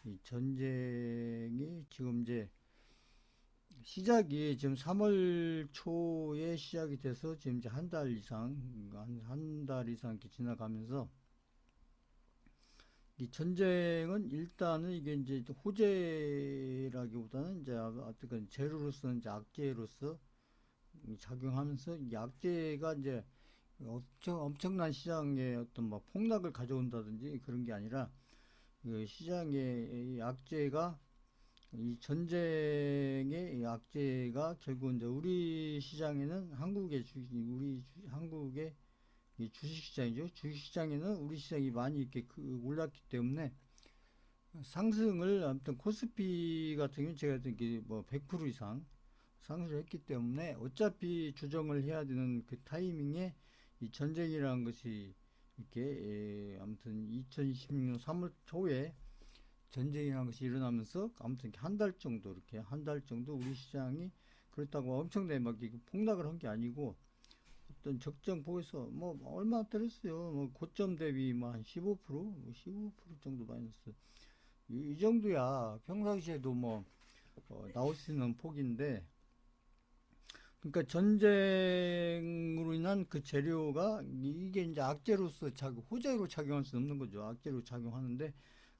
이 전쟁이 지금 이제 시작이 지금 3월 초에 시작이 돼서 지금 이제 한 달 이상, 한 달 이상 이렇게 지나가면서 이 전쟁은 일단은 이게 이제 호재라기보다는 이제 어떻게 재료로서는 이제 악재로서 작용하면서 이 악재가 이제 엄청난 시장에 어떤 뭐 폭락을 가져온다든지 그런 게 아니라 그 시장의 이 악재가 이 전쟁의 이 악재가 결국 이제 우리 시장에는 한국의 이 주식시장이죠. 주식시장에는 우리 시장이 많이 이렇게 올랐기 때문에 상승을 아무튼 코스피 같은 경우는 제가 이렇게 뭐 100% 이상 상승을 했기 때문에 어차피 조정을 해야 되는 그 타이밍에 이 전쟁이라는 것이 이렇게 아무튼 2026년 3월 초에 전쟁이라는 것이 일어나면서 아무튼 한 달 정도 이렇게 한 달 정도 우리 시장이 그렇다고 엄청나게 막 폭락을 한 게 아니고 어떤 적정 보에서 뭐 얼마 떨었어요. 뭐 고점 대비 뭐 한 15%, 15% 정도 마이너스. 이 정도야 평상시에도 뭐 나올 수 있는 폭인데 그러니까 전쟁으로 인한 그 재료가 이게 이제 악재로서 호재로 작용할 수 없는 거죠. 악재로 작용하는데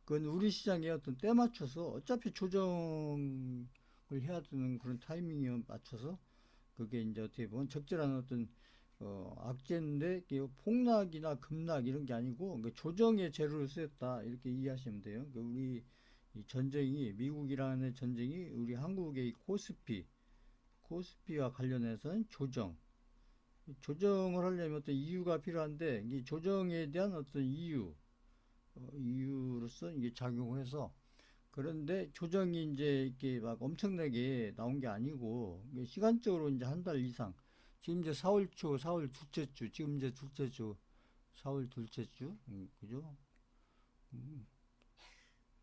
그건 우리 시장에 어떤 때 맞춰서 어차피 조정을 해야 되는 그런 타이밍에 맞춰서 그게 이제 어떻게 보면 적절한 어떤 악재인데 폭락이나 급락 이런 게 아니고 그 조정의 재료를 쓰였다 이렇게 이해하시면 돼요. 우리 이 전쟁이 미국이라는 전쟁이 우리 한국의 코스피와 관련해서는 조정을 하려면 어떤 이유가 필요한데 이 조정에 대한 어떤 이유로서 이게 작용을 해서 그런데 조정이 이제 이렇게 막 엄청나게 나온 게 아니고 시간적으로 이제 한 달 이상 지금 이제 4월 초, 4월 둘째 주, 지금 이제 둘째 주, 4월 둘째 주, 그죠?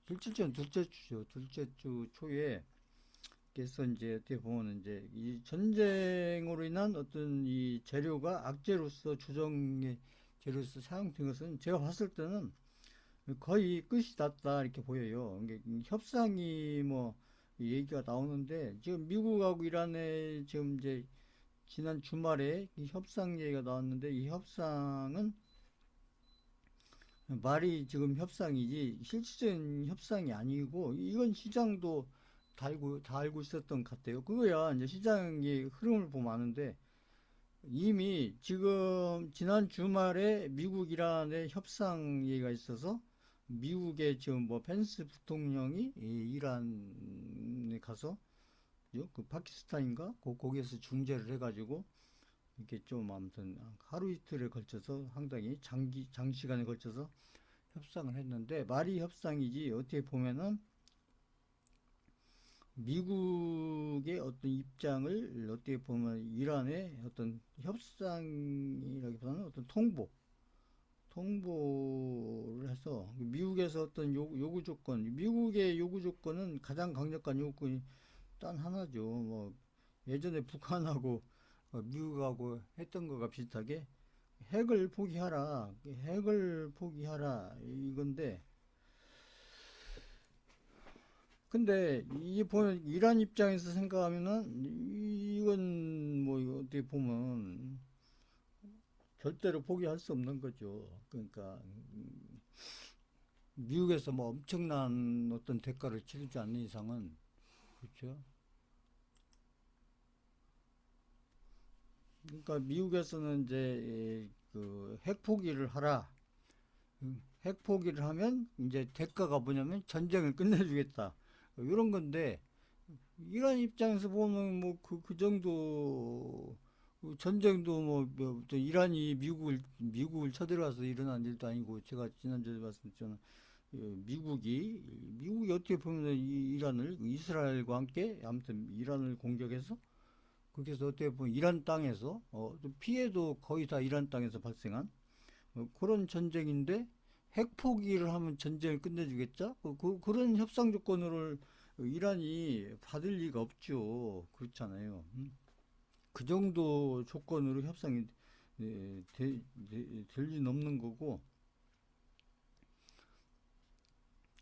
실질적으로 둘째 주죠. 둘째 주 초에 그래서 이제 어떻게 보면 이제 이 전쟁으로 인한 어떤 이 재료가 악재로서 조정의 재료로서 사용된 것은 제가 봤을 때는 거의 끝이 났다 이렇게 보여요. 이게 협상이 뭐 얘기가 나오는데 지금 미국하고 이란에 지금 이제 지난 주말에 이 협상 얘기가 나왔는데 이 협상은 말이 지금 협상이지 실질적인 협상이 아니고 이건 시장도 다 알고 있었던 것 같아요. 그거야 이제 시장의 흐름을 보면 아는데 이미 지금 지난 주말에 미국 이란의 협상 얘기가 있어서 미국의 지금 뭐 펜스 부통령이 이란에 가서 그 파키스탄인가 거기에서 중재를 해가지고 이렇게 좀 아무튼 하루 이틀에 걸쳐서 상당히 장시간에 걸쳐서 협상을 했는데 말이 협상이지 어떻게 보면은 미국의 어떤 입장을 어떻게 보면 이란의 어떤 협상이라기보다는 어떤 통보를 해서 미국에서 어떤 요구 조건, 미국의 요구 조건은 가장 강력한 요건이 단 하나죠. 뭐 예전에 북한하고 미국하고 했던 거가 비슷하게 핵을 포기하라 이건데 근데 이 보면 이란 입장에서 생각하면은 이건 뭐 어떻게 보면 절대로 포기할 수 없는 거죠. 그러니까 미국에서 뭐 엄청난 어떤 대가를 치르지 않는 이상은 그렇죠. 그러니까 미국에서는 이제 그 핵 포기를 하라. 핵 포기를 하면 이제 대가가 뭐냐면 전쟁을 끝내주겠다. 이런 건데 이란 입장에서 보면 뭐 그 정도 전쟁도 또 이란이 미국을 쳐들어와서 일어난 일도 아니고 제가 지난주에 말씀드렸잖아요. 미국이 어떻게 보면 이란을 이스라엘과 함께 아무튼 이란을 공격해서 그렇게 해서 어떻게 보면 이란 땅에서 피해도 거의 다 이란 땅에서 발생한 그런 전쟁인데 핵 포기를 하면 전쟁을 끝내주겠죠? 그런 협상 조건을 이란이 받을 리가 없죠. 그렇잖아요. 그 정도 조건으로 협상이 될 리는 없는 거고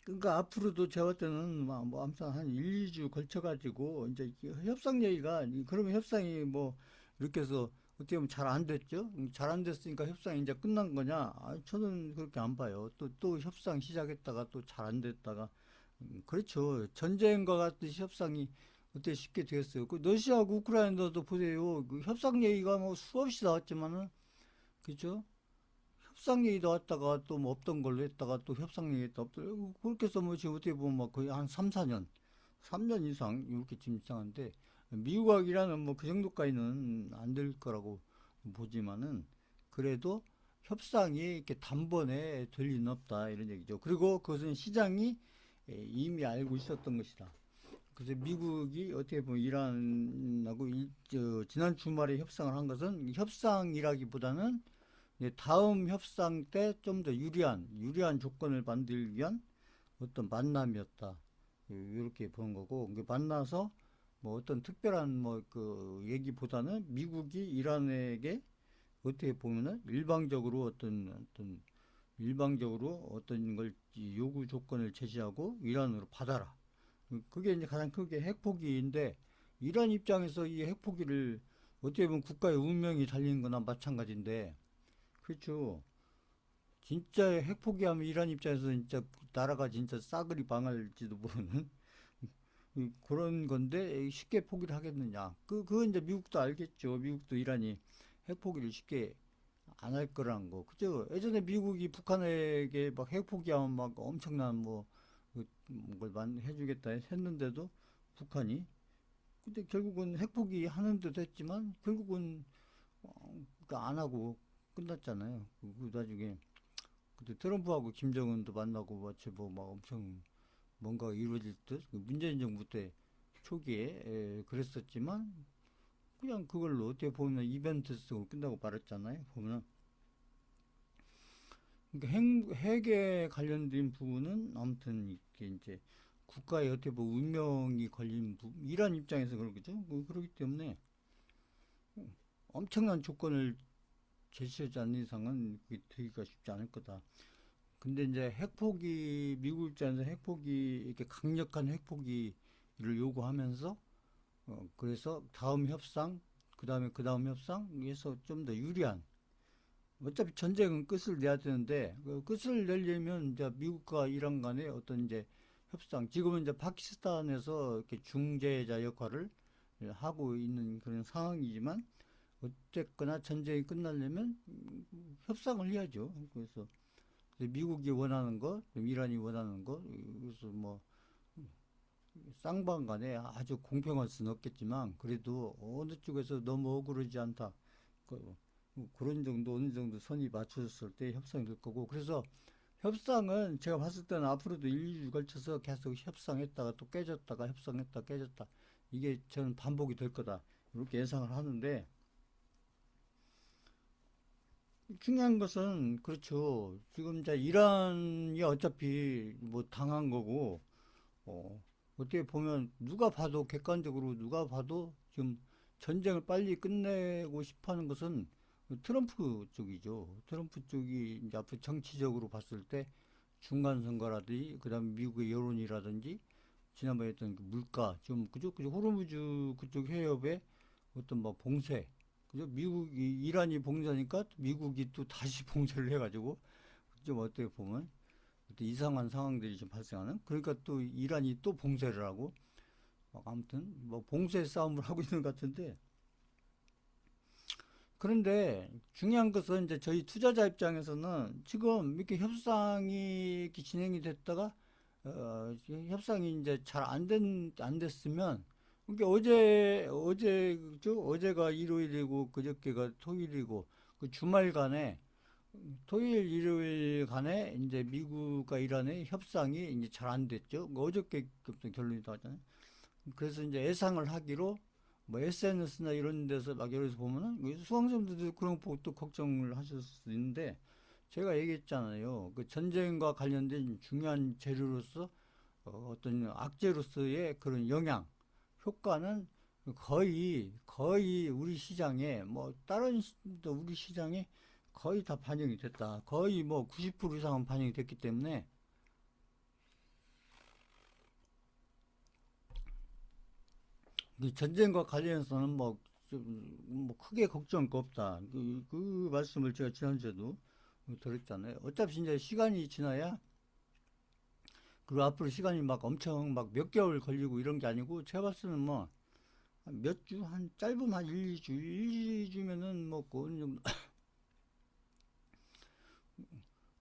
그러니까 앞으로도 제가 볼 때는 뭐 아무튼 한 1, 2주 걸쳐가지고 이제 협상 얘기가 그러면 협상이 뭐 이렇게 해서 어떻게 보면 잘 안 됐죠? 잘 안 됐으니까 협상이 이제 끝난 거냐? 저는 그렇게 안 봐요. 또 협상 시작했다가 또 잘 안 됐다가 그렇죠. 전쟁과 같듯이 협상이 어떻게 쉽게 되겠어요? 그 러시아하고 우크라이나도 보세요. 그 협상 얘기가 뭐 수없이 나왔지만은 그죠? 협상 얘기 나왔다가 또 뭐 없던 걸로 했다가 또 협상 얘기 또 없던 그렇게 해서 뭐 지금 어떻게 보면 막 거의 한 3, 4년, 3년 이상 이렇게 지금 이상한데 미국하기라는 뭐 그 정도까지는 안 될 거라고 보지만은 그래도 협상이 이렇게 단번에 될 리는 없다 이런 얘기죠. 그리고 그것은 시장이 이미 알고 있었던 것이다. 그래서 미국이 어떻게 보면 이란하고 지난 주말에 협상을 한 것은 협상이라기보다는 다음 협상 때 좀 더 유리한 조건을 만들기 위한 어떤 만남이었다. 이렇게 보는 거고, 만나서 뭐 어떤 특별한 뭐 그 얘기보다는 미국이 이란에게 어떻게 보면은 일방적으로 어떤 걸 요구 조건을 제시하고 이란으로 받아라. 그게 이제 가장 크게 핵포기인데 이란 입장에서 이 핵포기를 어떻게 보면 국가의 운명이 달리는 거나 마찬가지인데 그렇죠. 진짜 핵포기하면 이란 입장에서 진짜 나라가 진짜 싸그리 망할지도 모르는 그런 건데 쉽게 포기를 하겠느냐. 그건 이제 미국도 알겠죠. 미국도 이란이 핵포기를 쉽게 안 할 거라는 거. 그죠? 예전에 미국이 북한에게 막 핵포기하면 막 엄청난 뭘 해주겠다 했는데도 북한이 근데 결국은 핵포기 하는 듯 했지만 결국은 안 하고 끝났잖아요. 나중에 근데 트럼프하고 김정은도 만나고 마치 뭐막 엄청 뭔가 이루어질 듯 문재인 정부 때 초기에 그랬었지만 그냥 그걸로 어떻게 보면 이벤트성으로 끝나고 말았잖아요. 보면 그러니까 핵에 관련된 부분은 아무튼 이게 이제 국가의 어떻게 보면 운명이 걸린 부분 이란 입장에서 그러겠죠. 그렇기 때문에 엄청난 조건을 제시하지 않는 이상은 그게 되기가 쉽지 않을 거다. 근데 이제 미국 입장에서 핵포기, 이렇게 강력한 핵포기를 요구하면서, 그래서 그 다음 협상에서 좀 더 유리한, 어차피 전쟁은 끝을 내야 되는데, 그 끝을 내려면 이제 미국과 이란 간의 어떤 이제 지금은 이제 파키스탄에서 이렇게 중재자 역할을 하고 있는 그런 상황이지만, 어쨌거나 전쟁이 끝나려면 협상을 해야죠. 그래서 미국이 원하는 거, 이란이 원하는 거, 그래서 뭐 쌍방 간에 아주 공평할 수는 없겠지만 그래도 어느 쪽에서 너무 억울하지 않다. 그런 정도 어느 정도 선이 맞춰졌을 때 협상이 될 거고 그래서 협상은 제가 봤을 때는 앞으로도 1, 2주 걸쳐서 계속 협상했다가 또 깨졌다가 협상했다 깨졌다 이게 저는 반복이 될 거다 이렇게 예상을 하는데 중요한 것은 그렇죠. 지금 이제 이란이 어차피 뭐 당한 거고 어, 어떻게 보면 누가 봐도 지금 전쟁을 빨리 끝내고 싶어 하는 것은 트럼프 쪽이죠. 트럼프 쪽이 이제 앞으로 정치적으로 봤을 때 중간 선거라든지 그다음에 미국의 여론이라든지 지난번에 했던 그 물가 좀 그죠 호르무즈 그쪽 해협에 어떤 뭐 봉쇄 그죠 미국이 이란이 봉쇄하니까 미국이 또 다시 봉쇄를 해가지고 좀 어떻게 보면 이상한 상황들이 좀 발생하는 그러니까 또 이란이 또 봉쇄를 하고 아무튼 뭐 봉쇄 싸움을 하고 있는 것 같은데 그런데 중요한 것은 이제 저희 투자자 입장에서는 지금 이렇게 협상이 이렇게 진행이 됐다가 협상이 이제 잘 안 됐으면 이게 어제가 일요일이고 그저께가 토요일이고 그 주말간에 토요일, 일요일 간에 이제 미국과 이란의 협상이 이제 잘 안 됐죠. 어저께부터 결론이 나왔잖아요. 그래서 이제 예상을 하기로 뭐 SNS나 이런 데서 막 여기서 보면은 수강생들도 그런 거 보고 또 걱정을 하실 수 있는데 제가 얘기했잖아요. 그 전쟁과 관련된 중요한 재료로서 어떤 악재로서의 그런 효과는 거의 우리 시장에 뭐 다른 우리 시장에 거의 다 반영이 됐다. 거의 뭐 90% 이상은 반영이 됐기 때문에 그 전쟁과 관련해서는 뭐 크게 걱정할 거 없다. 그 말씀을 제가 지난주에도 들었잖아요. 어차피 이제 시간이 지나야, 그리고 앞으로 시간이 막 엄청 막 몇 개월 걸리고 이런 게 아니고, 제가 봤을 때는 뭐 몇 주, 한 짧으면 한 1, 2주, 1, 2주면은 그 어느 정도,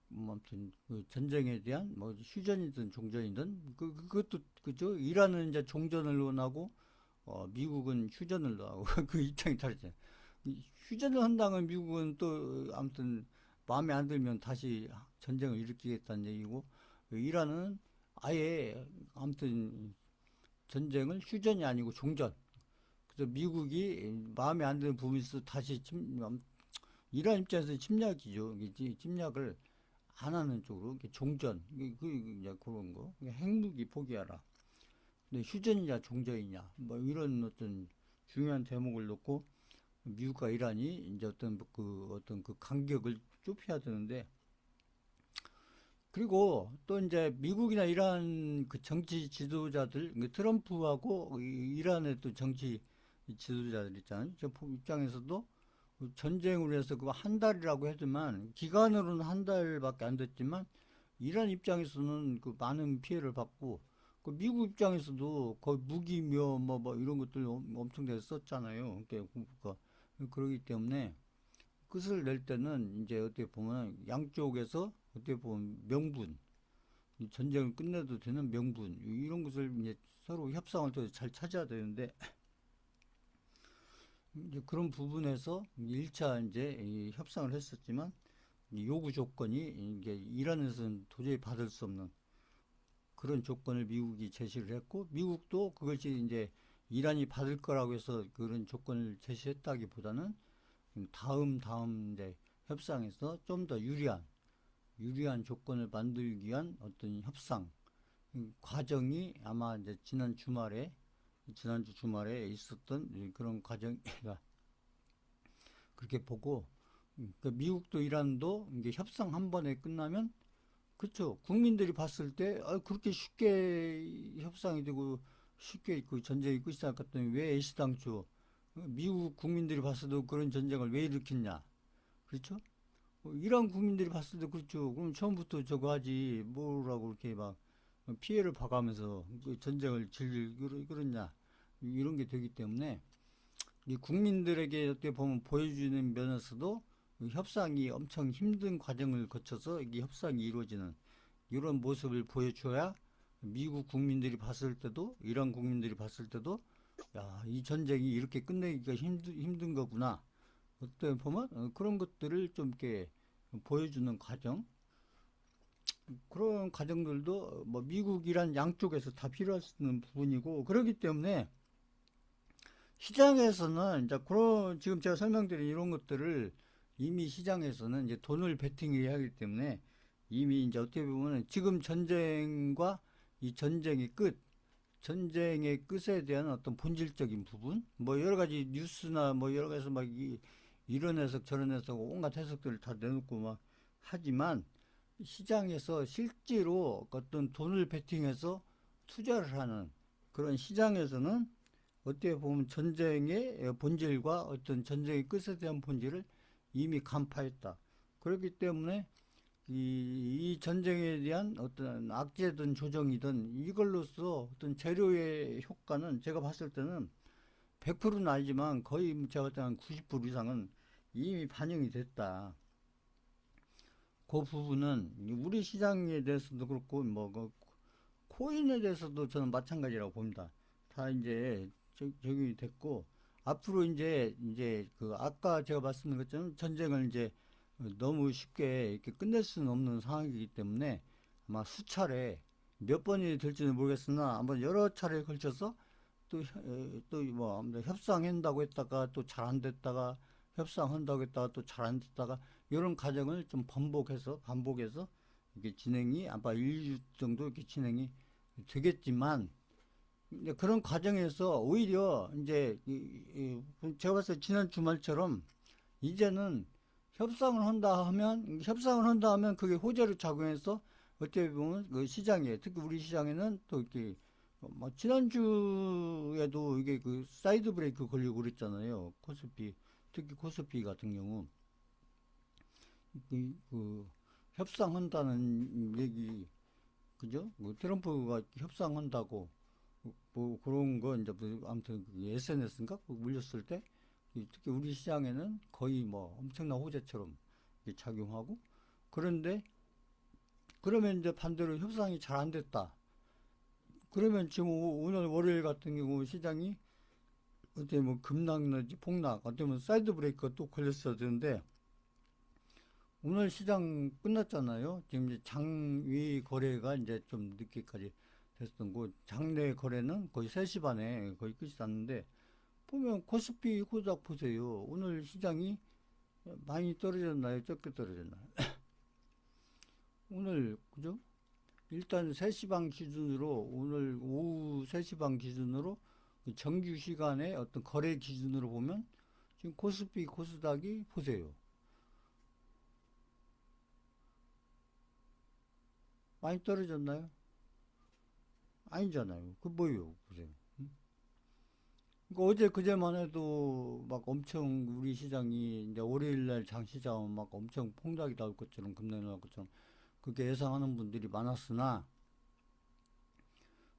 뭐 아무튼 그 전쟁에 대한 뭐 휴전이든 종전이든 그것도 그죠? 이란은 이제 종전을 원하고 미국은 휴전을 하고 그 입장이 다르잖아요. 휴전을 한다면 미국은 또 아무튼 마음에 안 들면 다시 전쟁을 일으키겠다는 얘기고, 이란은 아예 아무튼 전쟁을 휴전이 아니고 종전. 그래서 미국이 마음에 안 드는 부분이 있어 다시 이란 입장에서 침략이죠. 침략을 안 하는 쪽으로 종전, 이제 그런 거, 핵무기 포기하라. 근데 휴전이냐 종전이냐 뭐 이런 어떤 중요한 대목을 놓고 미국과 이란이 이제 어떤 그 간격을 좁혀야 되는데, 그리고 또 이제 미국이나 이란 그 정치 지도자들, 트럼프하고 이란의 또 정치 지도자들 있잖아요. 저 입장에서도 전쟁으로 해서 그거 한 달이라고 하지만 기간으로는 한 달밖에 안 됐지만 이란 입장에서는 그 많은 피해를 받고, 그 미국 입장에서도 거의 무기며 뭐 이런 것들 엄청 썼잖아요. 그러니까 그러기 때문에 끝을 낼 때는 이제 어떻게 보면 양쪽에서 어떻게 보면 명분, 이 전쟁을 끝내도 되는 명분, 이런 것을 이제 서로 협상을 더 잘 찾아야 되는데, 이제 그런 부분에서 1차 이제 이 협상을 했었지만 이 요구 조건이 이게 이란에서는 도저히 받을 수 없는 그런 조건을 미국이 제시를 했고, 미국도 그것이 이제 이란이 받을 거라고 해서 그런 조건을 제시했다기보다는 다음 이제 협상에서 좀 더 유리한 조건을 만들기 위한 어떤 협상 과정이 아마 이제 지난주 주말에 있었던 그런 과정이다. 그렇게 보고, 그 미국도 이란도 이게 협상 한 번에 끝나면, 그렇죠. 국민들이 봤을 때 그렇게 쉽게 협상이 되고 쉽게 그 전쟁이 끝이 날 것 같더니 왜 애시당초 미국 국민들이 봤어도 그런 전쟁을 왜 일으켰냐. 그렇죠? 이란 국민들이 봤을 때 그렇죠. 그럼 처음부터 저거 하지 뭐라고 이렇게 막 피해를 봐가면서 그 전쟁을 즐길 그러냐. 이런 게 되기 때문에 이 국민들에게 어떻게 보면 보여주는 면에서도 협상이 엄청 힘든 과정을 거쳐서 이게 협상이 이루어지는 이런 모습을 보여줘야 미국 국민들이 봤을 때도 이란 국민들이 봤을 때도 야, 이 전쟁이 이렇게 끝내기가 힘든 거구나. 어떻게 보면 그런 것들을 좀 이렇게 보여주는 과정, 그런 과정들도 뭐 미국이란 양쪽에서 다 필요할 수 있는 부분이고, 그렇기 때문에 시장에서는 이제 그런 지금 제가 설명드린 이런 것들을 이미 시장에서는 이제 돈을 베팅해야 하기 때문에 이미 이제 어떻게 보면 지금 전쟁과 이 전쟁의 끝에 대한 어떤 본질적인 부분, 뭐 여러 가지 뉴스나 뭐 여러 가지 막 이런 해석 저런 해석 온갖 해석들을 다 내놓고 막 하지만 시장에서 실제로 어떤 돈을 베팅해서 투자를 하는 그런 시장에서는 어떻게 보면 전쟁의 본질과 어떤 전쟁의 끝에 대한 본질을 이미 간파했다. 그렇기 때문에 이 전쟁에 대한 어떤 악재든 조정이든 이걸로써 어떤 재료의 효과는 제가 봤을 때는 100%는 아니지만 거의 제가 봤을 때한 90% 이상은 이미 반영이 됐다. 그 부분은 우리 시장에 대해서도 그렇고 그 코인에 대해서도 저는 마찬가지라고 봅니다. 다 이제 적용이 됐고, 앞으로 이제 그 아까 제가 말씀드린 것처럼 전쟁을 이제 너무 쉽게 이렇게 끝낼 수는 없는 상황이기 때문에 아마 수차례 몇 번이 될지는 모르겠으나 한번 여러 차례에 걸쳐서 또뭐 협상한다고 했다가 또 잘 안 됐다가 협상한다고 했다가 또 잘 안 됐다가 이런 과정을 좀 반복해서 이게 진행이 아마 1, 2주 정도 이렇게 진행이 되겠지만, 이제 그런 과정에서 오히려 이제 제가 봤을 때 지난 주말처럼 이제는 협상을 한다 하면 그게 호재로 작용해서 어떻게 보면 그 시장에, 특히 우리 시장에는 또 이렇게 지난주에도 이게 그 사이드 브레이크 걸리고 그랬잖아요. 코스피, 특히 코스피 같은 경우. 그 협상한다는 얘기, 그죠? 뭐 트럼프가 협상한다고, 뭐 그런 거 이제 뭐 아무튼 SNS인가? 물렸을 때, 특히 우리 시장에는 거의 뭐 엄청난 호재처럼 작용하고, 그런데 그러면 이제 반대로 협상이 잘 안 됐다. 그러면 지금 오늘 월요일 같은 경우 시장이 어떻게 뭐 급락 내지 폭락, 어떻게 보면 사이드 브레이크가 또 걸렸어야 되는데 오늘 시장 끝났잖아요. 지금 이제 장위 거래가 이제 좀 늦게까지 됐던 거, 장내 거래는 거의 3시 반에 거의 끝이 났는데 보면 코스피 코스닥 보세요. 오늘 시장이 많이 떨어졌나요? 적게 떨어졌나요? 오늘 그죠? 일단 3시 반 기준으로 오늘 오후 3시 반 기준으로 그 정규 시간에 어떤 거래 기준으로 보면 지금 코스피 코스닥이 보세요. 많이 떨어졌나요? 아니잖아요. 그 뭐예요? 보세요. 그러니까 어제 그제만 해도 막 엄청 우리 시장이 이제 월요일 날 장시장은 막 엄청 폭락이 나올 것처럼 급락이 나올 것처럼 그렇게 예상하는 분들이 많았으나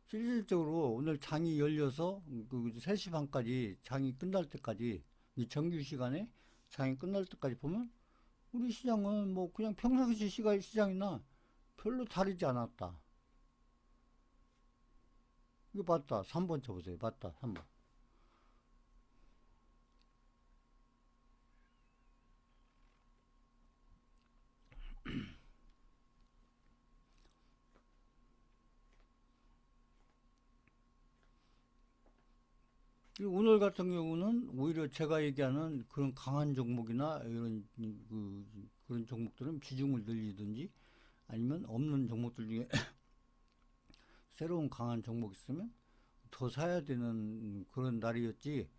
실질적으로 오늘 장이 열려서 그 3시 반까지 장이 끝날 때까지 이 정규 시간에 장이 끝날 때까지 보면 우리 시장은 뭐 그냥 평상시 시장이나 별로 다르지 않았다. 이거 맞다. 3번 쳐보세요. 맞다. 3번. 오늘 같은 경우는 오히려 제가 얘기하는 그런 강한 종목이나 이런 그런 종목들은 비중을 늘리든지 아니면 없는 종목들 중에 새로운 강한 종목 있으면 더 사야 되는 그런 날이었지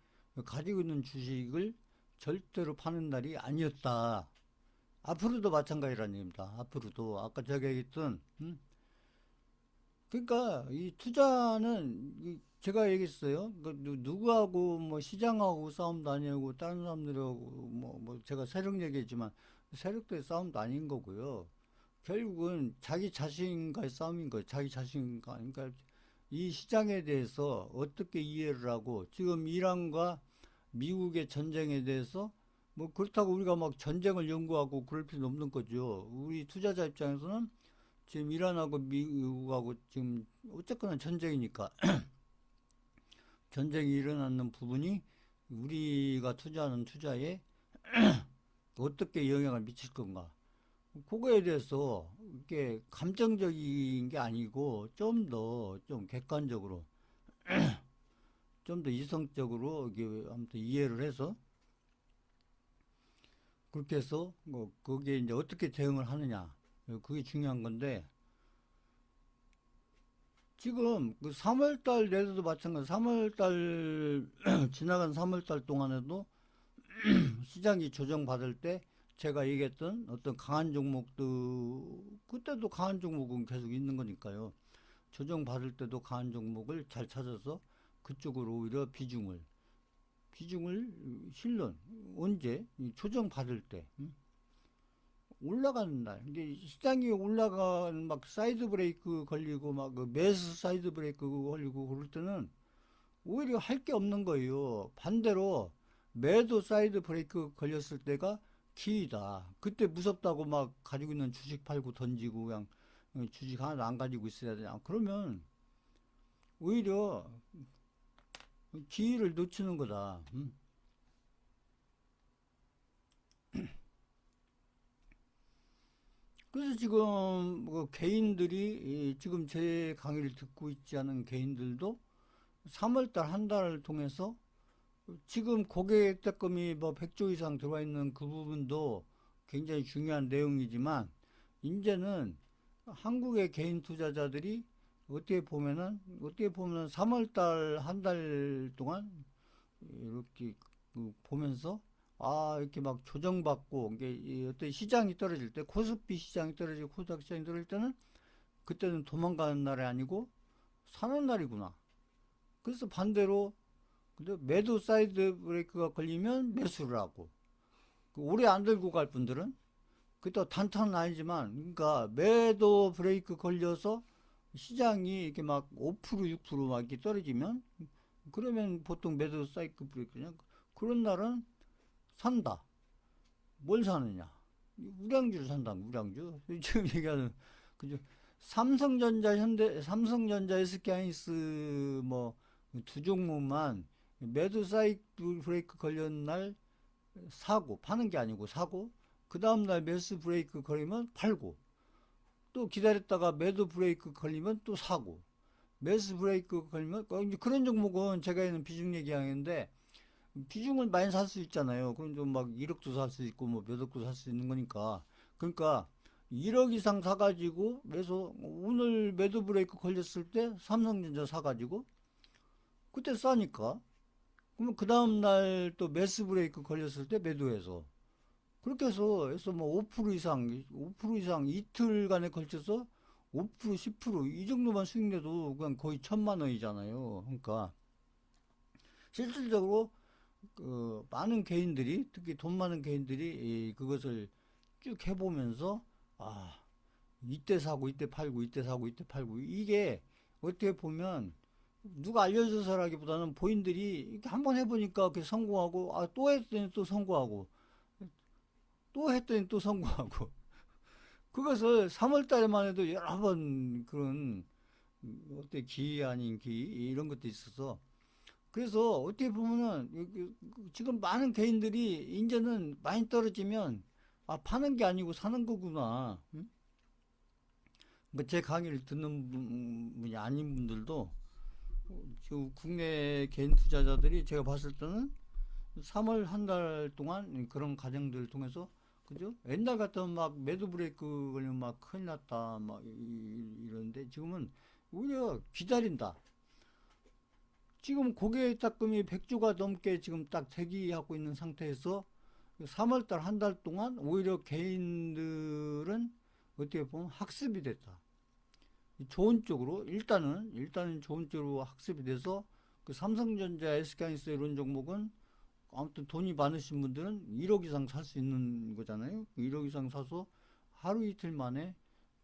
가지고 있는 주식을 절대로 파는 날이 아니었다. 앞으로도 마찬가지라는 얘기입니다. 앞으로도 아까 제가 얘기했던 그러니까 이 투자는 제가 얘기했어요. 누구하고 뭐 시장하고 싸움도 아니고 다른 사람들하고 뭐 제가 세력 얘기했지만 세력들의 싸움도 아닌 거고요. 결국은 자기 자신과의 싸움인 거예요. 자기 자신과. 그러니까 이 시장에 대해서 어떻게 이해를 하고 지금 이란과 미국의 전쟁에 대해서 뭐 그렇다고 우리가 막 전쟁을 연구하고 그럴 필요는 없는 거죠. 우리 투자자 입장에서는 지금 이란하고 미국하고 지금 어쨌거나 전쟁이니까 전쟁이 일어나는 부분이 우리가 투자하는 투자에 어떻게 영향을 미칠 건가. 그거에 대해서 이게 감정적인 게 아니고 좀 더 좀 객관적으로 좀 더 이성적으로 이게 아무튼 이해를 해서 그렇게 해서 뭐 거기에 이제 어떻게 대응을 하느냐 그게 중요한 건데 지금 그 3월달 내에도 마찬가지 3월달 지나간 3월달 동안에도 시장이 조정받을 때 제가 얘기했던 어떤 강한 종목도 그때도 강한 종목은 계속 있는 거니까요. 조정받을 때도 강한 종목을 잘 찾아서 그쪽으로 오히려 비중을 실는 언제 조정받을 때 올라가는 날. 이제 시장이 올라가는 막 사이드 브레이크 걸리고 막 그 매수 사이드 브레이크 걸리고 그럴 때는 오히려 할 게 없는 거예요. 반대로 매도 사이드 브레이크 걸렸을 때가 기회다. 그때 무섭다고 막 가지고 있는 주식 팔고 던지고 그냥 주식 하나도 안 가지고 있어야 되냐. 그러면 오히려 기회를 놓치는 거다. 그래서 지금 뭐 개인들이 지금 제 강의를 듣고 있지 않은 개인들도 3월달 한 달을 통해서 지금 고객 대금이 뭐 100조 이상 들어와 있는 그 부분도 굉장히 중요한 내용이지만 이제는 한국의 개인 투자자들이 어떻게 보면은 3월달 한 달 동안 이렇게 보면서 이렇게 막 조정받고 이게 어떤 시장이 떨어질 때 코스피 시장이 떨어지고 코스닥 시장이 떨어질 때는 그때는 도망가는 날이 아니고 사는 날이구나. 그래서 반대로 근데 매도 사이드 브레이크가 걸리면 매수를 하고 오래 안 들고 갈 분들은 그또 단타는 아니지만 그러니까 매도 브레이크 걸려서 시장이 이렇게 막 5% 6%막 이렇게 떨어지면 그러면 보통 매도 사이클 브레이크냐 그런 날은 산다. 뭘 사느냐? 우량주를 산다. 우량주. 지금 얘기하는 그죠? 삼성전자, 현대, 삼성전자, SK하이닉스 뭐 두 종목만 매도 사이클 브레이크 걸린 날 사고 파는 게 아니고 사고 그 다음 날 매수 브레이크 걸리면 팔고 또 기다렸다가 매도 브레이크 걸리면 또 사고 매수 브레이크 걸리면 그런 종목은 제가 있는 비중 얘기하는데 비중을 많이 살 수 있잖아요. 그럼 좀 막 1억도 살 수 있고 뭐 몇 억도 살 수 있는 거니까. 그러니까 1억 이상 사가지고 그래서 오늘 매도 브레이크 걸렸을 때 삼성전자 사가지고 그때 싸니까 그러면 그 다음날 또 매수 브레이크 걸렸을 때 매도해서 그렇게 해서 뭐 5% 이상 5% 이상 이틀간에 걸쳐서 5% 10%이 정도만 수익 내도 그냥 거의 1,000만 원이잖아요. 그러니까 실질적으로 그 많은 개인들이 특히 돈 많은 개인들이 그것을 쭉 해보면서 아 이때 사고 이때 팔고 이때 사고 이때 팔고 이게 어떻게 보면 누가 알려줘서라기보다는 본인들이 이렇게 한번 해보니까 그 성공하고 아 또 했더니 또 성공하고 또 했더니 또 성공하고 그것을 3월 달에만 해도 여러 번 그런 어때 기 아닌 기 이런 것도 있어서 그래서 어떻게 보면은 지금 많은 개인들이 이제는 많이 떨어지면 아 파는 게 아니고 사는 거구나. 응? 뭐제 강의를 듣는 분이 아닌 분들도 지금 국내 개인 투자자들이 제가 봤을 때는 3월 한 달 동안 그런 과정들을 통해서 그죠? 옛날 같으면 막 매도 브레이크 걸리면 막 큰일 났다 막 이러는데 지금은 오히려 기다린다. 지금 고객 탁금이 100주가 넘게 지금 딱 대기하고 있는 상태에서 3월달 한 달 동안 오히려 개인들은 어떻게 보면 학습이 됐다. 좋은 쪽으로 일단은 좋은 쪽으로 학습이 돼서 그 삼성전자, SK하이닉스 이런 종목은 아무튼 돈이 많으신 분들은 1억 이상 살 수 있는 거잖아요. 1억 이상 사서 하루 이틀 만에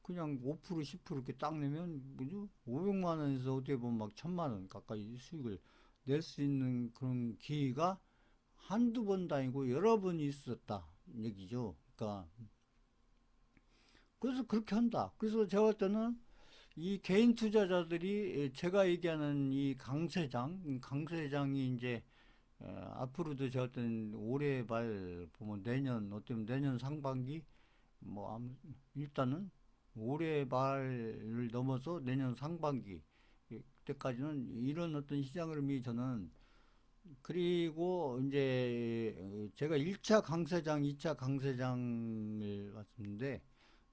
그냥 5% 10% 이렇게 딱 내면 그죠? 500만 원에서 어떻게 보면 막 1000만 원 가까이 수익을 낼 수 있는 그런 기회가 한두 번도 아니고 여러 번 있었다 얘기죠. 그러니까 그래서 그렇게 한다. 그래서 제가 볼 때는 이 개인 투자자들이 제가 얘기하는 이 강세장이 이제 앞으로도 제가 볼 때는 올해 말 보면 내년 어쩌면 내년 상반기 뭐 일단은 올해 말을 넘어서 내년 상반기 때까지는 이런 어떤 시장 흐름이 저는 그리고 이제 제가 1차 강세장, 2차 강세장을 봤는데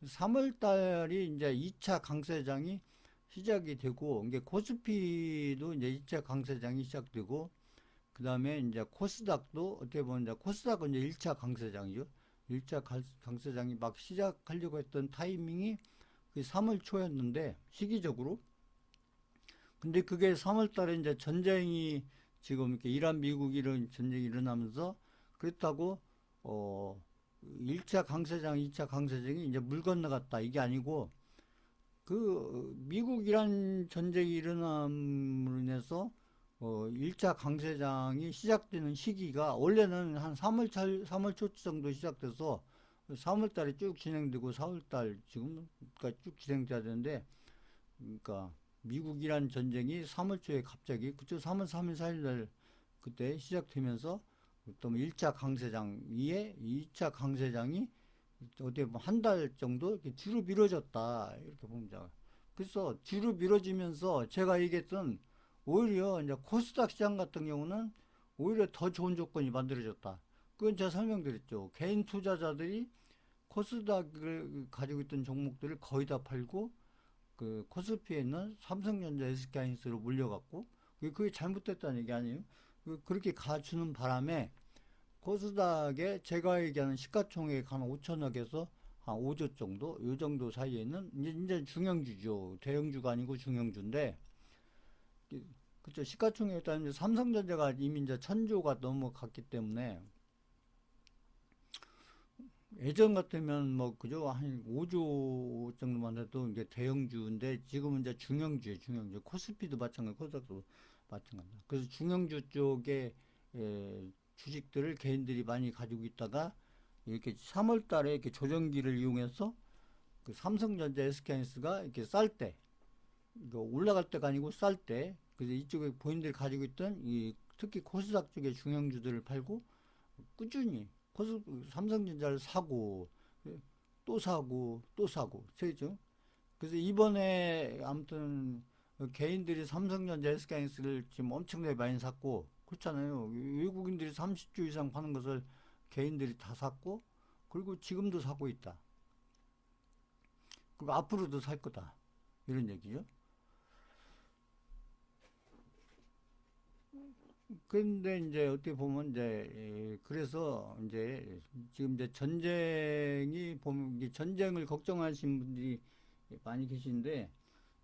3월 달이 이제 2차 강세장이 시작이 되고 이게 코스피도 이제 2차 강세장이 시작되고 그 다음에 이제 코스닥도 어떻게 보면 이제 코스닥은 이제 1차 강세장이죠. 1차 강세장이 막 시작하려고 했던 타이밍이 3월 초였는데 시기적으로 근데 그게 3월 달에 이제 전쟁이 지금 이렇게 이란 미국 이런 전쟁이 일어나면서 그렇다고 어 1차 강세장, 2차 강세장이 이제 물 건너갔다 이게 아니고 그 미국 이란 전쟁이 일어남으로 인해서 1차 강세장이 시작되는 시기가 원래는 한 3월 초 정도 시작돼서 3월 달에 쭉 진행되고 4월 달 지금까지 쭉 진행돼야 되는데 그러니까 미국 이란 전쟁이 3월 초에 갑자기 그쪽 3월 3일 4일 날 그때 시작되면서 또 1차 강세장 위에 2차 강세장이 어떻게 보면 한 달 정도 이렇게 뒤로 미뤄졌다 이렇게 봅니다. 그래서 뒤로 미뤄지면서 제가 얘기했던 오히려 이제 코스닥 시장 같은 경우는 오히려 더 좋은 조건이 만들어졌다. 그건 제가 설명드렸죠. 개인 투자자들이 코스닥을 가지고 있던 종목들을 거의 다 팔고 그 코스피에 있는 삼성전자, SK하이닉스로 몰려갔고 그게 잘못됐다는 얘기 아니에요. 그렇게 가주는 바람에 코스닥에 제가 얘기하는 시가총액 한 5천억에서 한 5조 정도 요 정도 사이에는 이제 중형주죠. 대형주가 아니고 중형주인데 그죠. 시가총액에 따르면 삼성전자가 이미 이제 1,000조가 넘어갔기 때문에 예전 같으면 뭐 그죠 한 5조 정도만 해도 이제 대형주인데 지금은 이제 중형주예요. 중형주. 코스피도 마찬가지, 코스닥도 마찬가지. 그래서 중형주 쪽에 주식들을 개인들이 많이 가지고 있다가 이렇게 3월 달에 이렇게 조정기를 이용해서 그 삼성전자, SK하이닉스가 이렇게 쌀 때, 이거 올라갈 때가 아니고 쌀 때, 그래서 이쪽에 본인들이 가지고 있던 이 특히 코스닥 쪽의 중형주들을 팔고 꾸준히 삼성전자를 사고 또 사고 또 사고 세죠. 그래서 이번에 아무튼 개인들이 삼성전자, SK하이닉스를 지금 엄청나게 많이 샀고 그렇잖아요. 외국인들이 30조 이상 파는 것을 개인들이 다 샀고 그리고 지금도 사고 있다. 그리고 앞으로도 살 거다. 이런 얘기죠. 근데 이제 어떻게 보면 이제 그래서 이제 지금 이제 전쟁이 보면 전쟁을 걱정하시는 분들이 많이 계신데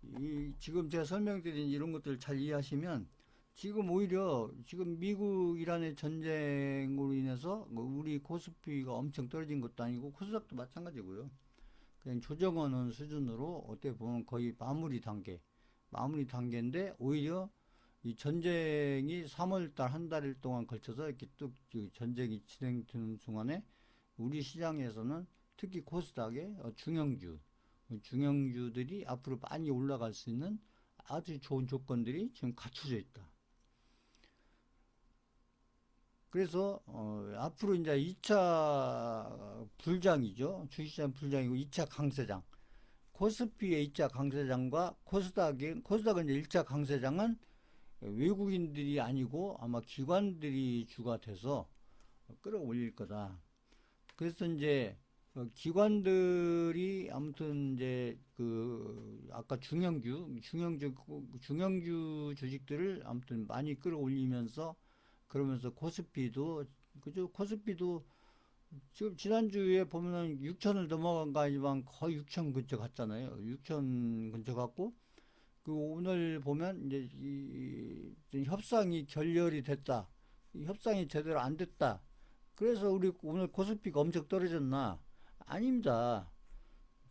이 지금 제가 설명드린 이런 것들을 잘 이해하시면 지금 오히려 지금 미국 이란의 전쟁으로 인해서 뭐 우리 코스피가 엄청 떨어진 것도 아니고 코스닥도 마찬가지고요. 그냥 조정하는 수준으로 어떻게 보면 거의 마무리 단계인데 오히려 이 전쟁이 3월달 한 달 동안 걸쳐서 이렇게 뚝 전쟁이 진행되는 중간에 우리 시장에서는 특히 코스닥의 중형주들이 앞으로 많이 올라갈 수 있는 아주 좋은 조건들이 지금 갖춰져 있다. 그래서 앞으로 이제 2차 불장이죠. 주식시장 불장이고 2차 강세장. 코스피의 2차 강세장과 코스닥은 이제 1차 강세장은 외국인들이 아니고 아마 기관들이 주가 돼서 끌어올릴 거다. 그래서 이제 기관들이 아무튼 이제 그 아까 중형주 주식들을 아무튼 많이 끌어올리면서 그러면서 코스피도 그죠? 코스피도 지금 지난주에 보면은 6천을 넘어간 거 아니지만 거의 6천 근처 갔잖아요. 6천 근처 갔고 그 오늘 보면 이제 이 협상이 결렬이 됐다. 이 협상이 제대로 안 됐다. 그래서 우리 오늘 코스피가 엄청 떨어졌나? 아닙니다.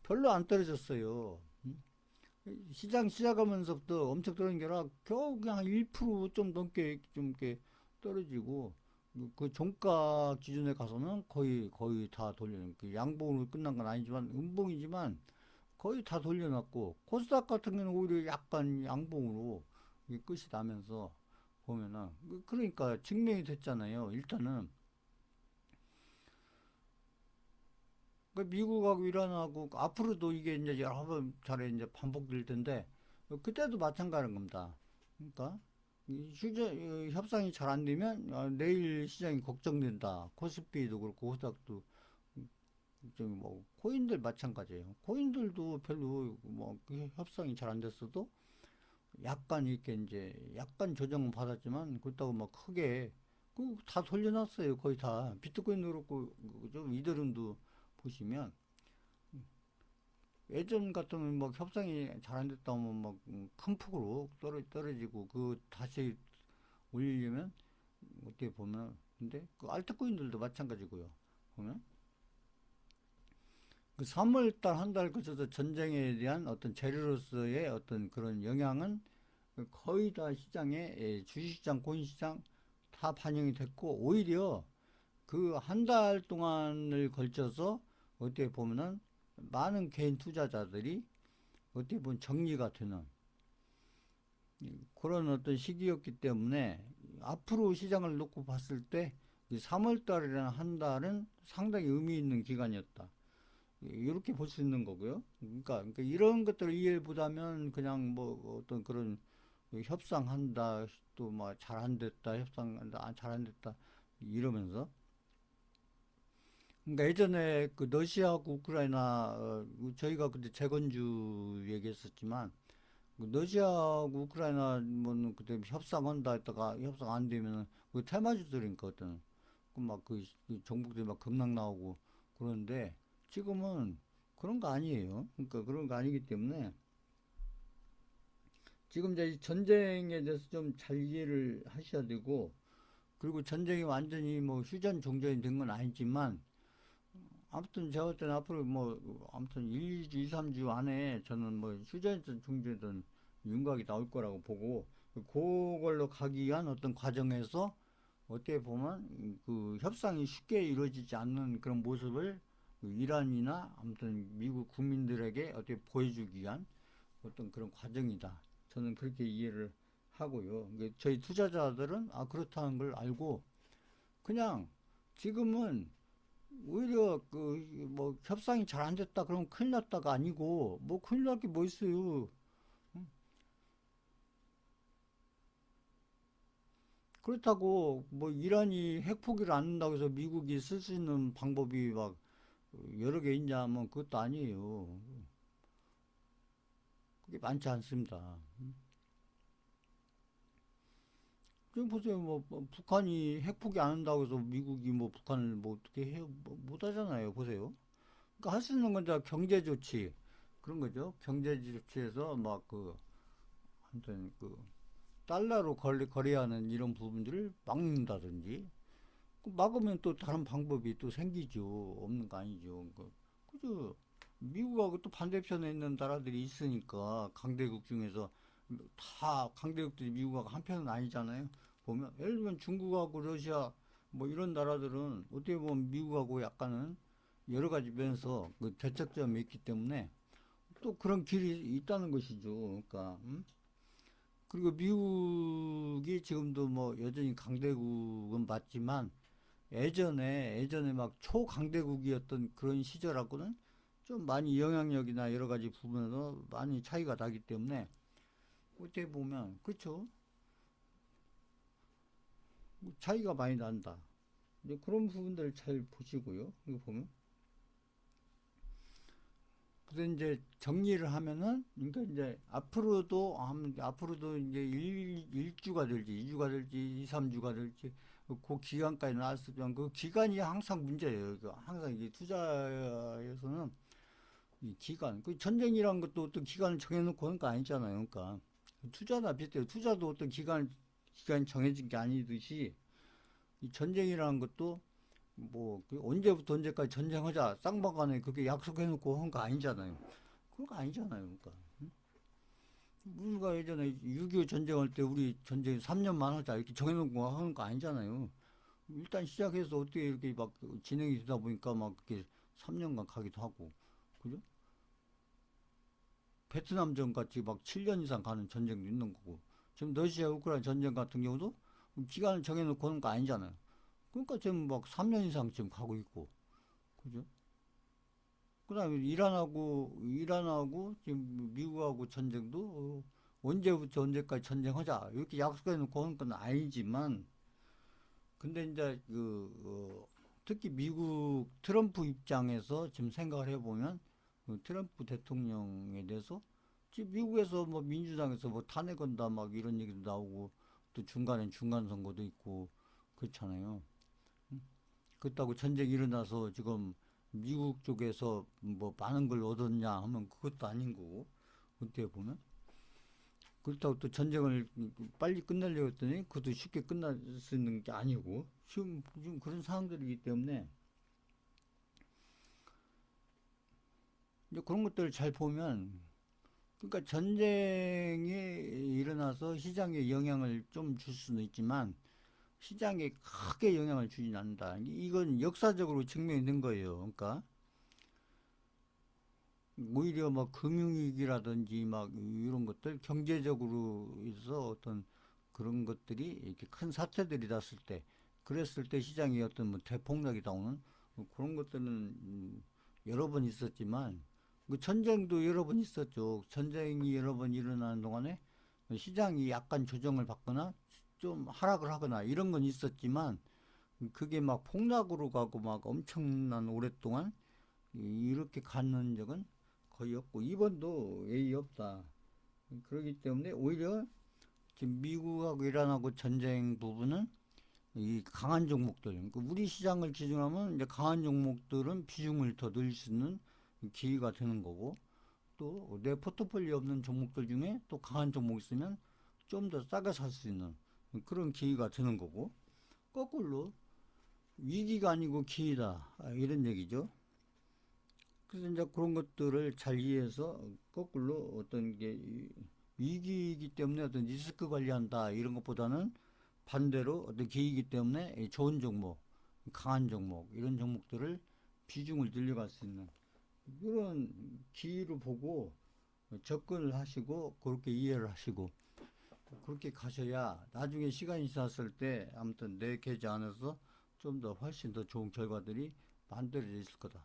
별로 안 떨어졌어요. 시장 시작하면서부터 엄청 떨어진 게 아니라 겨우 그냥 1%좀 넘게 좀 이렇게 떨어지고 그 종가 기준에 가서는 거의 다 돌려는 그 양봉으로 끝난 건 아니지만 음봉이지만 거의 다 돌려놨고 코스닥 같은 경우는 오히려 약간 양봉으로 끝이 나면서 보면은 그러니까 증명이 됐잖아요. 일단은 미국하고 이란하고 앞으로도 이게 이제 여러 번 잘에 이제 반복될 텐데 그때도 마찬가지인 겁니다. 그러니까 협상이 잘 안 되면 내일 시장이 걱정된다. 코스피도 그렇고 코스닥도 저기 뭐 코인들 마찬가지예요. 코인들도 별로 뭐 협상이 잘 안 됐어도 약간 이렇게 이제 약간 조정은 받았지만 그렇다고 막 크게 그 다 돌려놨어요. 거의 다 비트코인도 그렇고 좀 이더리움도 보시면 예전 같으면 막 협상이 잘 안 됐다 하면 막 큰 폭으로 떨어지고 그 다시 올리려면 어떻게 보면 근데 그 알트코인들도 마찬가지고요. 보면 그 3월달 한 달 거쳐서 전쟁에 대한 어떤 재료로서의 어떤 그런 영향은 거의 다 시장에 주식시장, 고인시장 다 반영이 됐고 오히려 그 한 달 동안을 걸쳐서 어떻게 보면은 많은 개인 투자자들이 어떻게 보면 정리가 되는 그런 어떤 시기였기 때문에 앞으로 시장을 놓고 봤을 때 3월 달이라는 한 달은 상당히 의미 있는 기간이었다. 이렇게 볼 수 있는 거고요. 그러니까 이런 것들을 이해를 못하면 그냥 뭐 어떤 그런 협상한다, 또 뭐 잘 안 됐다, 협상한다, 잘 안 됐다 이러면서. 그러니까 예전에 그 러시아하고 우크라이나 저희가 그때 재건주 얘기했었지만 그 러시아하고 우크라이나 뭐 그때 협상한다 했다가 협상 안 되면은 그 테마주들이니까 어떤 그 정부들이 막 급락 나오고 그러는데 지금은 그런 거 아니에요. 그러니까 그런 거 아니기 때문에 지금 이제 이 전쟁에 대해서 좀 잘 이해를 하셔야 되고, 그리고 전쟁이 완전히 뭐 휴전 종전이 된 건 아니지만, 아무튼 제가 볼 때는 앞으로 뭐, 아무튼 1, 2주, 2, 3주 안에 저는 뭐 휴전이든 종전이든 윤곽이 나올 거라고 보고, 그걸로 가기 위한 어떤 과정에서 어떻게 보면 그 협상이 쉽게 이루어지지 않는 그런 모습을 그 이란이나 아무튼 미국 국민들에게 어떻게 보여주기 위한 어떤 그런 과정이다. 저는 그렇게 이해를 하고요. 저희 투자자들은 그렇다는 걸 알고 그냥 지금은 오히려 그 뭐 협상이 잘 안 됐다 그러면 큰일 났다가 아니고 뭐 큰일 날 게 뭐 있어요. 그렇다고 뭐 이란이 핵 포기를 안 한다고 해서 미국이 쓸 수 있는 방법이 막 여러 개 있냐 하면 그것도 아니에요. 그게 많지 않습니다. 지금 보세요. 뭐 북한이 핵 포기 안 한다고 해서 미국이 뭐 북한을 뭐 어떻게 해요? 못 하잖아요. 보세요. 그러니까 할 수 있는 건 다 경제 조치 그런 거죠. 경제 조치에서 막 그 아무튼 그 달러로 거래하는 이런 부분들을 막는다든지 막으면 또 다른 방법이 또 생기죠. 없는 거 아니죠. 그죠? 미국하고 또 반대편에 있는 나라들이 있으니까 강대국 중에서 다 강대국들이 미국하고 한편은 아니잖아요. 보면 예를 들면 중국하고 러시아 뭐 이런 나라들은 어떻게 보면 미국하고 약간은 여러 가지 면에서 그 대척점이 있기 때문에 또 그런 길이 있다는 것이죠. 그러니까 그리고 미국이 지금도 뭐 여전히 강대국은 맞지만 예전에 막 초강대국이었던 그런 시절하고는 좀 많이 영향력이나 여러 가지 부분에서 많이 차이가 나기 때문에 어떻게 보면 그렇죠. 차이가 많이 난다. 이제 그런 부분들을 잘 보시고요. 이거 보면 그래서 이제 정리를 하면은 그러니까 이제 앞으로도 이제 일주가 될지 2주가 될지 2, 3주가 될지 그 기간까지 나왔을 때그 기간이 항상 문제예요. 항상 이게 투자에서는 이 기간, 그 전쟁이란 것도 어떤 기간을 정해놓고 하는 거 아니잖아요. 그러니까 투자나 비슷해요. 투자도 어떤 기간 정해진 게 아니듯이 이 전쟁이라는 것도 뭐그 언제부터 언제까지 전쟁하자 쌍방간에 그렇게 약속해놓고 한 거 아니잖아요. 그런 거 아니잖아요. 그러니까 우리가 예전에 6.25 전쟁할 때 우리 전쟁 3년만 하자 이렇게 정해놓고 하는 거 아니잖아요. 일단 시작해서 어떻게 이렇게 막 진행이 되다 보니까 막 그렇게 3년간 가기도 하고 그죠? 베트남전 같이 막 7년 이상 가는 전쟁도 있는 거고 지금 러시아 우크라이나 전쟁 같은 경우도 기간을 정해놓고 하는 거 아니잖아요. 그러니까 지금 막 3년 이상 지금 가고 있고 그죠? 그다음에 이란하고 지금 미국하고 전쟁도 언제부터 언제까지 전쟁하자 이렇게 약속해 놓고 하는 건 아니지만 근데 이제 특히 미국 트럼프 입장에서 지금 생각을 해보면 트럼프 대통령에 대해서 지금 미국에서 뭐 민주당에서 뭐 탄핵한다 막 이런 얘기도 나오고 또 중간엔 중간 선거도 있고 그렇잖아요. 그렇다고 전쟁이 일어나서 지금 미국 쪽에서 뭐 많은 걸 얻었냐 하면 그것도 아닌 거고 어떻게 보면 그렇다고 또 전쟁을 빨리 끝내려고 했더니 그것도 쉽게 끝날 수 있는 게 아니고 지금 그런 상황들이기 때문에 이제 그런 것들을 잘 보면 그러니까 전쟁이 일어나서 시장에 영향을 좀 줄 수는 있지만 시장에 크게 영향을 주진 않는다. 이건 역사적으로 증명된 거예요. 그러니까 오히려 막 금융위기라든지 막 이런 것들 경제적으로 있어 어떤 그런 것들이 이렇게 큰 사태들이 났을 때 그랬을 때 시장이 어떤 뭐 대폭락이 나오는 뭐 그런 것들은 여러 번 있었지만 그 전쟁도 여러 번 있었죠. 전쟁이 여러 번 일어나는 동안에 시장이 약간 조정을 받거나 좀 하락을 하거나 이런 건 있었지만 그게 막 폭락으로 가고 막 엄청난 오랫동안 이렇게 가는 적은 거의 없고 이번도 예의 없다. 그렇기 때문에 오히려 지금 미국하고 이란하고 전쟁 부분은 이 강한 종목들, 그러니까 우리 시장을 기준하면 이제 강한 종목들은 비중을 더 늘릴 수 있는 기회가 되는 거고 또 내 포트폴리오 없는 종목들 중에 또 강한 종목 있으면 좀 더 싸게 살 수 있는 그런 기회가 되는 거고, 거꾸로 위기가 아니고 기회다, 이런 얘기죠. 그래서 이제 그런 것들을 잘 이해해서 거꾸로 어떤 게 위기이기 때문에 어떤 리스크 관리한다 이런 것보다는 반대로 어떤 기회이기 때문에 좋은 종목, 강한 종목 이런 종목들을 비중을 늘려갈 수 있는 이런 기회로 보고 접근을 하시고 그렇게 이해를 하시고 그렇게 가셔야 나중에 시간이 지났을 때 아무튼 내 계좌 안에서 좀 더 훨씬 더 좋은 결과들이 만들어져 있을 거다.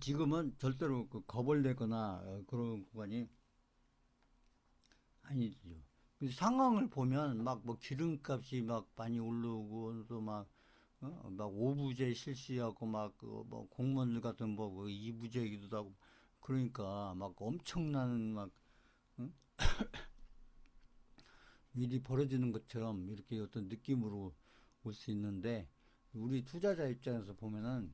지금은 절대로 겁을 내거나 그런 구간이 아니죠. 그 상황을 보면 막 뭐 기름값이 막 많이 오르고 또 막 오부제 실시하고 막 그 뭐 공무원들 같은 뭐그 이부제기도 하고 그러니까 막 엄청난 막 응? 일이 벌어지는 것처럼 이렇게 어떤 느낌으로 올 수 있는데 우리 투자자 입장에서 보면은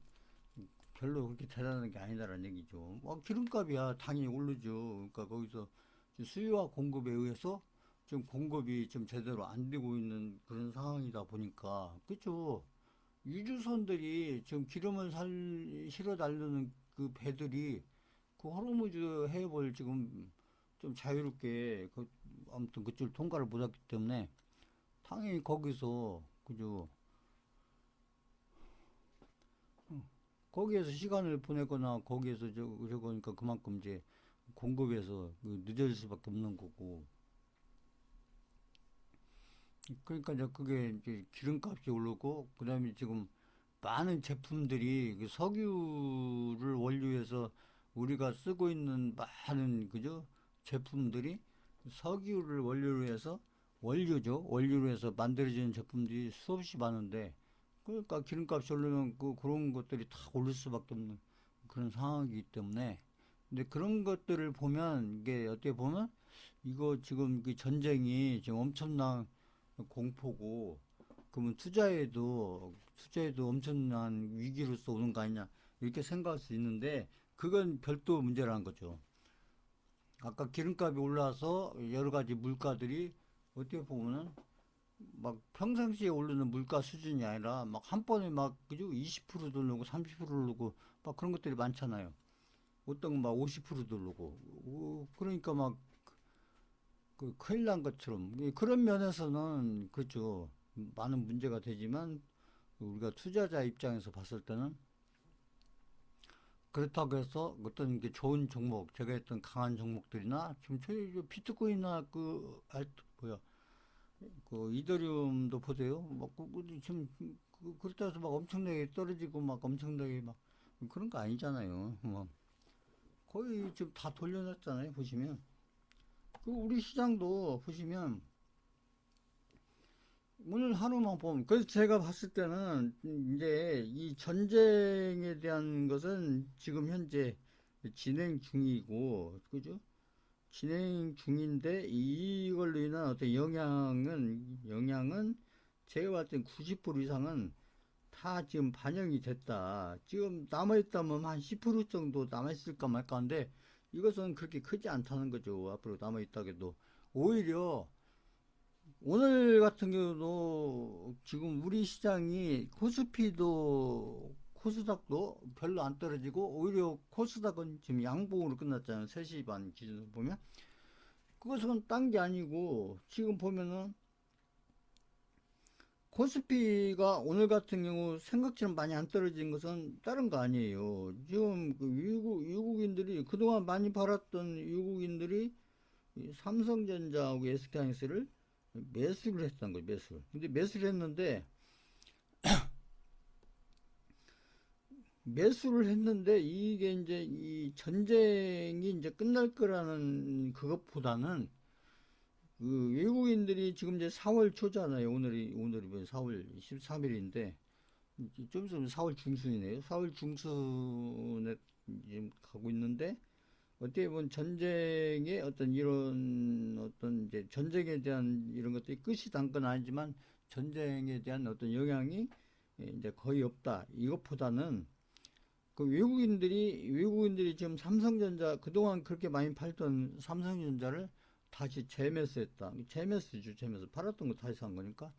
별로 그렇게 대단한 게 아니다라는 얘기죠. 기름값이야 당연히 오르죠. 그러니까 거기서 수요와 공급에 의해서 좀 공급이 좀 제대로 안 되고 있는 그런 상황이다 보니까 그죠. 유주선들이 지금 기름을 실어 달르는 그 배들이 그 호르무즈 해협을 지금 좀 자유롭게 아무튼 그쪽을 통과를 못했기 때문에 당연히 거기서 그죠. 거기에서 시간을 보내거나 거기에서 저거니까 그만큼 이제 공급에서 늦어질 수밖에 없는 거고. 그러니까 이제 그게 이제 기름값이 오르고 그다음에 지금 많은 제품들이 그 석유를 원료해서 우리가 쓰고 있는 많은 그죠 제품들이 석유를 원료로 해서 원료죠 원료로 해서 만들어지는 제품들이 수없이 많은데 그러니까 기름값이 오르면 그런 것들이 다 오를 수밖에 없는 그런 상황이기 때문에 근데 그런 것들을 보면 이게 어떻게 보면 이거 지금 그 전쟁이 지금 엄청난 공포고 그러면 투자에도 엄청난 위기로서 오는 거 아니냐 이렇게 생각할 수 있는데 그건 별도 문제라는 거죠. 아까 기름값이 올라서 여러 가지 물가들이 어떻게 보면은 막 평상시에 오르는 물가 수준이 아니라 막 한 번에 막 그죠 20%도 오르고 30%도 오르고 막 그런 것들이 많잖아요. 어떤 건 막 50%도 오르고 그러니까 막 큰일 난 것처럼 그런 면에서는 그렇죠. 많은 문제가 되지만 우리가 투자자 입장에서 봤을 때는 그렇다고 해서 어떤 게 좋은 종목, 제가 했던 강한 종목들이나 지금 저희 비트코인이나 뭐야, 그 이더리움도 보세요. 지금 그렇다 해서 막 엄청나게 떨어지고 막 엄청나게 막 그런 거 아니잖아요. 거의 지금 다 돌려놨잖아요. 보시면 우리 시장도 보시면 오늘 하루만 보면 그래서 제가 봤을 때는 이제 이 전쟁에 대한 것은 지금 현재 진행 중이고 그죠? 진행 중인데 이걸로 인한 어떤 영향은 제가 봤을 땐 90% 이상은 다 지금 반영이 됐다. 지금 남아있다면 한 10% 정도 남아있을까 말까 한데 이것은 그렇게 크지 않다는 거죠. 앞으로 남아있다 해도 오히려 오늘 같은 경우도 지금 우리 시장이 코스닥도 별로 안 떨어지고 오히려 코스닥은 지금 양봉으로 끝났잖아요. 3시 반 기준으로 보면. 그것은 딴 게 아니고 지금 보면은 코스피가 오늘 같은 경우 생각처럼 많이 안 떨어진 것은 다른 거 아니에요. 지금 그 유국인들이 그동안 많이 팔았던 유국인들이 삼성전자하고 SK하이닉스를 매수를 했던 거예요. 근데 매수를 했는데 이게 이제 이 전쟁이 이제 끝날 거라는 그것보다는 그 외국인들이 지금 이제 4월 초잖아요. 오늘이 4월 13일인데 좀 있으면 4월 중순이네요. 4월 중순에 지금 가고 있는데 어떻게 보면 전쟁의 어떤 이런 어떤 이제 전쟁에 대한 이런 것들이 끝이 난 건 아니지만 전쟁에 대한 어떤 영향이 이제 거의 없다. 이것보다는 그 외국인들이 지금 삼성전자 그동안 그렇게 많이 팔던 삼성전자를 다시 재매수했다. 재매수죠, 재매수. 팔았던 거 다시 산 거니까.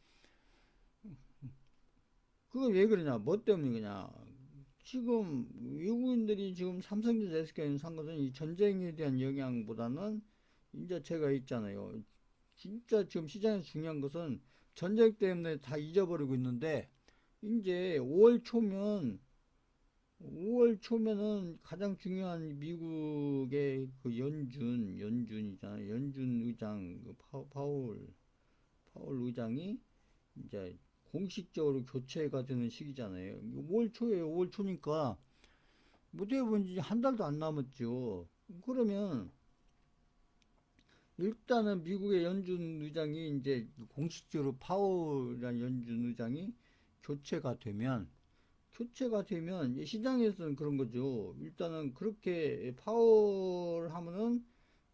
그거 왜 그러냐? 뭐 때문에 그러냐? 지금 외국인들이 지금 삼성전자 SK는 산 것은 이 전쟁에 대한 영향보다는 이제 제가 있잖아요. 진짜 지금 시장에서 중요한 것은 전쟁 때문에 다 잊어버리고 있는데 이제 5월 초면은 가장 중요한 미국의 그 연준이잖아요. 연준 의장 그 파월 의장이 이제 공식적으로 교체가 되는 시기잖아요. 5월 초에 5월 초니까 무대 본지 한 달도 안 남았죠. 그러면 일단은 미국의 연준 의장이 이제 공식적으로 파월이라는 연준 의장이 교체가 되면 시장에서는 그런 거죠. 일단은 그렇게 파월 하면은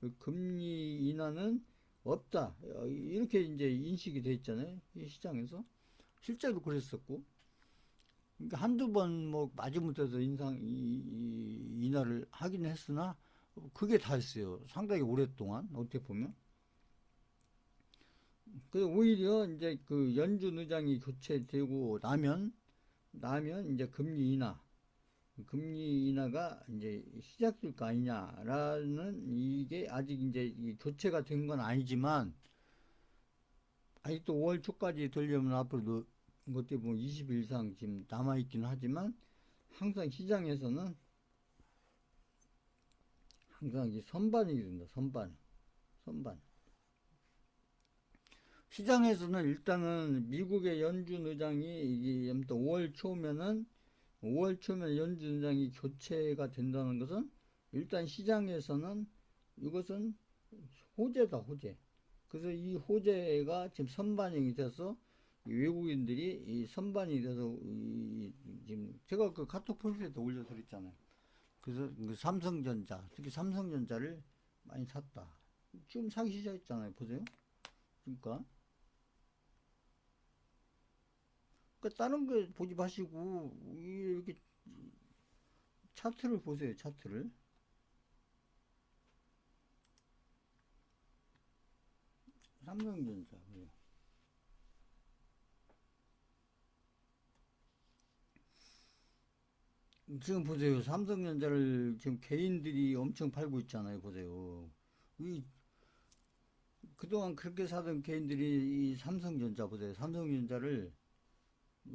그 금리 인하는 없다. 이렇게 이제 인식이 돼 있잖아요. 이 시장에서. 실제로 그랬었고. 그러니까 한두 번 뭐 마지못해서 인하를 하긴 했으나 그게 다였어요. 상당히 오랫동안 어떻게 보면. 그래서 오히려 이제 그 연준 의장이 교체되고 나면 이제 금리 인하가 이제 시작될 거 아니냐라는 이게 아직 이제 교체가 된 건 아니지만 아직도 5월 초까지 되려면 앞으로도 어떻게 보면 20일 이상 지금 남아있긴 하지만 항상 시장에서는 항상 이 선반이 된다. 선반. 시장에서는 일단은 미국의 연준 의장이 이게 5월 초면 연준 의장이 교체가 된다는 것은 일단 시장에서는 이것은 호재다, 호재. 그래서 이 호재가 지금 선반영이 돼서 외국인들이 이 선반이 돼서 지금 제가 그 카톡 프로필에도 올려드렸잖아요. 그래서 그 삼성전자, 특히 삼성전자를 많이 샀다. 지금 사기 시작했잖아요. 보세요. 그러니까 다른 거 보지 마시고 이렇게 차트를 보세요. 차트를. 삼성전자. 지금 보세요. 삼성전자를 지금 개인들이 엄청 팔고 있잖아요. 보세요. 이 그동안 그렇게 사던 개인들이 이 삼성전자 보세요. 삼성전자를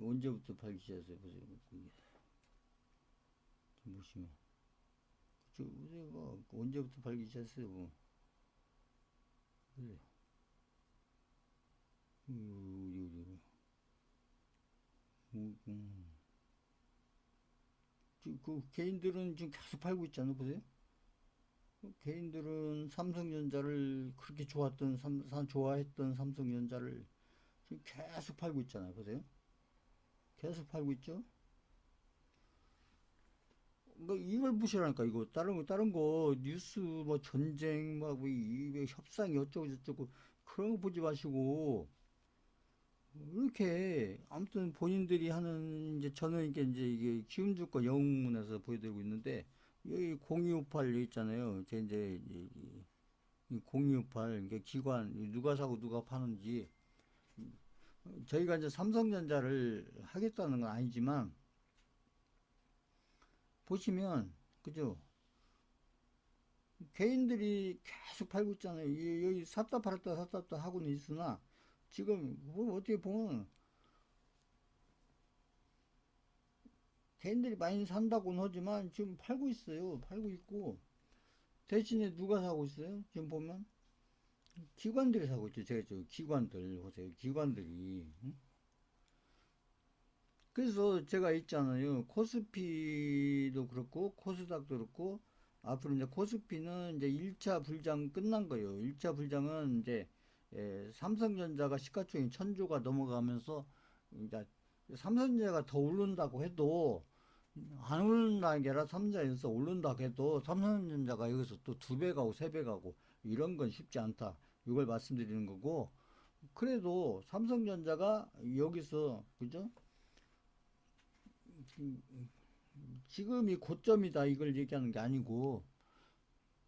언제부터 팔기 시작했어요? 보세요. 보시면. 보세요. 언제부터 팔기 시작했어요? 보세요. 그 개인들은 지금 계속 팔고 있잖아요. 보세요. 개인들은 삼성전자를 그렇게 좋아했던 삼성전자를 지금 계속 팔고 있잖아요. 보세요. 계속 팔고 있죠. 뭐 이걸 보시라니까 이거 다른 거 뉴스 뭐 전쟁 이 협상 어쩌고 저쩌고 그런 거 보지 마시고 이렇게 아무튼 본인들이 하는 이제 저는 이게 키움증권 영문에서 보여드리고 있는데 여기 0258 여기 있잖아요. 제 이제 0258 이게 기관 누가 사고 누가 파는지 저희가 이제 삼성전자를 하겠다는 건 아니지만 보시면 그죠? 개인들이 계속 팔고 있잖아요. 여기 샀다 팔았다 하고는 있으나 지금 뭐 어떻게 보면 개인들이 많이 산다고는 하지만 지금 팔고 있어요. 팔고 있고 대신에 누가 사고 있어요? 지금 보면 기관들이 사고 있죠. 제가 기관들 보세요. 기관들이. 응? 그래서 제가 있잖아요. 코스피도 그렇고 코스닥도 그렇고 앞으로 이제 코스피는 이제 1차 불장 끝난 거예요. 1차 불장은 이제 삼성전자가 시가총액 1000조가 넘어가면서 이제 삼성전자가 더 오른다고 해도 안 오른다는 게 아니라 삼성전자에서 오른다고 해도 삼성전자가 여기서 또 2배 가고 3배 가고 이런 건 쉽지 않다. 이걸 말씀드리는 거고 그래도 삼성전자가 여기서 그죠? 지금이 고점이다 이걸 얘기하는 게 아니고,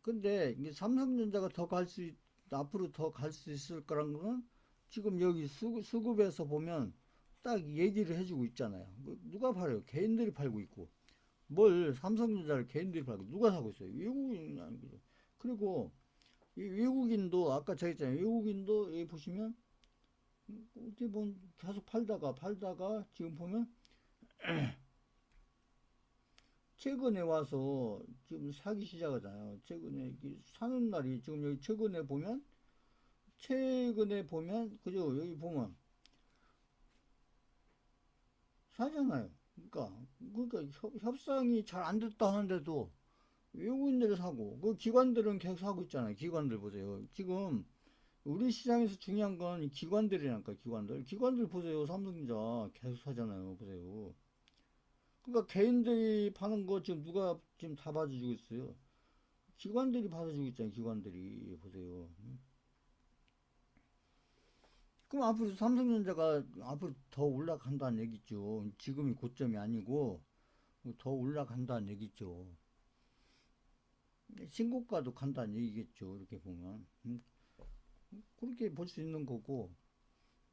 근데 이게 삼성전자가 앞으로 더 갈 수 있을 거란 거는 지금 여기 수급에서 보면 딱 얘기를 해주고 있잖아요. 누가 팔아요? 개인들이 팔고 있고. 뭘 삼성전자를 개인들이 팔고 누가 사고 있어요? 외국인이 아닌 거죠. 그리고 이 외국인도 아까 제가 했잖아요. 외국인도 여기 보시면 어떻게 보면 계속 팔다가 지금 보면 최근에 와서 지금 사기 시작하잖아요. 최근에 사는 날이 지금 여기 최근에 보면 그죠? 여기 보면 사잖아요. 그러니까 협상이 잘 안 됐다 하는데도 외국인들이 사고 그 기관들은 계속 사고 있잖아요. 기관들 보세요. 지금 우리 시장에서 중요한 건 기관들이라니까. 기관들 보세요. 삼성전자 계속 사잖아요. 보세요. 그러니까 개인들이 파는 거 지금 누가 지금 다 봐주고 있어요. 기관들이 받아주고 있잖아요. 기관들이 보세요. 그럼 앞으로 삼성전자가 앞으로 더 올라간다는 얘기죠. 지금이 고점이 아니고 더 올라간다는 얘기죠. 신고가도 간다는 얘기겠죠. 이렇게 보면 그렇게 볼 수 있는 거고.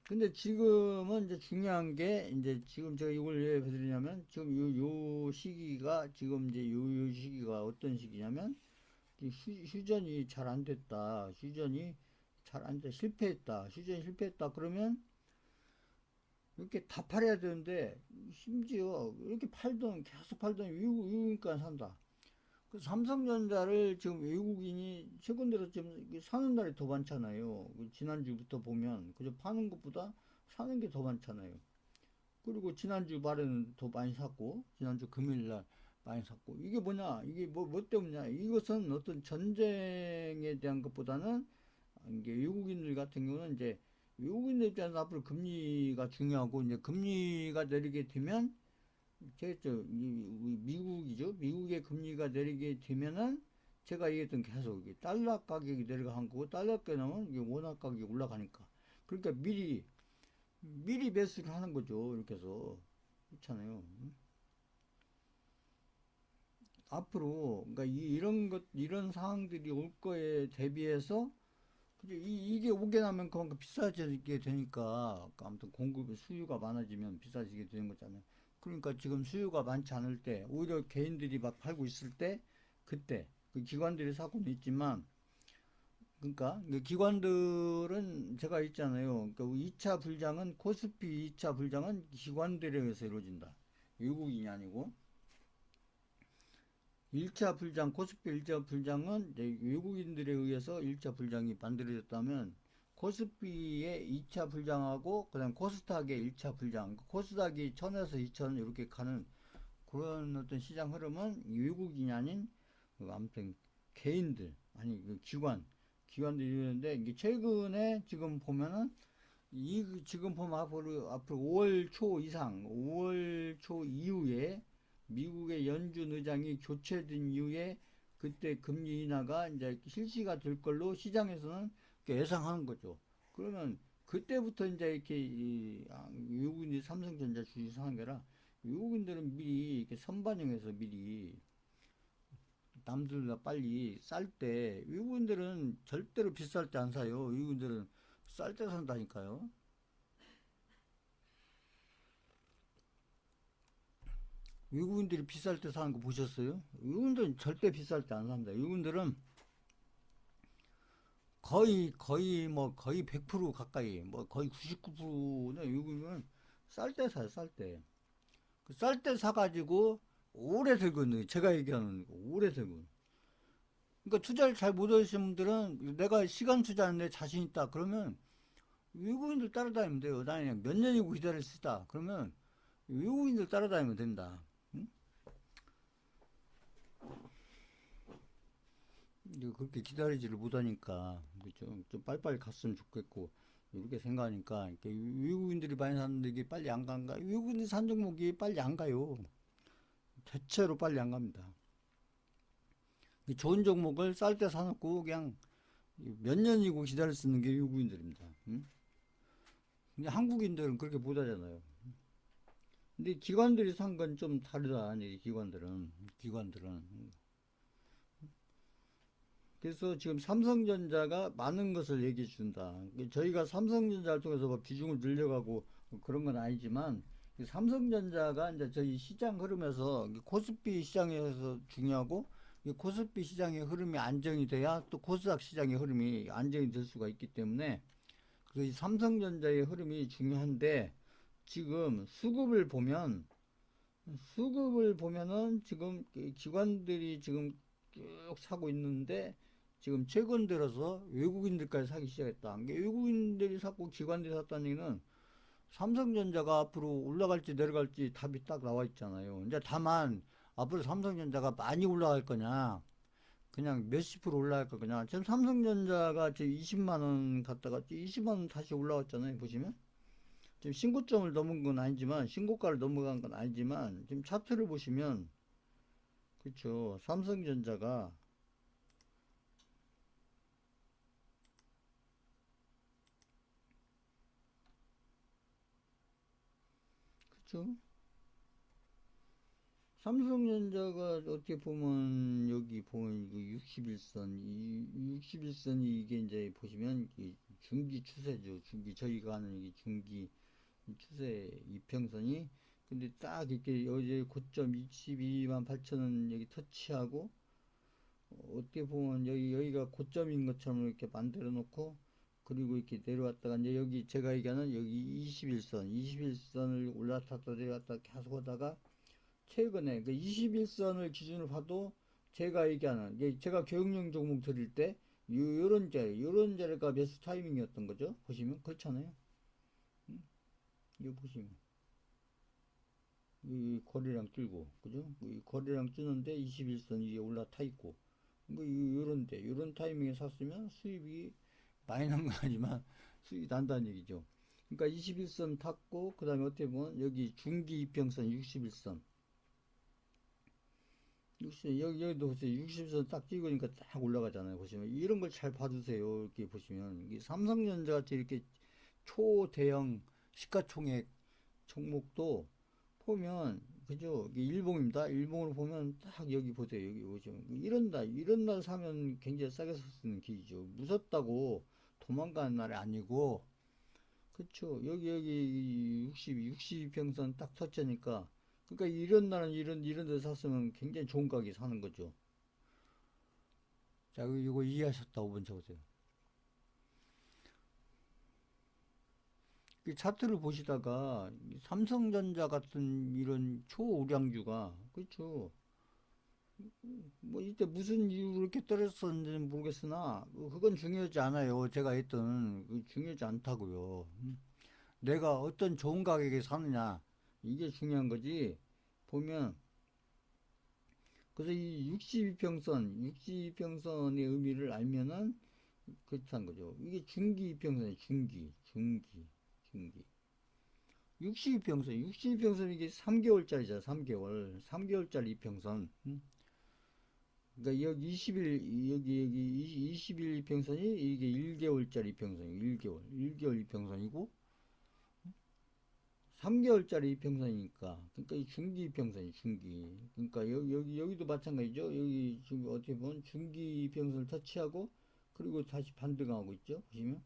근데 지금은 이제 중요한 게 이제 지금 제가 이걸 왜 해드리냐면 지금 요 시기가 지금 이제 요 시기가 어떤 시기냐면 휴전이 잘 안 됐다. 휴전이 잘 안 돼. 휴전이 실패했다. 그러면 이렇게 다 팔아야 되는데 심지어 이렇게 계속 팔던 외국인가 산다. 그 삼성전자를 지금 외국인이 최근 들어 지금 사는 날이 더 많잖아요. 지난주부터 보면 그저 파는 것보다 사는 게 더 많잖아요. 그리고 지난주 말에는 더 많이 샀고 지난주 금요일날 많이 샀고 이게 뭐냐? 이게 뭐 때문이냐? 이것은 어떤 전쟁에 대한 것보다는 이게 외국인들 같은 경우는 이제 외국인들 입장에서 앞으로 금리가 중요하고 이제 금리가 내리게 되면 제가 미국이죠. 미국의 금리가 내리게 되면은 제가 얘기했던 계속 달러 가격이 내려가는 거고 달러 가격이 나면 이게 원화 가격이 올라가니까 그러니까 미리 매수를 하는 거죠. 이렇게 해서 그렇잖아요. 앞으로 그러니까 이런 상황들이 올 거에 대비해서 이게 오게 나면 그만큼 비싸지게 되니까 아무튼 수요가 많아지면 비싸지게 되는 거잖아요. 그러니까 지금 수요가 많지 않을 때 오히려 개인들이 막 팔고 있을 때 그때 그 기관들이 사고는 있지만 그러니까 그 기관들은 제가 있잖아요. 그러니까 2차 불장은 코스피 2차 불장은 기관들에 의해서 이루어진다. 외국인이 아니고 1차 불장 코스피 1차 불장은 외국인들에 의해서 1차 불장이 만들어졌다면 코스피의 2차 불장하고 그다음 코스닥의 1차 불장 코스닥이 1000에서 2000 이렇게 가는 그런 어떤 시장 흐름은 외국인이 아닌 아무튼 개인들 아니 기관들이 이러는데 이게 최근에 지금 보면은 지금 보면 앞으로 5월 초 이후에 미국의 연준 의장이 교체된 이후에 그때 금리 인하가 이제 실시가 될 걸로 시장에서는 예상하는 거죠. 그러면 그때부터 이제 이렇게 외국인들이 삼성전자 주식 사는 게라 외국인들은 미리 이렇게 선반영해서 미리 남들보다 빨리 쌀 때 외국인들은 절대로 비쌀 때 안 사요. 외국인들은 쌀 때 산다니까요. 외국인들이 비쌀 때 사는 거 보셨어요? 외국인들은 절대 비쌀 때 안 삽니다. 외국인들은 거의 100% 가까이 뭐 거의 99%는 외국인은 쌀 때 사요. 쌀 때. 그 쌀 때 사가지고 오래 들고 있는 제가 얘기하는 거 오래 들고. 그러니까 투자를 잘 못하시는 분들은 내가 시간 투자하는데 자신 있다 그러면 외국인들 따라다니면 돼요. 나 그냥 몇 년이고 기다릴 수 있다. 그러면 외국인들 따라다니면 된다. 응? 그렇게 기다리지를 못하니까 좀 빨리빨리 갔으면 좋겠고 이렇게 생각하니까 외국인들이 많이 사는데 이게 빨리 안 간가? 외국인들이 산 종목이 빨리 안 가요. 대체로 빨리 안 갑니다. 좋은 종목을 쌀 때 사놓고 그냥 몇 년이고 기다릴 수 있는 게 외국인들입니다. 응? 근데 한국인들은 그렇게 못 하잖아요. 근데 기관들이 산 건 좀 다르다. 이 기관들은. 그래서 지금 삼성전자가 많은 것을 얘기해 준다. 저희가 삼성전자를 통해서 뭐 비중을 늘려가고 그런 건 아니지만 삼성전자가 이제 저희 시장 흐름에서 코스피 시장에서 중요하고 코스피 시장의 흐름이 안정이 돼야 또 코스닥 시장의 흐름이 안정이 될 수가 있기 때문에 그래서 이 삼성전자의 흐름이 중요한데 지금 수급을 보면은 지금 기관들이 지금 쭉 사고 있는데 지금 최근 들어서 외국인들까지 사기 시작했다. 외국인들이 샀고 기관들이 샀다는 얘기는 삼성전자가 앞으로 올라갈지 내려갈지 답이 딱 나와 있잖아요. 이제 다만 앞으로 삼성전자가 많이 올라갈 거냐, 그냥 몇십 프로 올라갈 거냐. 지금 삼성전자가 지금 20만 원 갔다가 20만 원 다시 올라왔잖아요. 보시면 지금 신고점을 넘은 건 아니지만 신고가를 넘어간 건 아니지만 지금 차트를 보시면 그렇죠. 삼성전자가 그렇죠. 삼성전자가 어떻게 보면 여기 보면 이거 61선, 이 61선이 이게 이제 보시면 중기 추세죠. 중기 저희가 하는 이게 중기 추세 이평선이 근데 딱 이렇게 어제 고점 22만 8천원 여기 터치하고 어떻게 보면 여기가 고점인 것처럼 이렇게 만들어 놓고 그리고 이렇게 내려왔다가 이제 여기 제가 얘기하는 여기 21선을 올라탔다 내려왔다 계속 하다가 최근에 그 21선을 기준으로 봐도 제가 얘기하는 제가 교육용 종목 드릴 때 요런 자리가 매수 타이밍이었던 거죠. 보시면 그렇잖아요. 이거 보시면 이 거래량 줄고 그죠? 이 거래량 뜨는데 21선 위에 올라타 있고 뭐 요런 타이밍에 샀으면 수입이 많이 난 건 아니지만 수입이 난다는 얘기죠. 그러니까 21선 탔고 그 다음에 어떻게 보면 여기 중기 이평선 61선 여기도 보세요. 60선 딱 찍으니까 딱 올라가잖아요. 보시면 이런 걸 잘 봐주세요. 이렇게 보시면 이 삼성전자 같이 이렇게 초대형 시가총액 종목도 보면 그죠? 이게 일봉입니다. 일봉으로 보면 딱 여기 보세요. 여기 보시면 이런 날 사면 굉장히 싸게 살 수 있는 길이죠. 무섭다고 도망가는 날이 아니고 그쵸? 여기 62평선 딱 터치니까 그러니까 이런 날은 이런 데 샀으면 굉장히 좋은 가격에 사는 거죠. 자, 이거 이해하셨다. 5번 적으세요. 그 차트를 보시다가 삼성전자 같은 이런 초우량주가 그렇죠. 뭐 이때 무슨 이유로 이렇게 떨어졌었는지는 모르겠으나 그건 중요하지 않아요. 제가 했던 중요하지 않다고요. 내가 어떤 좋은 가격에 사느냐 이게 중요한 거지. 보면 그래서 이 62평선의 의미를 알면은 그렇다는 거죠. 이게 중기 이평선이 중기. 62평선 이게 3개월짜리잖아. 3개월짜리 이평선. 그러니까 여기 20일 여기 20일 이평선이 이게 1개월짜리 이평선이 1개월 이평선이고 3개월짜리 이평선이니까 그러니까 이 중기 이평선이 중기. 그러니까 여기도 마찬가지죠. 여기 지금 어떻게 보면 중기 이평선을 터치하고 그리고 다시 반등하고 있죠. 보시면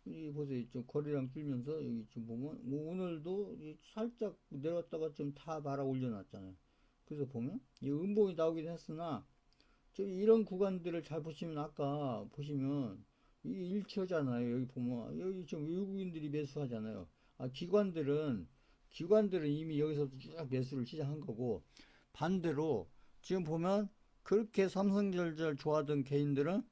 이 보세요. 좀 거래량 줄면서 여기 지금 보면 오늘도 살짝 내려왔다가 좀 다 말아 올려놨잖아요. 그래서 보면 이 음봉이 나오긴 했으나 저 이런 구간들을 잘 보시면 아까 보시면 이게 일치하잖아요. 여기 보면 여기 지금 외국인들이 매수하잖아요. 아 기관들은 이미 여기서부터 쭉 매수를 시작한 거고 반대로 지금 보면 그렇게 삼성전자를 좋아하던 개인들은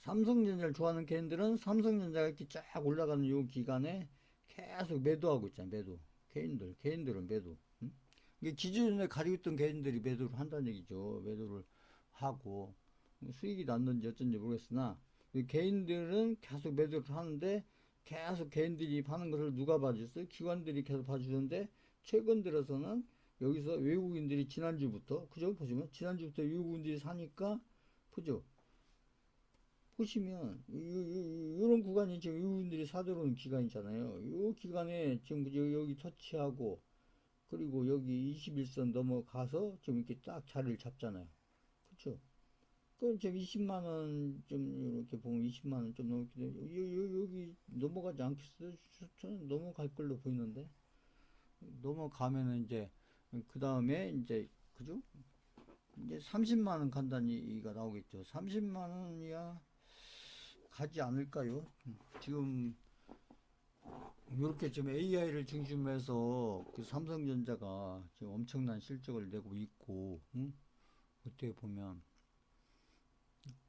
삼성전자를 좋아하는 개인들은 삼성전자가 이렇게 쫙 올라가는 요 기간에 계속 매도하고 있잖아. 매도. 개인들은 매도. 응? 이게 기존에 가지고 있던 개인들이 매도를 한다는 얘기죠. 매도를 하고 수익이 났는지 어쩐지 모르겠으나 개인들은 계속 매도를 하는데 계속 개인들이 파는 것을 누가 봐줬어요? 기관들이 계속 봐주는데 최근 들어서는 여기서 외국인들이 지난주부터 그죠? 보시면 지난주부터 외국인들이 사니까 그죠? 보시면 이런 구간이 지금 이분들이 사들어오는 기간이잖아요. 이 기간에 지금 여기 터치하고 그리고 여기 21선 넘어가서 좀 이렇게 딱 자리를 잡잖아요. 그쵸? 그럼 지금 20만 원 좀 이렇게 보면 20만 원 좀 넘게 여기 넘어가지 않겠어요? 저는 넘어갈 걸로 보이는데 넘어가면은 이제 그 다음에 이제 그죠? 이제 30만 원 간단히가 나오겠죠. 30만 원이야 가지 않을까요? 지금 이렇게 지금 AI를 중심으로 해서 그 삼성전자가 지금 엄청난 실적을 내고 있고, 응? 어떻게 보면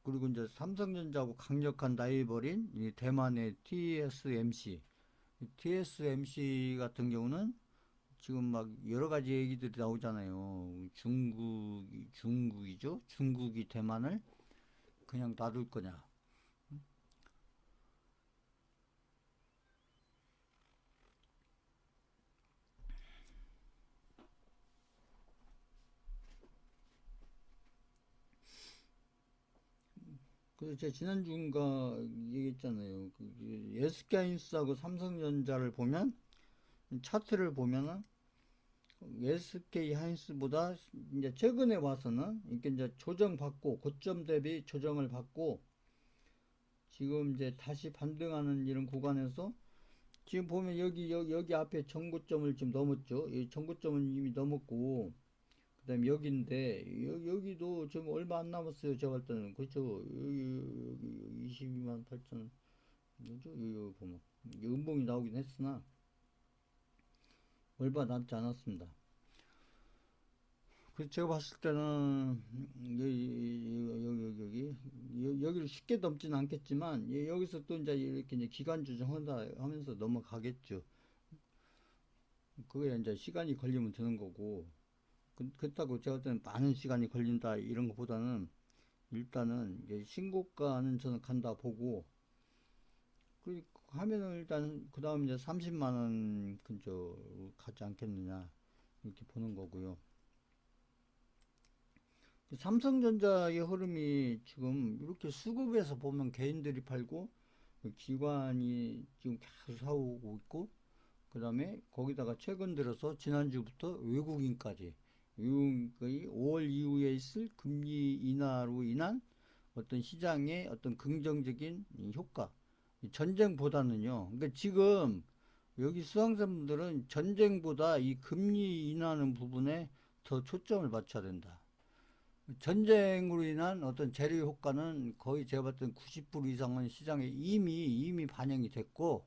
그리고 이제 삼성전자하고 강력한 라이벌인 이 대만의 TSMC 같은 경우는 지금 막 여러 가지 얘기들이 나오잖아요. 중국이죠. 중국이 대만을 그냥 놔둘 거냐. 그래서 제가 지난주인가 얘기했잖아요. 그 SK하이닉스하고 삼성전자를 보면 차트를 보면은 SK하이닉스보다 이제 최근에 와서는 이렇게 이제 조정받고 고점 대비 조정을 받고 지금 이제 다시 반등하는 이런 구간에서 지금 보면 여기 앞에 전고점을 지금 넘었죠. 이 전고점은 이미 넘었고 그다음에 여기인데 여기도 지금 얼마 안 남았어요. 제가 볼 때는 그렇죠. 여기 22만 8천 그죠? 여기 보면 음봉이 나오긴 했으나 얼마 남지 않았습니다. 그래서 제가 봤을 때는 여기를 쉽게 넘지는 않겠지만 여기서 또 이제 이렇게 이제 기간 조정한다 하면서 넘어가겠죠. 그게 이제 시간이 걸리면 되는 거고 그렇다고 제가 볼 때는 많은 시간이 걸린다 이런 것보다는 일단은 이제 신고가는 저는 간다 보고 그 하면은 일단 그 다음 이제 30만 원 근처 가지 않겠느냐 이렇게 보는 거고요. 삼성전자의 흐름이 지금 이렇게 수급에서 보면 개인들이 팔고 기관이 지금 계속 사오고 있고 그 다음에 거기다가 최근 들어서 지난주부터 외국인이 5월 이후에 있을 금리 인하로 인한 어떤 시장의 어떤 긍정적인 효과 전쟁보다는요. 그러니까 지금 여기 수강생분들은 전쟁보다 이 금리 인하하는 부분에 더 초점을 맞춰야 된다. 전쟁으로 인한 어떤 재료 효과는 거의 제가 봤을 땐 90% 이상은 시장에 이미 반영이 됐고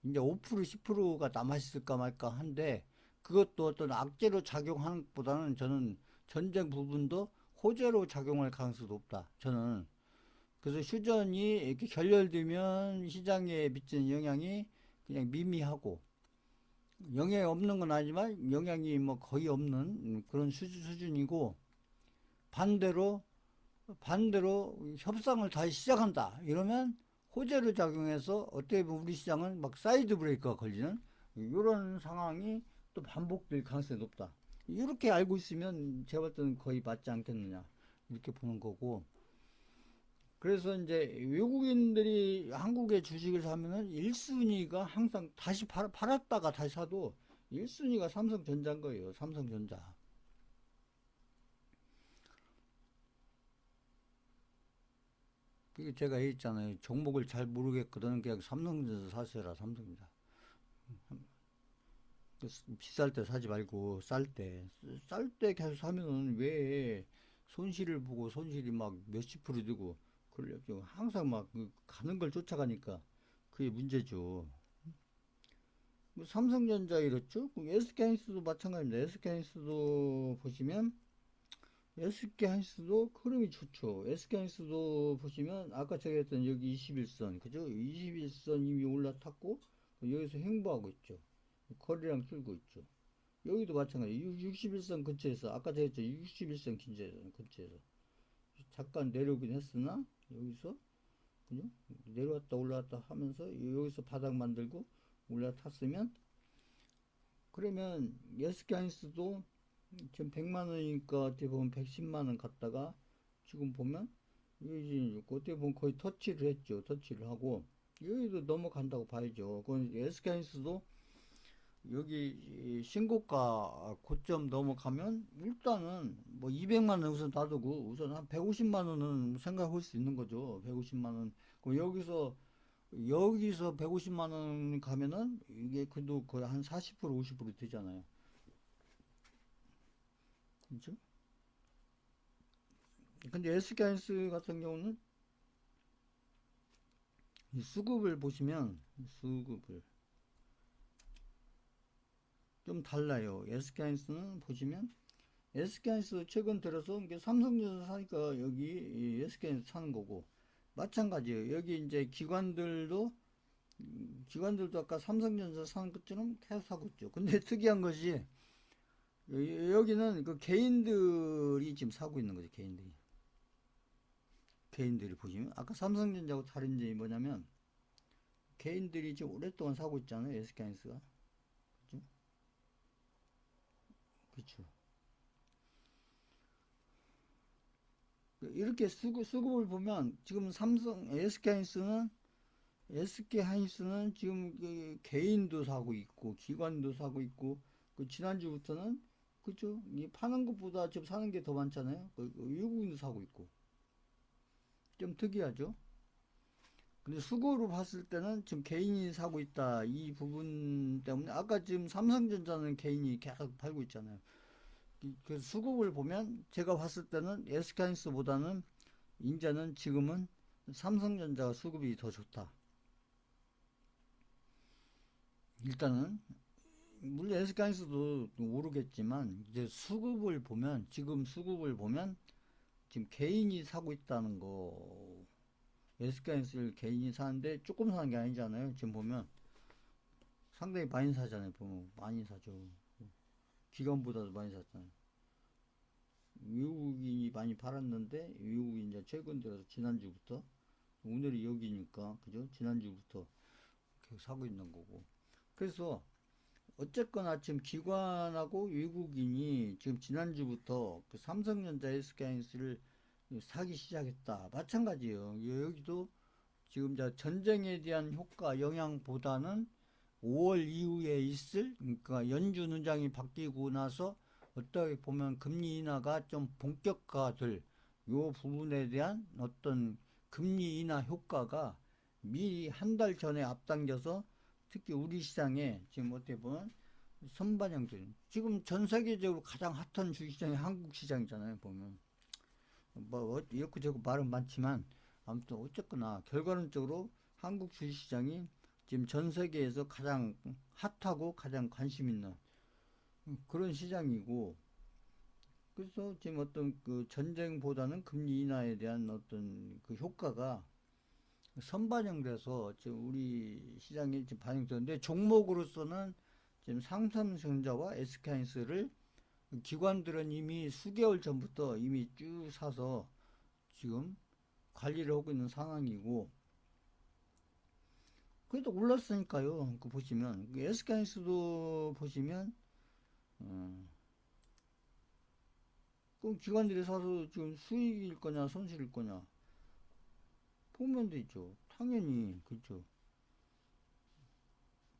이제 5% 10%가 남아있을까 말까 한데 그것도 어떤 악재로 작용하는 것보다는 저는 전쟁 부분도 호재로 작용할 가능성이 높다. 저는 그래서 휴전이 이렇게 결렬되면 시장에 미치는 영향이 그냥 미미하고 영향이 없는 건 아니지만 영향이 뭐 거의 없는 그런 수준이고 반대로 협상을 다시 시작한다. 이러면 호재로 작용해서 어떻게 보면 우리 시장은 막 사이드 브레이크가 걸리는 이런 상황이 또 반복될 가능성이 높다. 이렇게 알고 있으면 제가 볼 때는 거의 맞지 않겠느냐 이렇게 보는 거고 그래서 이제 외국인들이 한국의 주식을 사면은 1순위가 항상 다시 팔았다가 다시 사도 1순위가 삼성전자인 거예요. 삼성전자. 그게 제가 했잖아요. 종목을 잘 모르겠거든. 그냥 삼성전자 사셔라, 삼성전자. 비쌀 때 사지 말고 쌀 때 계속 사면은 왜 손실을 보고 손실이 막 몇십 프로 되고 그래요. 항상 막 가는 걸 쫓아가니까 그게 문제죠. 뭐 삼성전자 이렇죠. SK하이닉스도 마찬가지입니다. SK하이닉스도 보시면 SK하이닉스도 흐름이 좋죠. SK하이닉스도 보시면 아까 제가 했던 여기 21선 그죠? 21선 이미 올라탔고 여기서 횡보하고 있죠. 거래량 줄고 있죠. 여기도 마찬가지 61선 근처에서 아까 제가 했죠. 61선 근처에서 잠깐 내려오긴 했으나 여기서 그죠? 내려왔다 올라왔다 하면서 여기서 바닥 만들고 올라탔으면 그러면 SK하이닉스도 지금 100만 원이니까 어떻게 보면 110만 원 갔다가 지금 보면 이제 그때 보면 거의 터치를 했죠. 터치를 하고 여기도 넘어간다고 봐야죠. 그건 SK하이닉스도 여기 신고가 고점 넘어가면 일단은 뭐 200만 원 우선 놔두고 우선 한 150만 원은 생각할 수 있는 거죠. 150만 원. 그럼 여기서 150만 원 가면은 이게 그래도 거의 한 40% 50% 되잖아요. 그죠? 근데 SK하이닉스 같은 경우는 이 수급을 보시면 수급을 좀 달라요. SK하이닉스는 보시면 SK하이닉스 최근 들어서 이게 삼성전자 사니까 여기 SK하이닉스 사는 거고 마찬가지예요. 여기 이제 기관들도 아까 삼성전자 사는 것처럼 계속 사고 있죠. 근데 특이한 것이 여기는 그 개인들이 지금 사고 있는 거죠. 개인들이 보시면 아까 삼성전자하고 다른 점이 뭐냐면 개인들이 지금 오랫동안 사고 있잖아요. SK하이닉스가. 그죠? 그렇죠. 이렇게 수급을 보면 지금 SK하이닉스는 지금 그 개인도 사고 있고 기관도 사고 있고 그 지난주부터는 그죠? 이 파는 것보다 지금 사는 게 더 많잖아요. 외국인도 사고 있고 좀 특이하죠. 근데 수급으로 봤을 때는 지금 개인이 사고 있다 이 부분 때문에 아까 지금 삼성전자는 개인이 계속 팔고 있잖아요. 그 수급을 보면 제가 봤을 때는 SK하이닉스보다는 이제는 지금은 삼성전자가 수급이 더 좋다. 일단은 물론 SK하이닉스도 오르겠지만 이제 수급을 보면 지금 개인이 사고 있다는 거. SK하이닉스를 개인이 사는데 조금 사는 게 아니잖아요. 지금 보면 상당히 많이 사잖아요. 보면 많이 사죠. 기관보다도 많이 샀잖아요. 외국인이 많이 팔았는데 외국이 이제 최근 들어서 지난주부터 오늘이 여기니까 그죠? 지난주부터 계속 사고 있는 거고. 그래서 어쨌거나 지금 기관하고 외국인이 지금 지난주부터 그 삼성전자 SK하이닉스를 사기 시작했다. 마찬가지예요. 여기도 지금 전쟁에 대한 효과 영향보다는 5월 이후에 있을 그러니까 연준 의장이 바뀌고 나서 어떻게 보면 금리 인하가 좀 본격화될 요 부분에 대한 어떤 금리 인하 효과가 미리 한 달 전에 앞당겨서 특히 우리 시장에 지금 어떻게 보면 선반영된 지금 전 세계적으로 가장 핫한 주식시장이 한국 시장이잖아요. 보면 뭐 이렇게저렇게 말은 많지만 아무튼 어쨌거나 결과론적으로 한국 주식시장이 지금 전 세계에서 가장 핫하고 가장 관심 있는 그런 시장이고 그래서 지금 어떤 그 전쟁보다는 금리 인하에 대한 어떤 그 효과가 선반영돼서 지금 우리 시장에 지금 반영되는데 종목으로서는 지금 삼성전자와 SK하이닉스를 기관들은 이미 수개월 전부터 이미 쭉 사서 지금 관리를 하고 있는 상황이고 그래도 올랐으니까요. 그 보시면 SK하이닉스도 보시면 그럼 기관들이 사서 지금 수익일 거냐 손실일 거냐 보면 되죠. 당연히 그렇죠.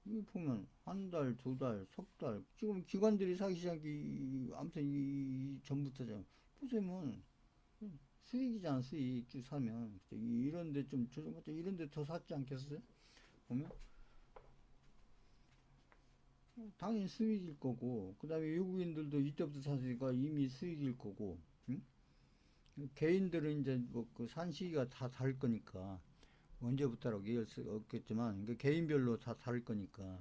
이 보면 한 달, 두 달, 석 달. 지금 기관들이 사기 시작이 아무튼 이 전부터잖아요. 보시면 수익이잖아 수익 쭉 사면 이런데 좀 조정부터 이런데 더 샀지 않겠어요? 보면 당연히 수익일 거고 그 다음에 외국인들도 이때부터 샀으니까 이미 수익일 거고 응? 개인들은 이제 뭐 그 산 시기가 다 다를 거니까 언제부터라고 얘기할 수 없겠지만 그 개인별로 다 다를 거니까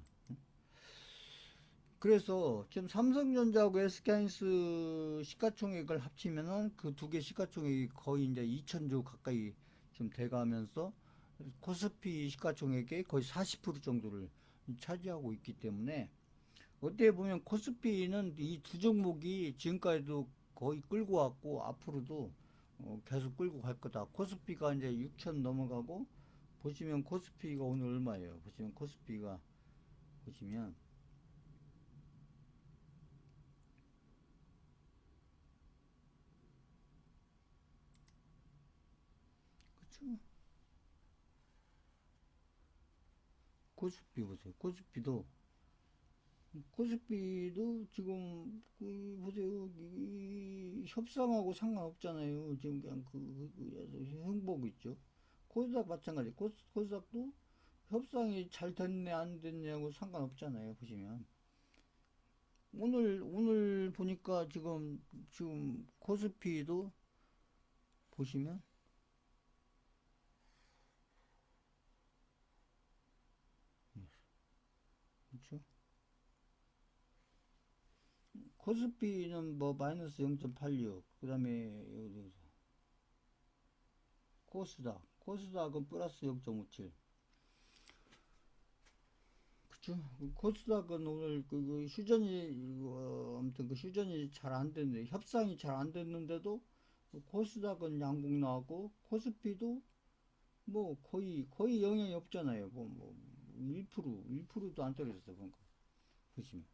그래서 지금 삼성전자하고 SK하이닉스 시가총액을 합치면은 그 두 개 시가총액이 거의 이제 2천조 가까이 좀 돼가면서 코스피 시가총액의 거의 40% 정도를 차지하고 있기 때문에 어떻게 보면 코스피는 이 두 종목이 지금까지도 거의 끌고 왔고 앞으로도 계속 끌고 갈 거다. 코스피가 이제 6천 넘어가고 보시면 코스피가 오늘 얼마예요? 보시면 코스피가 보시면 그쵸? 코스피 보세요. 코스피도 지금 보세요. 이 협상하고 상관없잖아요. 지금 그냥 행보고 있죠. 코스닥 마찬가지. 코스닥도 협상이 잘 됐네 안 됐냐고 상관없잖아요. 보시면 오늘 보니까 지금 코스피도 보시면 그렇죠. 코스피는 뭐 마이너스 0.86. 그다음에 여기 코스닥은 플러스 0.57. 그쵸? 코스닥은 오늘 휴전이 아무튼 그 휴전이 잘 안 됐는데 협상이 잘 안 됐는데도 코스닥은 양봉 나왔고 코스피도 뭐 거의 영향이 없잖아요. 뭐 1%도 안 떨어졌어. 그러니까 보시면.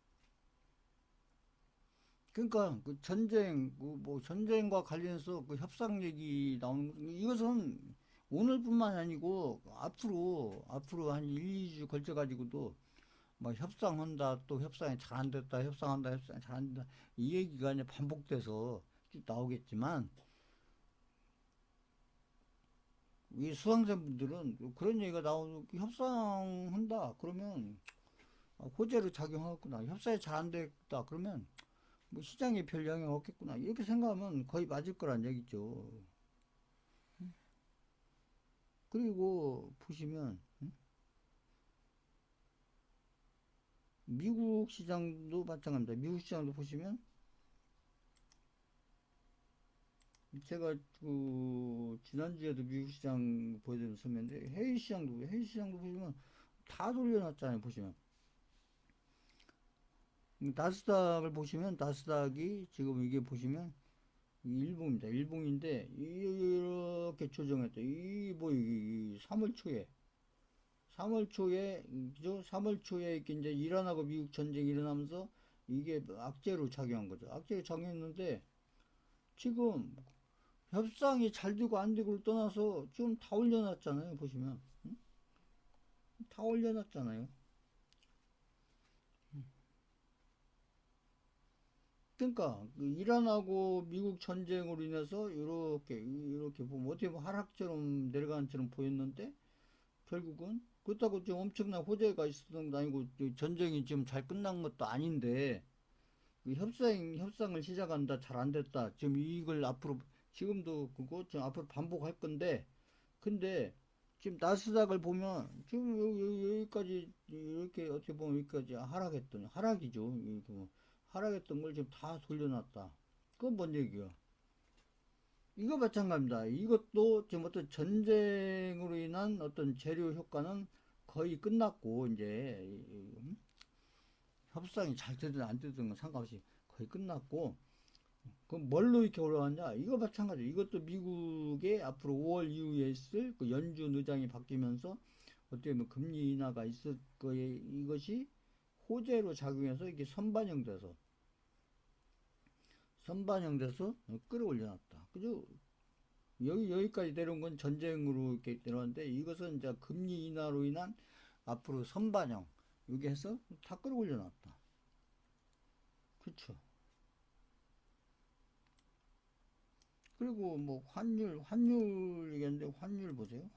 그러니까 그 전쟁 뭐 전쟁과 관련해서 그 협상 얘기 나오는 이것은 오늘뿐만 아니고 앞으로 한 1, 2주 걸쳐 가지고도 뭐 협상한다 또 협상이 잘 안 됐다 협상이 잘 안 된다 이 얘기가 이제 반복돼서 쭉 나오겠지만 이 수강생분들은 그런 얘기가 나오는 협상한다 그러면 호재로 작용하겠구나 협상이 잘 안 됐다 그러면 뭐 시장에 별 영향 없겠구나 이렇게 생각하면 거의 맞을 거란 얘기죠. 그리고 보시면 미국 시장도 마찬가지입니다. 미국 시장도 보시면 제가 그 지난주에도 미국 시장 보여드린 설명인데 해외 시장도 보시면 다 돌려놨잖아요. 보시면 나스닥을 보시면 나스닥이 지금 이게 보시면 일봉입니다. 일봉인데 이렇게 조정했다. 이 3월 초에 그죠? 3월 초에 이렇게 이제 이란하고 미국 전쟁이 일어나면서 이게 악재로 작용한 거죠. 악재로 작용했는데 지금 협상이 잘 되고 안 되고를 떠나서 지금 다 올려놨잖아요. 보시면 응? 다 올려놨잖아요. 그러니까 그 이란하고 미국 전쟁으로 인해서 이렇게 보면 어떻게 보면 하락처럼 내려가는 처럼 보였는데 결국은 그렇다고 좀 엄청난 호재가 있었던 것도 아니고 전쟁이 지금 잘 끝난 것도 아닌데 그 협상을 시작한다 잘 안 됐다 지금 이걸 앞으로 지금도 그거 지금 앞으로 반복할 건데 근데 지금 나스닥을 보면 지금 여기까지 이렇게 어떻게 보면 여기까지 하락했더니 하락이죠. 이거 뭐 하락했던 걸 지금 다 돌려놨다. 그건 뭔 얘기야? 이거 마찬가지입니다. 이것도 지금 어떤 전쟁으로 인한 어떤 재료 효과는 거의 끝났고 이제 협상이 잘 되든 안 되든 건 상관없이 거의 끝났고 그럼 뭘로 이렇게 올라왔냐? 이거 마찬가지. 이것도 미국의 앞으로 5월 이후에 있을 그 연준 의장이 바뀌면서 어떻게 보면 금리 인하가 있을 거에 이것이 호재로 작용해서 이게 선반영돼서 끌어올려놨다. 그죠? 여기까지 내려온 건 전쟁으로 이렇게 내려왔는데 이것은 이제 금리 인하로 인한 앞으로 선반영 여기 해서 다 끌어올려놨다. 그렇죠. 그리고 뭐 환율 얘기했는데 환율 보세요.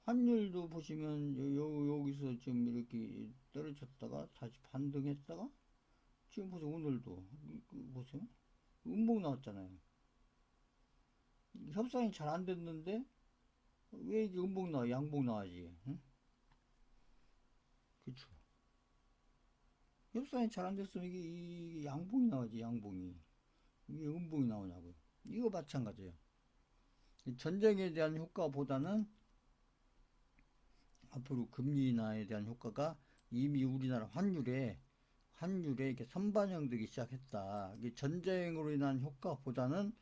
환율도 보시면 여기서 지금 이렇게 떨어졌다가 다시 반등했다가 지금 보세요. 오늘도 보세요. 음봉 나왔잖아요. 협상이 잘 안 됐는데 왜 이게 음봉 나와? 양봉 나와지. 응? 그쵸. 협상이 잘 안 됐으면 이게 양봉이 나와지. 양봉이. 이게 음봉이 나오냐고요. 이거 마찬가지예요. 전쟁에 대한 효과보다는 앞으로 금리 인하에 대한 효과가 이미 우리나라 환율에 이렇게 선반영되기 시작했다. 이게 전쟁으로 인한 효과보다는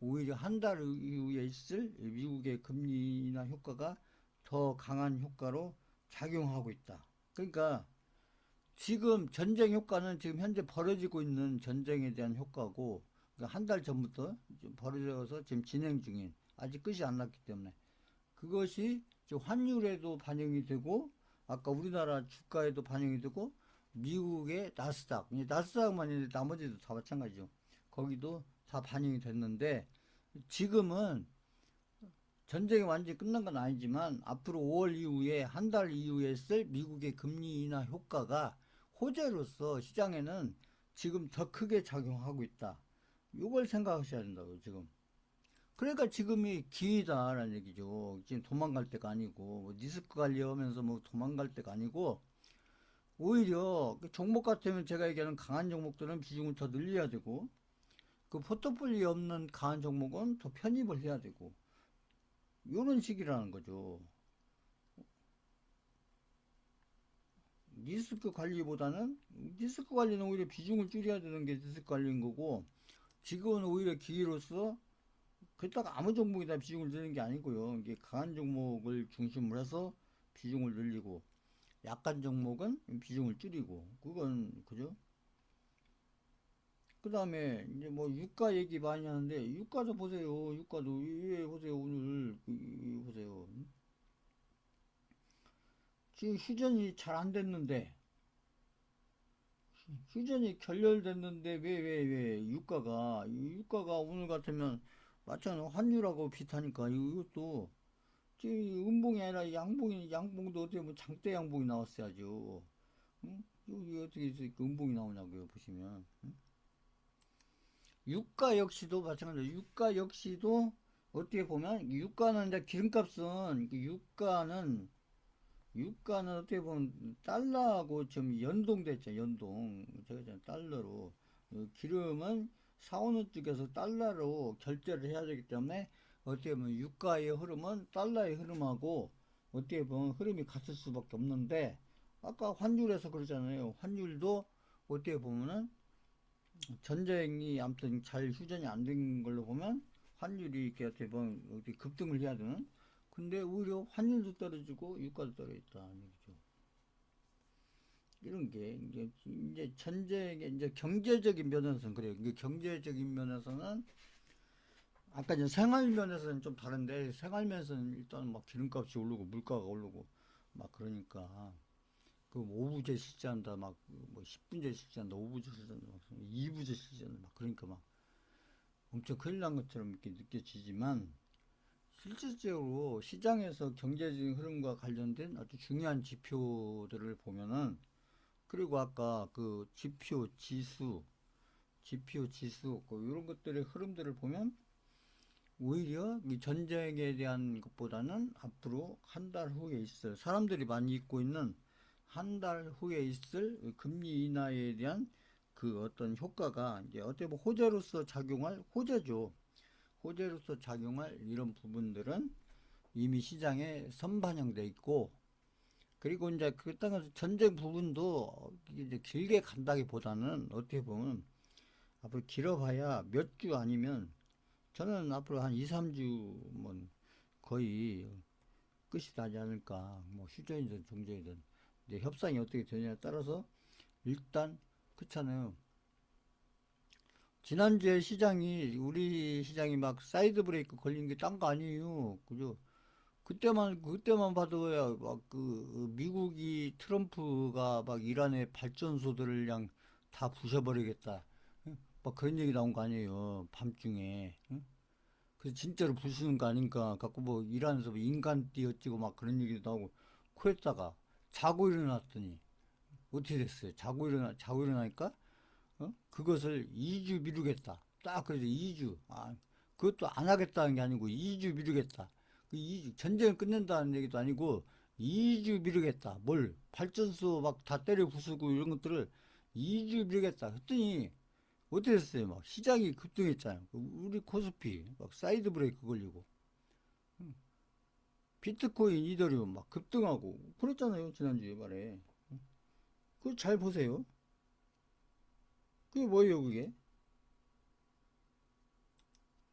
오히려 한 달 이후에 있을 미국의 금리 인하 효과가 더 강한 효과로 작용하고 있다. 그러니까 지금 전쟁 효과는 지금 현재 벌어지고 있는 전쟁에 대한 효과고 한 달 전부터 좀 벌어져서 지금 진행 중인, 아직 끝이 안 났기 때문에 그것이 지금 환율에도 반영이 되고 아까 우리나라 주가에도 반영이 되고 미국의 나스닥, 나스닥만 있는데 나머지도 다 마찬가지죠. 거기도 다 반영이 됐는데 지금은 전쟁이 완전히 끝난 건 아니지만 앞으로 5월 이후에 한 달 이후에 쓸 미국의 금리 인하 효과가 호재로서 시장에는 지금 더 크게 작용하고 있다. 이걸 생각하셔야 된다고요, 지금. 그러니까 지금이 기회다라는 얘기죠. 지금 도망갈 때가 아니고, 뭐 리스크 관리하면서 뭐 도망갈 때가 아니고, 오히려 그 종목 같으면 제가 얘기하는 강한 종목들은 비중을 더 늘려야 되고, 그 포트폴리오 없는 강한 종목은 더 편입을 해야 되고, 이런 식이라는 거죠. 리스크 관리보다는, 리스크 관리는 오히려 비중을 줄여야 되는 게 리스크 관리인 거고, 지금은 오히려 기회로서 그렇다가 아무 종목에다 비중을 늘리는 게 아니고요. 이게 강한 종목을 중심으로 해서 비중을 늘리고 약한 종목은 비중을 줄이고 그건 그죠? 그 다음에 이제 뭐 유가 얘기 많이 하는데 유가도 보세요. 유가도 왜 보세요. 오늘 보세요. 지금 휴전이 잘 안 됐는데 휴전이 결렬됐는데 왜 유가가 오늘 같으면 마찬가지로 환율하고 비슷하니까 이것도 지금 음봉이 아니라 양봉도 어떻게 보면 장대 양봉이 나왔어야죠. 응? 여기 어떻게 해서 음봉이 나오냐고요, 보시면. 응? 유가 역시도 마찬가지로 유가 역시도 어떻게 보면 유가는 이제 기름값은 유가는 어떻게 보면 달러하고 좀 연동됐죠, 연동. 제가 전 달러로 기름은 사오는 쪽에서 달러로 결제를 해야 되기 때문에 어떻게 보면 유가의 흐름은 달러의 흐름하고 어떻게 보면 흐름이 같을 수밖에 없는데 아까 환율에서 그러잖아요. 환율도 어떻게 보면은 전쟁이 아무튼 잘 휴전이 안 된 걸로 보면 환율이 이렇게 어떻게 보면 어떻게 급등을 해야 되는 근데 오히려 환율도 떨어지고 유가도 떨어져 있다는 얘기죠. 이런 게 이제 전쟁의 이제 경제적인 면에서는 그래요. 이게 경제적인 면에서는 아까 이제 생활 면에서는 좀 다른데 생활 면에서는 일단 막 기름값이 오르고 물가가 오르고 막 그러니까 그 오부제 실시한다 막 뭐 10분제 실시한다 5부제 실시한다 막 2부제 실시한다 막 그러니까 막 엄청 큰일 난 것처럼 이렇게 느껴지지만 실질적으로 시장에서 경제적인 흐름과 관련된 아주 중요한 지표들을 보면은 그리고 아까 그 지표 지수 이런 것들의 흐름들을 보면 오히려 이 전쟁에 대한 것보다는 앞으로 한 달 후에 있을 사람들이 많이 잊고 있는 한 달 후에 있을 금리 인하에 대한 그 어떤 효과가 이제 어떻게 보면 호재로서 작용할 호재죠. 호재로서 작용할 이런 부분들은 이미 시장에 선반영돼 있고 그리고 이제 그 땅에서 전쟁 부분도 이제 길게 간다기보다는 어떻게 보면 앞으로 길어봐야 몇 주 아니면 저는 앞으로 한 2, 3주면 거의 끝이 나지 않을까. 뭐 휴전이든 종전이든 이제 협상이 어떻게 되냐에 따라서 일단 그렇잖아요. 지난주에 시장이 우리 시장이 막 사이드 브레이크 걸린 게 딴 거 아니에요. 그죠? 그때만 봐도 막 그 미국이 트럼프가 막 이란의 발전소들을 그냥 다 부셔버리겠다. 응? 막 그런 얘기 나온 거 아니에요. 밤중에. 응? 그래서 진짜로 부수는 거 아닌가 갖고 뭐 이란에서 뭐 인간 띄어찌고 막 그런 얘기도 나오고 코에다가 자고 일어났더니 어떻게 됐어요? 자고 일어나니까 그것을 2주 미루겠다. 딱 그래서 2주. 그것도 안 하겠다는 게 아니고 2주 미루겠다. 그 2주, 전쟁을 끝낸다는 얘기도 아니고 2주 미루겠다. 뭘? 발전소 막 다 때려 부수고 이런 것들을 2주 미루겠다. 했더니 어떻게 됐어요? 막 시장이 급등했잖아요. 우리 코스피 막 사이드 브레이크 걸리고 비트코인, 이더리움 막 급등하고 그랬잖아요. 지난주에 말에. 그거 잘 보세요. 그게 뭐예요, 그게?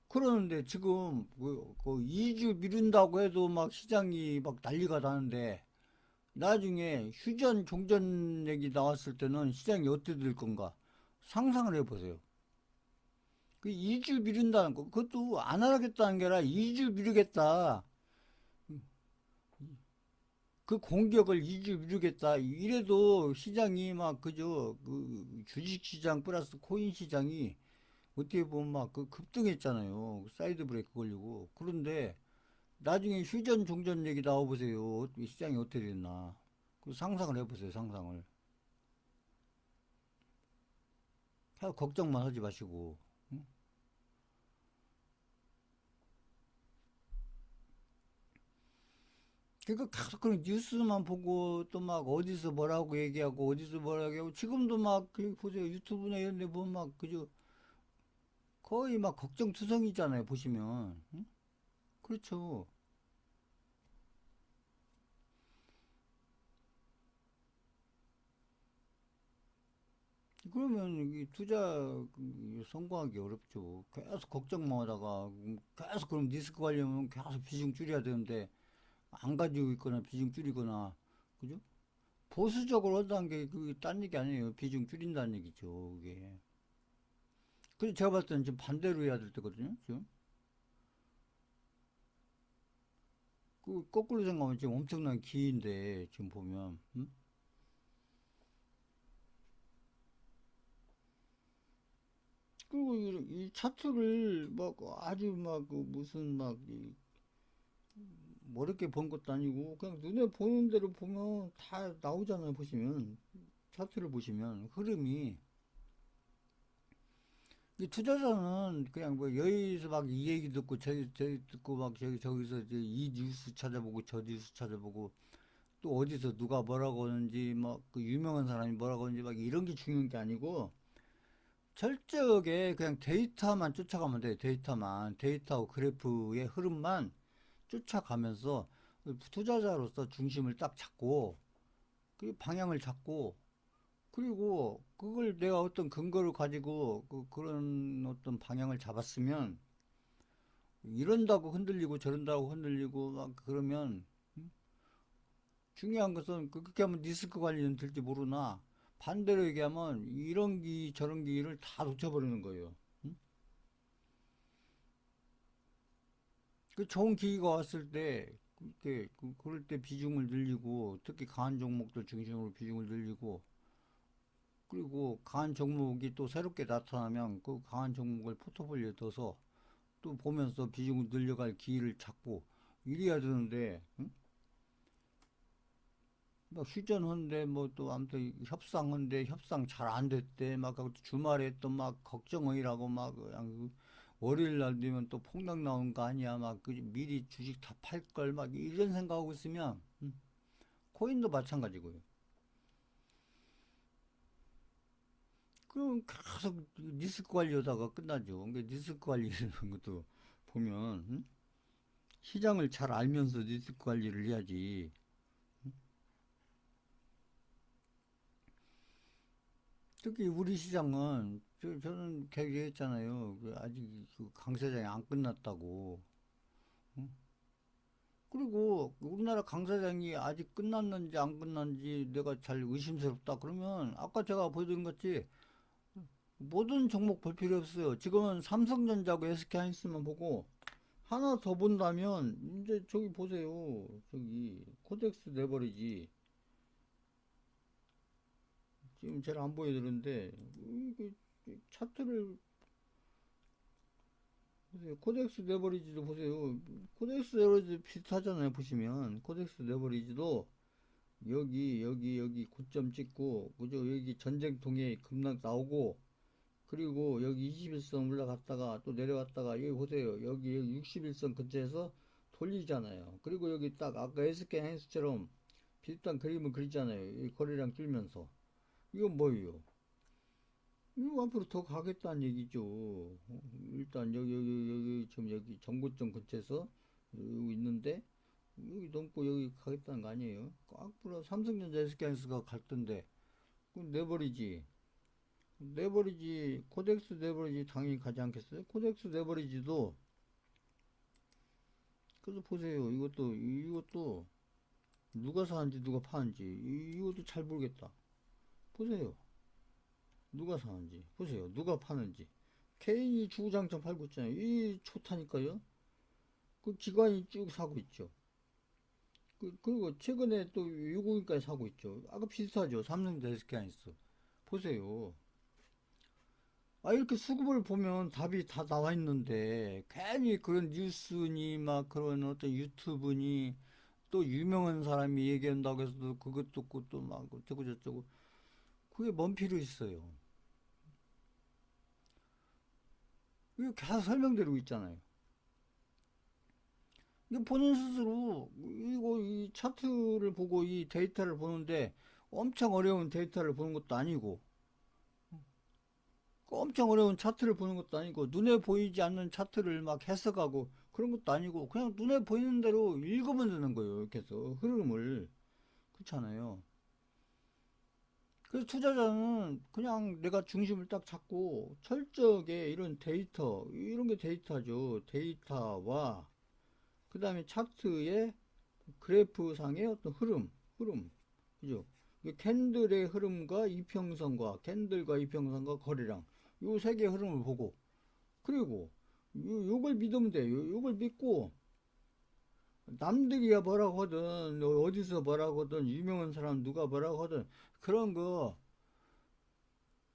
그러는데 지금 그 2주 미룬다고 해도 막 시장이 막 난리가 나는데 나중에 휴전 종전 얘기 나왔을 때는 시장이 어떻게 될 건가 상상을 해보세요. 그 2주 미룬다는 거, 그것도 안 하겠다는 게 아니라 2주 미루겠다. 그 공격을 2주 미루겠다. 이래도 시장이 막 그저 그 주식 시장 플러스 코인 시장이 어떻게 보면 막 그 급등했잖아요. 사이드 브레이크 걸리고. 그런데 나중에 휴전 종전 얘기 나와보세요. 시장이 어떻게 됐나. 그 상상을 해보세요. 상상을. 걱정만 하지 마시고. 응? 그러니까 계속 그런 뉴스만 보고 또 막 어디서 뭐라고 얘기하고 어디서 뭐라고 얘기하고 지금도 막 보세요. 유튜브나 이런 데 보면 막 그저 거의 막 걱정투성이잖아요. 보시면. 응? 그렇죠. 그러면 이 투자 성공하기 어렵죠. 계속 걱정만 하다가 계속 그럼 리스크 관리하면 계속 비중 줄여야 되는데 안 가지고 있거나 비중 줄이거나 그죠? 보수적으로 한다는 게 그 딴 얘기 아니에요. 비중 줄인다는 얘기죠. 그게. 그래서 제가 봤을 때는 지금 반대로 해야 될 때거든요. 지금 그 거꾸로 생각하면 지금 엄청난 기인데 지금 보면 그리고 이 차트를 막 아주 막 그 무슨 막 어렵게 본 것도 아니고 그냥 눈에 보는 대로 보면 다 나오잖아요. 보시면 차트를 보시면 흐름이 이 투자자는 그냥 뭐 여기서 막 이 얘기 듣고 저 듣고 막 저기서 이제 이 뉴스 찾아보고 저 뉴스 찾아보고 또 어디서 누가 뭐라고 하는지 막 그 유명한 사람이 뭐라고 하는지 막 이런 게 중요한 게 아니고 철저하게 그냥 데이터만 쫓아가면 돼요. 데이터하고 그래프의 흐름만 쫓아가면서 투자자로서 중심을 딱 잡고 그 방향을 잡고 그리고 그걸 내가 어떤 근거를 가지고 그런 어떤 방향을 잡았으면 이런다고 흔들리고 저런다고 흔들리고 막 그러면 중요한 것은 그렇게 하면 리스크 관리는 될지 모르나 반대로 얘기하면 이런 기 저런 기를 다 놓쳐버리는 거예요. 응? 그 좋은 기회가 왔을 때 그렇게 그럴 때 비중을 늘리고 특히 강한 종목들 중심으로 비중을 늘리고 그리고 강한 종목이 또 새롭게 나타나면 그 강한 종목을 포트폴리오에 넣어서 또 보면서 비중을 늘려갈 기회를 찾고 이래야 되는데 응? 막 휴전한데 뭐 또 아무튼 협상한데 협상 잘 안 됐대 막 주말에 또 막 걱정이라고 막 그냥 월요일 날 되면 또 폭락 나온 거 아니야 막 미리 주식 다 팔 걸 막 이런 생각하고 있으면 코인도 마찬가지고요. 그럼 계속 리스크 관리하다가 끝나죠. 그러니까 리스크 관리라는 것도 보면 시장을 잘 알면서 리스크 관리를 해야지. 특히 우리 시장은 저는 계속 얘기했잖아요. 아직 그 강세장이 안 끝났다고. 응? 그리고 우리나라 강세장이 아직 끝났는지 안 끝났는지 내가 잘 의심스럽다. 그러면 아까 제가 보여드린 것 같이 모든 종목 볼 필요 없어요. 지금은 삼성전자하고 SK하이닉스만 보고 하나 더 본다면 이제 저기 보세요. 저기 코덱스 레버리지 지금 잘 안 보여드는데 이게 차트를 보세요. 코덱스 레버리지도 보세요. 코덱스 레버리지 비슷하잖아요. 보시면 코덱스 레버리지도 여기 고점 찍고 그죠? 여기 전쟁통에 급락 나오고 그리고 여기 21선 올라갔다가 또 내려갔다가 여기 보세요. 여기 61선 근처에서 돌리잖아요. 그리고 여기 딱 아까 SK 하이닉스처럼 비슷한 그림을 그리잖아요. 이 거래량 줄면서. 이건 뭐예요? 이거 앞으로 더 가겠다는 얘기죠. 일단 여기 지금 여기 정고점 근처에서 여기 있는데 여기 넘고 여기 가겠다는 거 아니에요? 앞으로 삼성전자 SK하이닉스가 갈 텐데 그럼 내버리지 코덱스 내버리지 당연히 가지 않겠어요? 코덱스 내버리지도 그래서 보세요. 이것도 누가 사는지 누가 파는지 이것도 잘 모르겠다. 보세요. 누가 사는지 보세요. 누가 파는지 개인이 주구장창 팔고 있잖아요. 이 좋다니까요. 그 기관이 쭉 사고 있죠. 그리고 최근에 또 외국인까지 사고 있죠. 아까 비슷하죠. 삼성 SK하이닉스. 보세요. 아, 이렇게 수급을 보면 답이 다 나와 있는데, 괜히 그런 뉴스니, 막 그런 어떤 유튜브니, 또 유명한 사람이 얘기한다고 해서 도 그것도 그것도 막 어쩌고 저쩌고. 그게 뭔 필요 있어요. 이거 계속 설명드리고 있잖아요. 이거 본인 스스로, 이거 이 차트를 보고 이 데이터를 보는데 엄청 어려운 데이터를 보는 것도 아니고, 엄청 어려운 차트를 보는 것도 아니고 눈에 보이지 않는 차트를 막 해석하고 그런 것도 아니고 그냥 눈에 보이는 대로 읽으면 되는 거예요. 이렇게 해서 흐름을. 그렇잖아요. 그래서 투자자는 그냥 내가 중심을 딱 잡고 철저하게 이런 데이터, 이런 게 데이터죠. 데이터와 그 다음에 차트의 그래프상의 어떤 흐름, 그죠? 캔들의 흐름과 이평선과 캔들과 이평선과 거래량, 요 세 개의 흐름을 보고, 그리고 요걸 믿으면 돼. 요걸 믿고 남들이야 뭐라고 하든 어디서 뭐라고 하든 유명한 사람 누가 뭐라고 하든 그런 거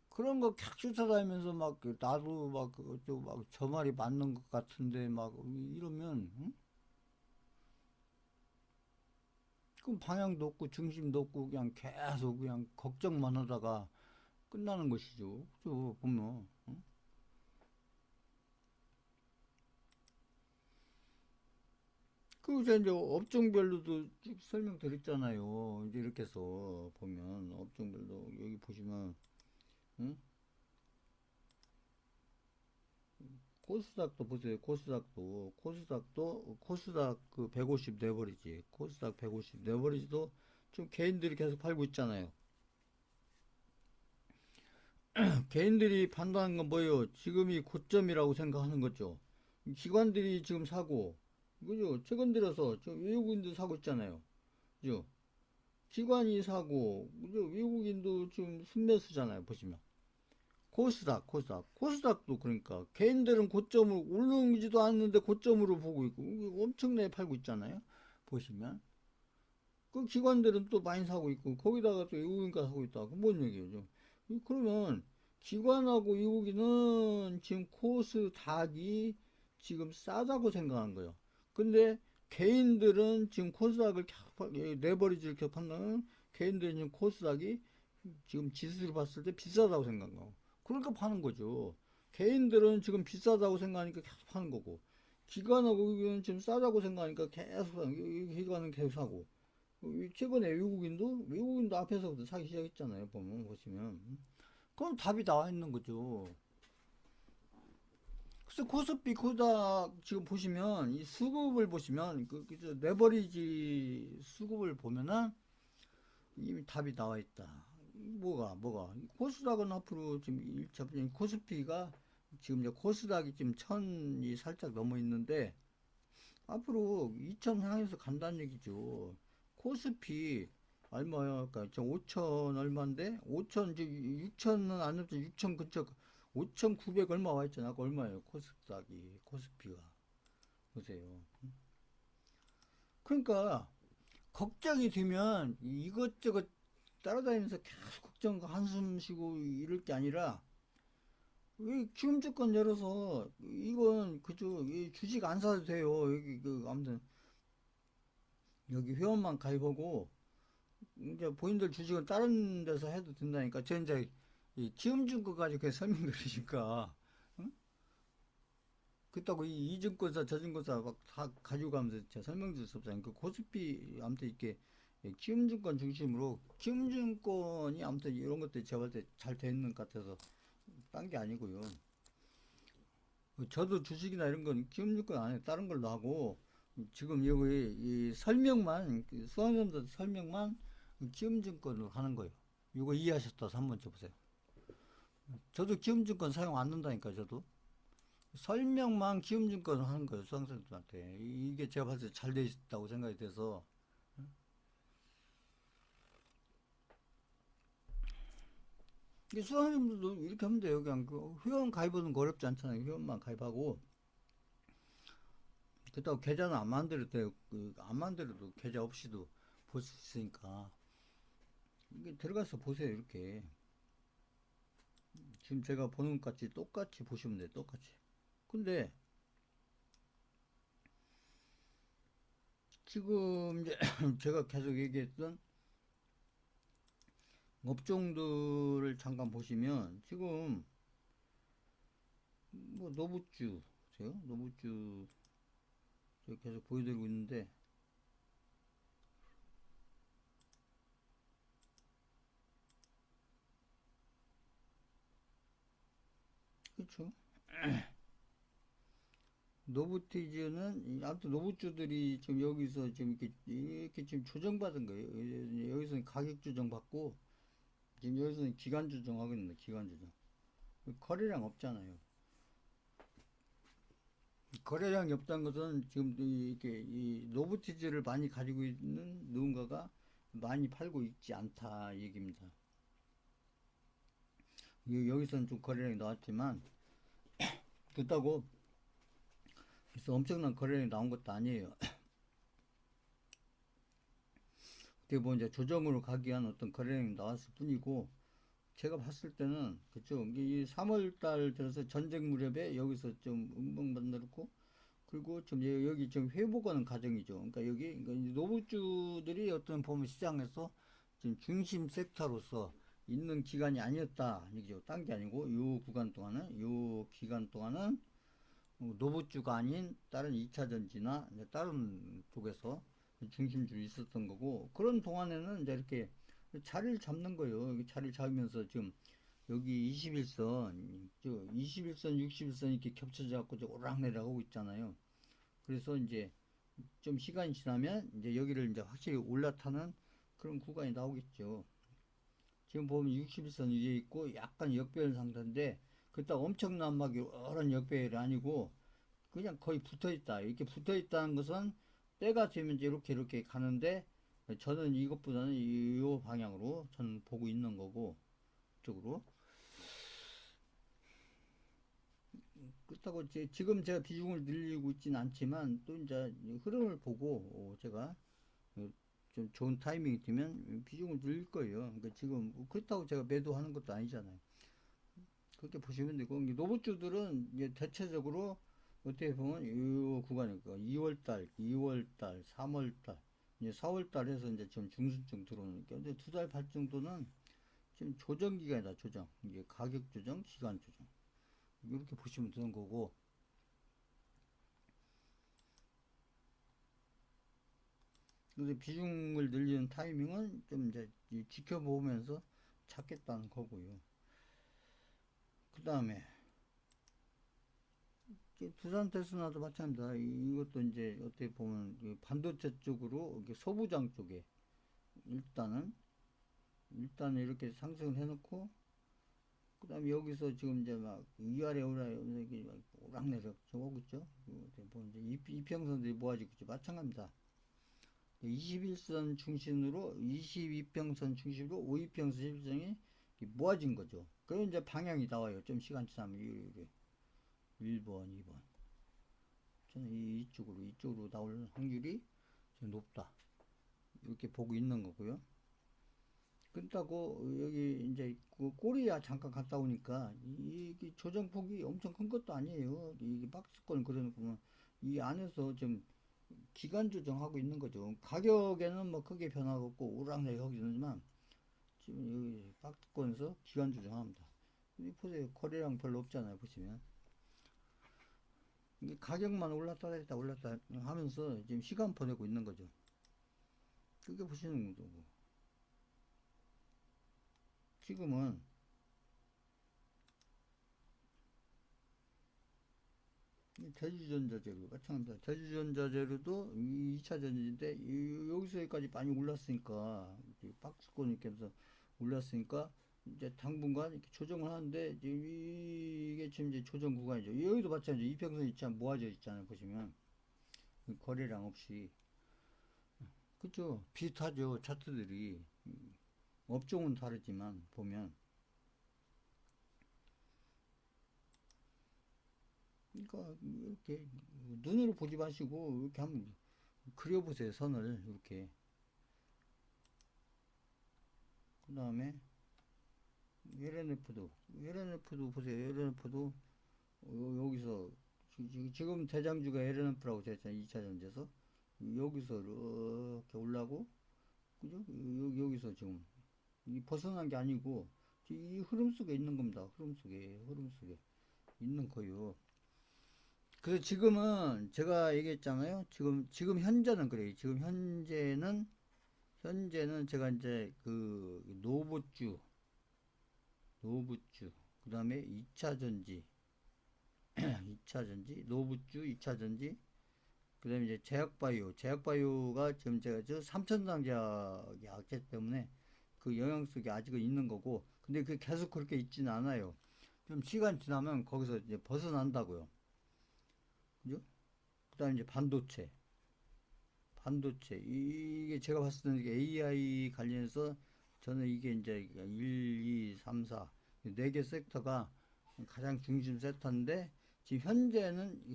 그런 거 캬 쫓아다니면서 막 나도 막 저 말이 맞는 것 같은데 막 이러면 응? 그럼 방향도 없고 중심도 없고 그냥 계속 그냥 걱정만 하다가 끝나는 것이죠. 저 보면 응? 그 이제 업종별로도 쭉 설명드렸잖아요. 이제 이렇게 해서 보면 업종별로 여기 보시면 응? 코스닥도 보세요. 코스닥 그 150 레버리지. 코스닥 150 레버리지도 좀 개인들이 계속 팔고 있잖아요. 개인들이 판단한 건 뭐예요? 지금이 고점이라고 생각하는 거죠. 기관들이 지금 사고, 그죠? 최근 들어서 저 외국인도 사고 있잖아요. 그죠? 기관이 사고, 그죠? 외국인도 지금 순매수잖아요. 보시면. 코스닥도 그러니까 개인들은 고점을 오르지도 않는데 고점으로 보고 있고 엄청나게 팔고 있잖아요. 보시면 그 기관들은 또 많이 사고 있고 거기다가 또 외국인가 사고 있다. 그 뭔 얘기예요? 그러면 기관하고 외국인은 지금 코스닥이 지금 싸다고 생각한 거예요. 근데 개인들은 지금 코스닥을 레버리지를 격한다는 개인들은 지금 코스닥이 지금 지수를 봤을 때 비싸다고 생각한 거고. 그러니까 파는 거죠. 개인들은 지금 비싸다고 생각하니까 계속 파는 거고. 기관하고 외국인은 지금 싸다고 생각하니까 계속 사고, 기관은 계속 사고. 최근에 외국인도 앞에서부터 사기 시작했잖아요. 보시면. 그럼 답이 나와 있는 거죠. 그래서 코스피 코닥 지금 보시면 이 수급을 보시면 저 레버리지 수급을 보면은 이미 답이 나와 있다. 뭐가 코스닥은 앞으로 지금 1차 코스피가 지금 이제 코스닥이 지금 천이 살짝 넘어 있는데 앞으로 2천 향해서 간다는 얘기죠. 코스피 얼마야? 그러니까 저 5천 얼마인데 5천 이제 6천은 안 넘죠. 6천 근처 5,900 얼마 와 있잖아. 아까 얼마예요? 코스피가 보세요. 그러니까 걱정이 되면 이것저것 따라다니면서 계속 걱정 한숨 쉬고 이럴 게 아니라 왜 기금 조건 열어서 이건 그저 주식 안 사도 돼요. 여기 그 아무튼 여기 회원만 가입하고 이제 본인들 주식은 다른 데서 해도 된다니까. 저 이제 이 기금증권까지 그 설명드리니까 응? 그렇다고 이 이증권사 저증권사 막 다 가지고 가면서 제가 설명드릴 수 없잖아요. 그 코스피 아무튼 이렇게 키움증권 중심으로 키움증권이 아무튼 이런 것들이 제가 볼 때 잘 돼 있는 것 같아서 딴 게 아니고요. 저도 주식이나 이런 건 키움증권 안에 다른 걸로 하고 지금 여기 이 설명만 수강자들 설명만 키움증권으로 하는 거예요. 이거 이해하셨다 한번 줘보세요. 저도 키움증권 사용 안 한다니까 저도 설명만 키움증권 하는 거예요 수강생들한테. 이게 제가 봤을 때 잘 돼 있다고 생각이 돼서 이게 수강생들도 이렇게 하면 돼요. 그냥 그 회원 가입하는 거 어렵지 않잖아요. 회원만 가입하고. 그렇다고 계좌는 안 만들어도 돼요. 안 만들어도 계좌 없이도 볼 수 있으니까. 이게 들어가서 보세요. 이렇게. 지금 제가 보는 것 같이 똑같이 보시면 돼요. 똑같이. 근데 지금 이제 제가 계속 얘기했던 업종들을 잠깐 보시면 지금 뭐 노부주 보세요. 노부주 제가 계속 보여드리고 있는데 그렇죠. 노부티즈는 아무튼 노부주들이 지금 여기서 지금 이렇게 지금 조정받은 거예요. 여기서는 가격 조정받고 지금 여기서는 기간 조정하고 있는 기간 조정. 거래량 없잖아요. 거래량이 없다는 것은 지금 이렇게 이 노부티즈를 많이 가지고 있는 누군가가 많이 팔고 있지 않다 얘기입니다. 여기서는 좀 거래량이 나왔지만 그렇다고 그래서 엄청난 거래량이 나온 것도 아니에요. 어떻게 보면 이제 조정으로 가기 위한 어떤 거래량이 나왔을 뿐이고 제가 봤을 때는 그쵸 이 3월 달 들어서 전쟁 무렵에 여기서 좀 만들었고 그리고 좀 여기 좀 회복하는 과정이죠. 그러니까 여기 그러니까 노부주들이 어떤 보면 시장에서 지금 중심 섹터로서 있는 기간이 아니었다 얘기죠. 딴 게 아니고 요 기간 동안은 노부주가 아닌 다른 2차 전지나 다른 쪽에서 중심주로 있었던 거고 그런 동안에는 이제 이렇게 자리를 잡는 거예요. 자리를 잡으면서 지금 여기 21선, 21선, 61선 이렇게 겹쳐져 갖고 오락내락 하고 있잖아요. 그래서 이제 좀 시간이 지나면 이제 여기를 이제 확실히 올라타는 그런 구간이 나오겠죠. 지금 보면 61선 위에 있고 약간 역배열 상태인데 그렇다고 엄청난 막 여러 역배열이 아니고 그냥 거의 붙어 있다. 이렇게 붙어 있다는 것은 때가 되면 이제 이렇게 가는데 저는 이것보다는 이 방향으로 저는 보고 있는 거고 쪽으로 그렇다고 지금 제가 비중을 늘리고 있지는 않지만 또 이제 흐름을 보고 제가 좀 좋은 타이밍이 되면 비중을 늘릴 거예요. 그러니까 지금 그렇다고 제가 매도하는 것도 아니잖아요. 그렇게 보시면 되고 노브주들은 이제 대체적으로 어떻게 보면 이 구간이니까 2월달, 2월달, 3월달, 이제 4월달에서 이제 좀 중순쯤 들어오니까 근데 2달 반 정도는 지금 조정 기간이다. 조정 이게 가격 조정, 시간 조정 이렇게 보시면 되는 거고 근데 비중을 늘리는 타이밍은 좀 이제 지켜보면서 찾겠다는 거고요. 그 다음에 두산 테스나도 마찬가지다. 이것도 이제 어떻게 보면 반도체 쪽으로 소부장 쪽에 일단은 이렇게 상승을 해놓고 그 다음에 여기서 지금 이제 막 위아래 오락내락 저거 있죠. 보면 이제 이평선들이 모아지고 있죠. 마찬가지입니다. 21선 중심으로 22평선 중심으로 5위평선 실정이 모아진 거죠. 그럼 이제 방향이 나와요. 좀 시간 지나면 1번, 2번. 저는 이쪽으로 나올 확률이 좀 높다. 이렇게 보고 있는 거고요. 그렇다고 여기 이제 그 꼬리야 잠깐 갔다 오니까 이게 조정폭이 엄청 큰 것도 아니에요. 이게 박스권 그려놓고 이 안에서 좀 기간 조정하고 있는 거죠. 가격에는 뭐 크게 변화가 없고 오락내락 하고 있지만 지금 여기 박스권에서 기간 조정합니다. 이 보세요. 거래량 별로 없잖아요. 보시면. 이게 가격만 올랐다 내렸다 올랐다 하면서 지금 시간 보내고 있는 거죠. 그게 보시는 거고. 지금은 대주전자재료 마찬가지입니다. 대주전자재료도 2차 전지인데 여기서 여기까지 많이 올랐으니까 박스권 이렇게 해서 올랐으니까 이제 당분간 이렇게 조정을 하는데 이게 지금 이제 조정 구간이죠. 여기도 마찬가지죠. 이평선 있잖아 모아져 있잖아요. 보시면 거래량 없이 그죠? 비슷하죠. 차트들이 업종은 다르지만 보면 그러니까 이렇게 눈으로 보지 마시고 이렇게 한번 그려보세요. 선을 이렇게. 그 다음에 LNF도 보세요. LNF도 여기서 지금 대장주가 LNF라고 되었잖아요. 2차 전지에서 여기서 이렇게 올라고, 그죠? 여기서 지금 이 벗어난 게 아니고 이 흐름 속에 있는 겁니다. 흐름 속에 있는 거요. 그래서 지금은 제가 얘기했잖아요. 지금 현재는 그래요. 지금 현재는 제가 이제 그 노부주, 그 다음에 2차 전지, 2차 전지, 노부주, 2차 전지, 그 다음에 이제 제약바이오가 지금 제가 저 삼천장작이 약재 때문에 그 영향 속에 아직은 있는 거고, 근데 그 계속 그렇게 있지는 않아요. 좀 시간 지나면 거기서 이제 벗어난다고요. 그죠? 그 다음에 이제 반도체. 이게 제가 봤을 때는 이게 AI 관련해서 저는 이게 이제 1, 2, 3, 4, 4개 섹터가 가장 중심 섹터인데, 지금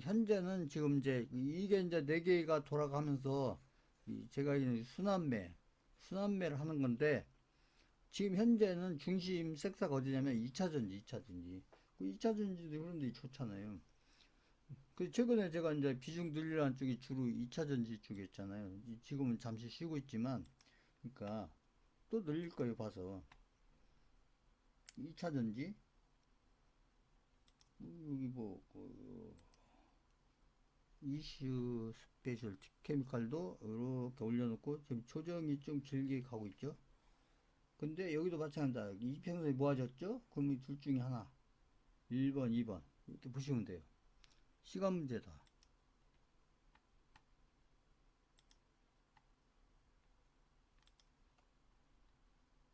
현재는 지금 이제 이게 이제 4개가 돌아가면서 제가 이제 순환매를 하는 건데, 지금 현재는 중심 섹터가 어디냐면 2차 전지. 그 2차 전지도 그런데 좋잖아요. 그 최근에 제가 이제 비중 늘리라는 쪽이 주로 2차 전지 쪽이었잖아요. 지금은 잠시 쉬고 있지만, 그러니까 또 늘릴 거예요, 봐서. 2차 전지, 여기 뭐, 이슈 스페셜 케미칼도 이렇게 올려놓고 지금 조정이 좀 길게 가고 있죠. 근데 여기도 마찬가지다. 이평선이 모아졌죠? 그럼 이 둘 중에 하나. 1번, 2번. 이렇게 보시면 돼요. 시간 문제다.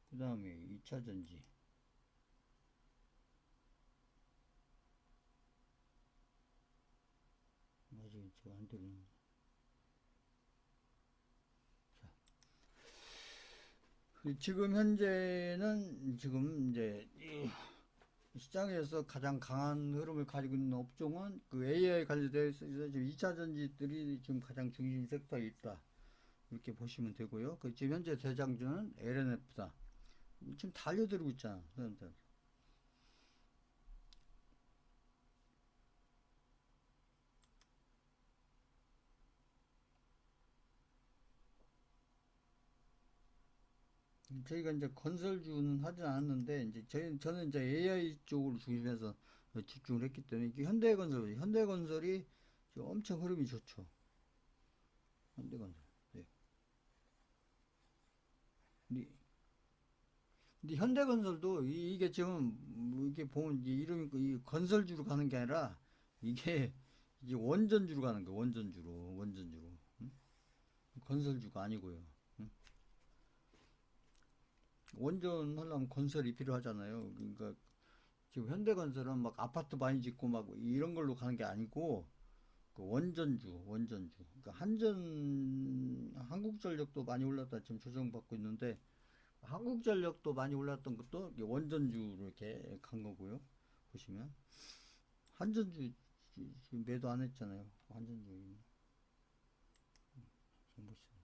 그 다음에 2차 전지. 아직 제가 안 되는. 지금 현재는 지금 이제 시장에서 가장 강한 흐름을 가지고 있는 업종은 그 AI 관련돼서 지금 2차 전지들이 지금 가장 중심 섹터에 있다. 이렇게 보시면 되고요. 그 지금 현재 대장주는 LNF다. 지금 달려들고 있잖아. 저희가 이제 건설주는 하진 않았는데, 이제 저는 이제 AI 쪽으로 중심해서 집중을 했기 때문에, 이게 현대건설이 지금 엄청 흐름이 좋죠. 현대건설. 네. 근데, 근데 현대건설도 이게 지금 이게 보면 이제 이름이 이 건설주로 가는 게 아니라 이게 이게 원전주로 가는 거예요. 원전주로. 응? 건설주가 아니고요. 응? 원전 하려면 건설이 필요하잖아요. 그러니까 지금 현대건설은 막 아파트 많이 짓고 막 이런 걸로 가는 게 아니고 그 원전주. 그러니까 한국전력도 많이 올랐다 지금 조정받고 있는데, 한국전력도 많이 올랐던 것도 원전주로 이렇게 간 거고요. 보시면 한전주 지금 매도 안 했잖아요. 한전주 지금 보시면.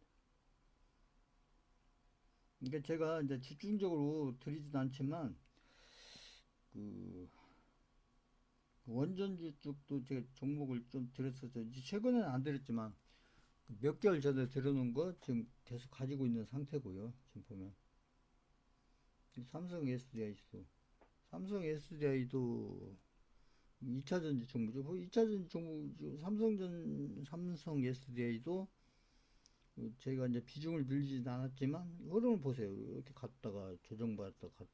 그러니까 제가 이제 집중적으로 드리진 않지만 그 원전주 쪽도 제가 종목을 좀 들었었죠. 이제 최근에는 안 들었지만 몇 개월 전에 들어놓은 거 지금 계속 가지고 있는 상태고요. 지금 보면 삼성 SDI도 2차 전지 종목이죠. 2차 전지 종목 삼성 SDI도 저희가 이제 비중을 늘리진 않았지만 흐름을 보세요. 이렇게 갔다가 조정받다가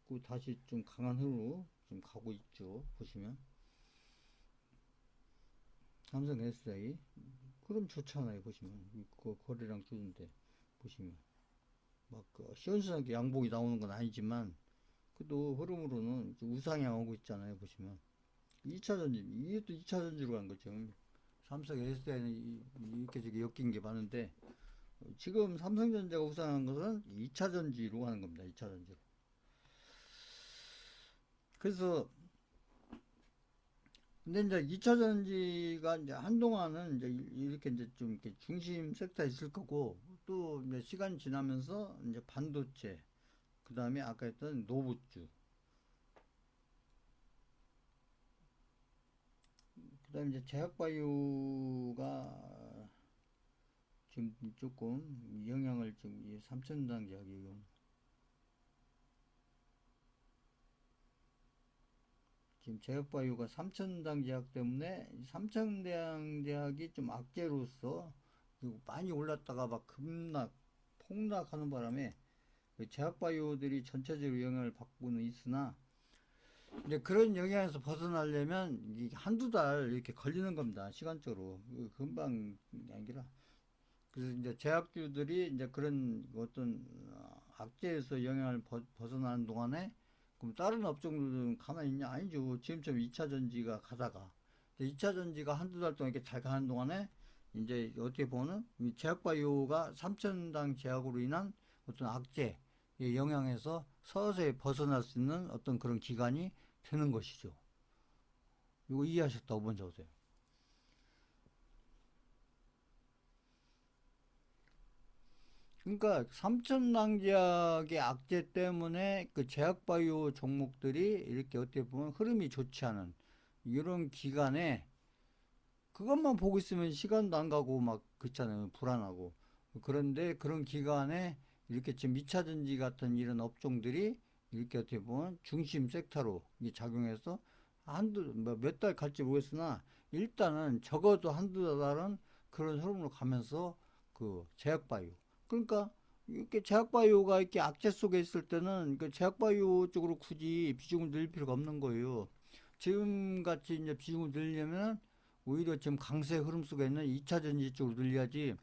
그 다시 좀 강한 흐름으로 지금 가고 있죠. 보시면 삼성 SDI 그럼 좋잖아요. 보시면 그 거래량 주는데 보시면 막그 시원시원하게 양봉이 나오는 건 아니지만 그래도 흐름으로는 우상향 오고 있잖아요. 보시면 2차 전지 이게 또 2차 전지로 간 거죠. 삼성 SDI는 이렇게 저기 엮인 게 많은데 지금 삼성전자가 우상한 것은 2차 전지로 가는 겁니다. 2차 전지로. 그래서 근데 이제 2차 전지가 이제 한동안은 이제 이렇게 이제 좀 이렇게 중심 섹터에 있을 거고, 또 이제 시간 지나면서 이제 반도체, 그 다음에 아까 했던 노브주, 그 다음에 이제 제약바이오가 지금 조금 영향을 지금 3천 단계하기, 지금 제약바이오가 3천 당 제약 때문에 3천 당 제약이 좀 악재로서 많이 올랐다가 막 급락, 폭락하는 바람에 제약바이오들이 전체적으로 영향을 받고는 있으나, 이제 그런 영향에서 벗어나려면 한두 달 이렇게 걸리는 겁니다. 시간적으로. 금방 아니라. 그래서 이제 제약주들이 이제 그런 어떤 악재에서 영향을 벗어나는 동안에, 그럼 다른 업종들은 가만히 있냐? 아니죠. 지금처럼 2차 전지가 가다가 2차 전지가 한두 달 동안 이렇게 잘 가는 동안에 이제 어떻게 보면 이 제약바이오가 3천 당 제약으로 인한 어떤 악재의 영향에서 서서히 벗어날 수 있는 어떤 그런 기간이 되는 것이죠. 이거 이해하셨다고 먼저 오세요. 그러니까 삼천당제약의 악재 때문에 그 제약바이오 종목들이 이렇게 어떻게 보면 흐름이 좋지 않은 이런 기간에, 그것만 보고 있으면 시간도 안 가고 막 그렇잖아요. 불안하고. 그런데 그런 기간에 이렇게 지금 2차 전지 같은 이런 업종들이 이렇게 어떻게 보면 중심 섹터로 작용해서 한두 몇 달 갈지 모르겠으나 일단은 적어도 한두 달은 그런 흐름으로 가면서 그 제약바이오, 그러니까 이렇게 제약바이오가 이렇게 악재 속에 있을 때는 그 제약바이오 쪽으로 굳이 비중을 늘릴 필요가 없는 거예요. 지금 같이 이제 비중을 늘리려면 오히려 지금 강세 흐름 속에 있는 2차 전지 쪽으로 늘려야지,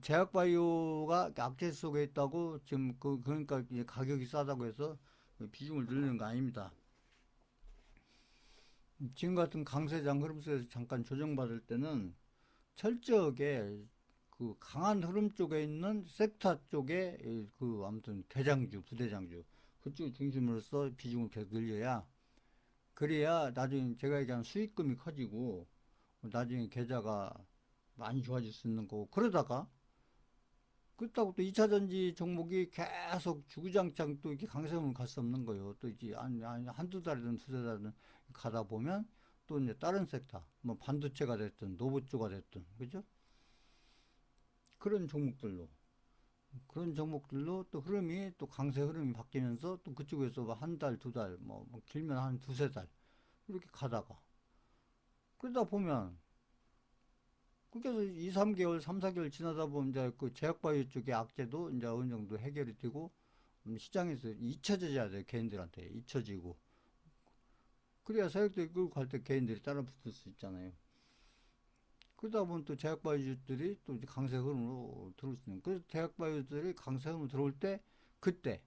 제약바이오가 악재 속에 있다고 지금 그러니까 이제 가격이 싸다고 해서 비중을 늘리는 거 아닙니다. 지금 같은 강세장 흐름 속에서 잠깐 조정받을 때는 철저하게 그 강한 흐름 쪽에 있는 섹터 쪽에 그 아무튼 대장주, 부대장주 그쪽 중심으로서 비중을 계속 늘려야, 그래야 나중에 제가 얘기한 수익금이 커지고 나중에 계좌가 많이 좋아질 수 있는 거고, 그러다가 그렇다고 또 2차 전지 종목이 계속 주구장창 또 이렇게 강세면 갈 수 없는 거예요. 또 이제 한두 달이든 두세 달이든 가다 보면 또 이제 다른 섹터, 뭐 반도체가 됐든 노브조가 됐든, 그죠? 그런 종목들로 또 흐름이 또 강세 흐름이 바뀌면서 또 그쪽에서 한 달, 두 달, 뭐 길면 한 두세 달 이렇게 가다가, 그러다 보면 그래서 2, 3개월, 3, 4개월 지나다 보면 이제 그 제약바이오 쪽의 악재도 이제 어느 정도 해결이 되고, 시장에서 잊혀져야 돼요. 개인들한테 잊혀지고, 그래야 사육도 끌고 갈 때 개인들이 따라 붙을 수 있잖아요. 그러다 보면 또 제약바이오들이 또 이제 강세 흐름으로 들어올 수 있는, 그래서 제약바이오들이 강세 흐름으로 들어올 때 그때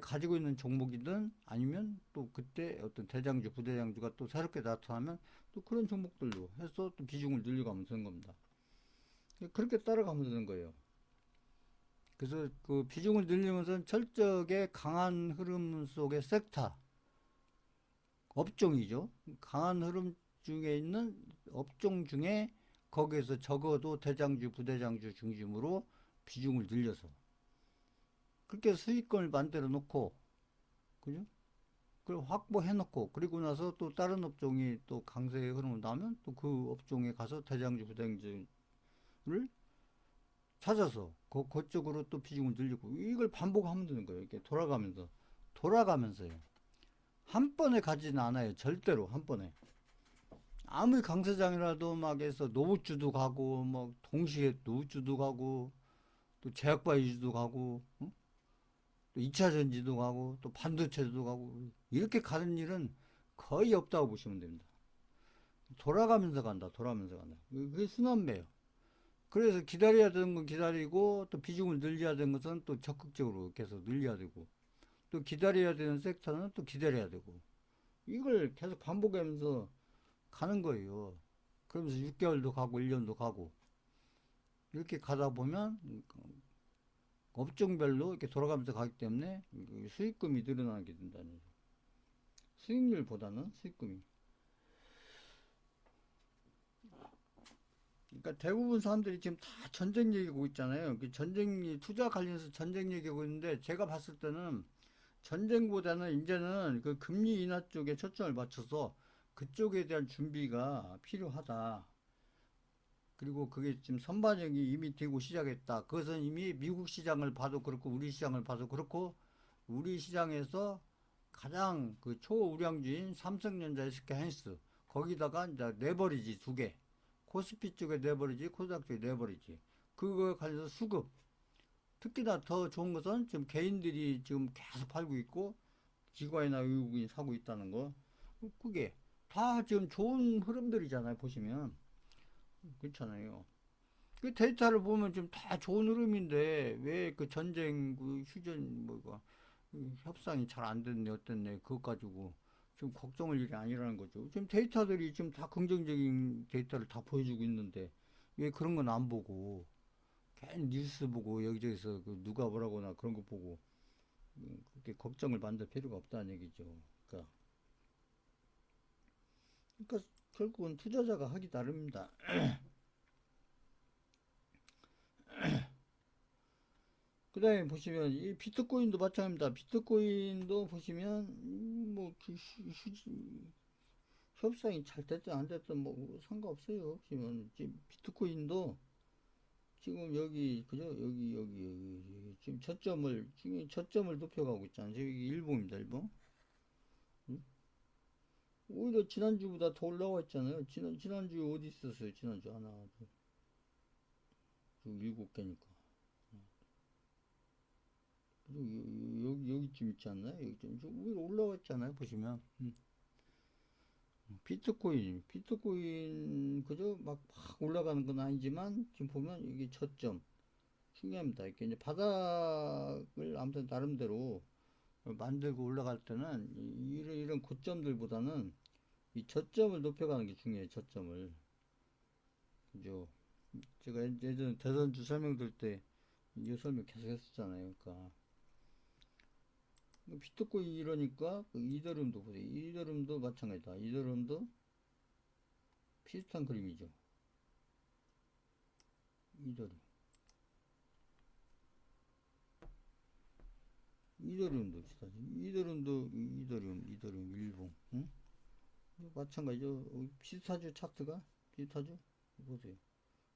가지고 있는 종목이든 아니면 또 그때 어떤 대장주, 부대장주가 또 새롭게 나타나면 또 그런 종목들로 해서 또 비중을 늘려가면 되는 겁니다. 그렇게 따라가면 되는 거예요. 그래서 그 비중을 늘리면서 철저하게 강한 흐름 속의 섹터, 업종이죠. 강한 흐름 중에 있는 업종 중에 거기에서 적어도 대장주, 부대장주 중심으로 비중을 늘려서 그렇게 수익권을 만들어 놓고, 그죠? 그걸 확보해 놓고, 그리고 나서 또 다른 업종이 또 강세의 흐름을 나면 또 그 업종에 가서 대장주, 부대장주를 찾아서 그쪽으로 또 비중을 늘리고, 이걸 반복하면 되는 거예요. 이렇게 돌아가면서요. 한 번에 가지는 않아요. 절대로 한 번에. 아무리 강세장이라도 막 해서 노후주도 가고, 뭐 동시에 노후주도 가고, 또 제약바이오주도 가고, 응? 또 2차 전지도 가고, 또 반도체도 가고, 이렇게 가는 일은 거의 없다고 보시면 됩니다. 돌아가면서 간다, 돌아가면서 간다. 그게 순환매예요. 그래서 기다려야 되는 건 기다리고, 또 비중을 늘려야 되는 것은 또 적극적으로 계속 늘려야 되고, 또 기다려야 되는 섹터는 또 기다려야 되고, 이걸 계속 반복하면서 가는 거예요. 그러면서 6개월도 가고 1년도 가고 이렇게 가다 보면 업종별로 이렇게 돌아가면서 가기 때문에 수익금이 늘어나게 된다는 거죠. 수익률보다는 수익금이. 그러니까 대부분 사람들이 지금 다 전쟁 얘기하고 있잖아요. 그 전쟁, 투자 관련해서 전쟁 얘기하고 있는데 제가 봤을 때는 전쟁보다는 이제는 그 금리 인하 쪽에 초점을 맞춰서 그쪽에 대한 준비가 필요하다. 그리고 그게 지금 선반영이 이미 되고 시작했다. 그것은 이미 미국 시장을 봐도 그렇고 우리 시장을 봐도 그렇고 우리 시장에서 가장 그 초우량주인 삼성전자, SK하이닉스 거기다가 이제 레버리지 두 개, 코스피 쪽에 레버리지, 코스닥 쪽에 레버리지, 그거에 관해서 수급. 특히나 더 좋은 것은 지금 개인들이 지금 계속 팔고 있고 기관이나 외국인이 사고 있다는 거. 그게 다 지금 좋은 흐름들이잖아요. 보시면 그렇잖아요. 그 데이터를 보면 좀 다 좋은 흐름인데 왜 그 전쟁 그 휴전 뭐가 협상이 잘 안 됐네 어땠네 그것 가지고 좀 걱정할 일이 아니라는 거죠. 지금 데이터들이 지금 다 긍정적인 데이터를 다 보여주고 있는데 왜 그런 건 안 보고 괜히 뉴스 보고 여기저기서 그 누가 뭐라거나 그런 거 보고 그렇게 걱정을 만들 필요가 없다는 얘기죠. 그러니까, 그러니까 결국은 투자자가 하기 나름입니다. 그 다음에 보시면 이 비트코인도 마찬가지입니다. 비트코인도 보시면 뭐그 협상이 잘 됐든 안 됐든 뭐 상관없어요. 보시면 지금 비트코인도 지금 여기 그죠? 여기 지금 저점을 높여가고 있잖아요. 여기 일봉입니다. 일봉. 응? 오히려 지난주보다 더 올라와 있잖아요. 지난주 어디 있었어요? 지난주 하나, 둘, 일곱 개니까. 여기쯤 있지 않나요? 여기쯤 위로 올라왔잖아요. 보시면 비트코인 그죠? 막 올라가는 건 아니지만 지금 보면 이게 저점 중요합니다. 이렇게 이제 바닥을 아무튼 나름대로 만들고 올라갈 때는 이런 고점들보다는 이 저점을 높여가는 게 중요해요. 저점을 그죠? 제가 예전에 대선주 설명들 때 이 설명 계속 했었잖아요. 그러니까 비트코인 이러니까 그 이더리움도 보세요. 이더리움도 마찬가지다. 이더리움도 비슷한 그림이죠. 이더리움. 이더리움도 비슷하죠. 이더리움 일봉. 응? 마찬가지죠. 비슷하죠. 차트가 비슷하죠. 보세요.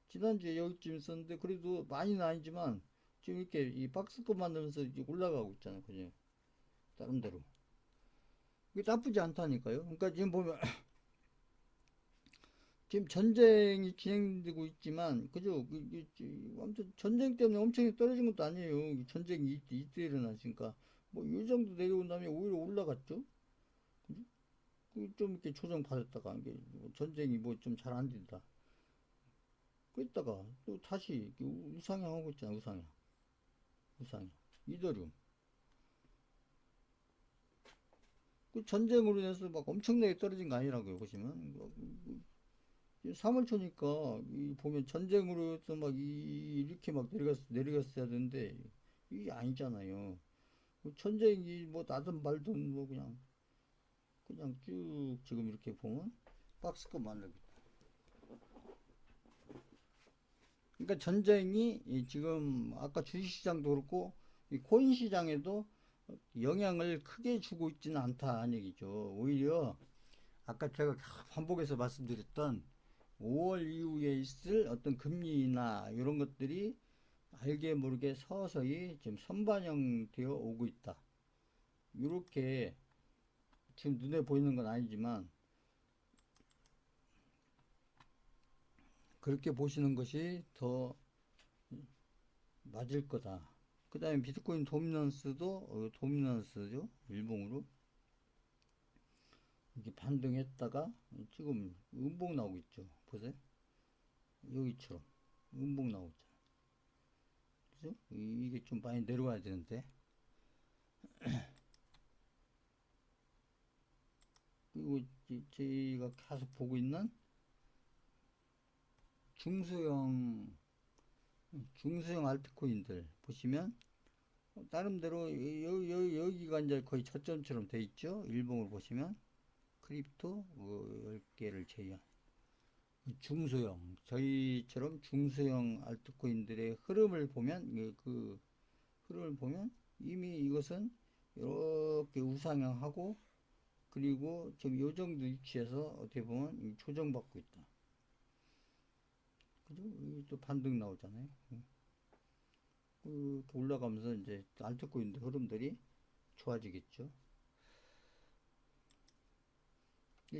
지난주에 여기쯤 있었는데 그래도 많이는 아니지만 지금 이렇게 이 박스권 만들면서 올라가고 있잖아요. 그죠? 다른대로. 이게 나쁘지 않다니까요. 그러니까 지금 보면 지금 전쟁이 진행되고 있지만 그죠? 아무튼 전쟁 때문에 엄청 떨어진 것도 아니에요. 전쟁이 이때 일어났으니까 뭐 이 정도 내려온 다음에 오히려 올라갔죠. 그죠? 좀 이렇게 조정 받았다가 이게 뭐 전쟁이 뭐 좀 잘 안 된다. 그랬다가 또 다시 우상향 하고 있잖아. 우상향. 이더리움. 그 전쟁으로 인해서 막 엄청나게 떨어진 거 아니라고요. 보시면 3월 초니까 보면 전쟁으로 해서 막 이렇게 막 내려갔어야 되는데 이게 아니잖아요. 뭐 전쟁이 뭐 나든 말든 뭐 그냥 쭉 지금 이렇게 보면 박스권 만들고. 그러니까 전쟁이 지금 아까 주식시장도 그렇고 이 코인 시장에도 영향을 크게 주고 있지는 않다는 얘기죠. 오히려 아까 제가 반복해서 말씀드렸던 5월 이후에 있을 어떤 금리나 이런 것들이 알게 모르게 서서히 지금 선반영되어 오고 있다. 이렇게 지금 눈에 보이는 건 아니지만 그렇게 보시는 것이 더 맞을 거다. 그 다음에 비트코인 도미넌스죠. 일봉으로 이렇게 반등했다가 지금 음봉 나오고 있죠. 보세요. 여기처럼 음봉 나오고 있잖아. 그죠? 이게 좀 많이 내려와야 되는데. 그리고 저희가 계속 보고 있는 중소형 알트코인들 보시면 나름대로 여기가 이제 거의 저점처럼 돼 있죠. 일봉을 보시면 크립토 뭐 10개를 제외한 중소형, 저희처럼 중소형 알트코인들의 흐름을 보면, 그 흐름을 보면 이미 이것은 이렇게 우상향하고, 그리고 지금 요 정도 위치에서 어떻게 보면 조정받고 있다. 그죠? 또 반등 나오잖아요. 이렇게 올라가면서 이제 알트코인들 흐름들이 좋아지겠죠.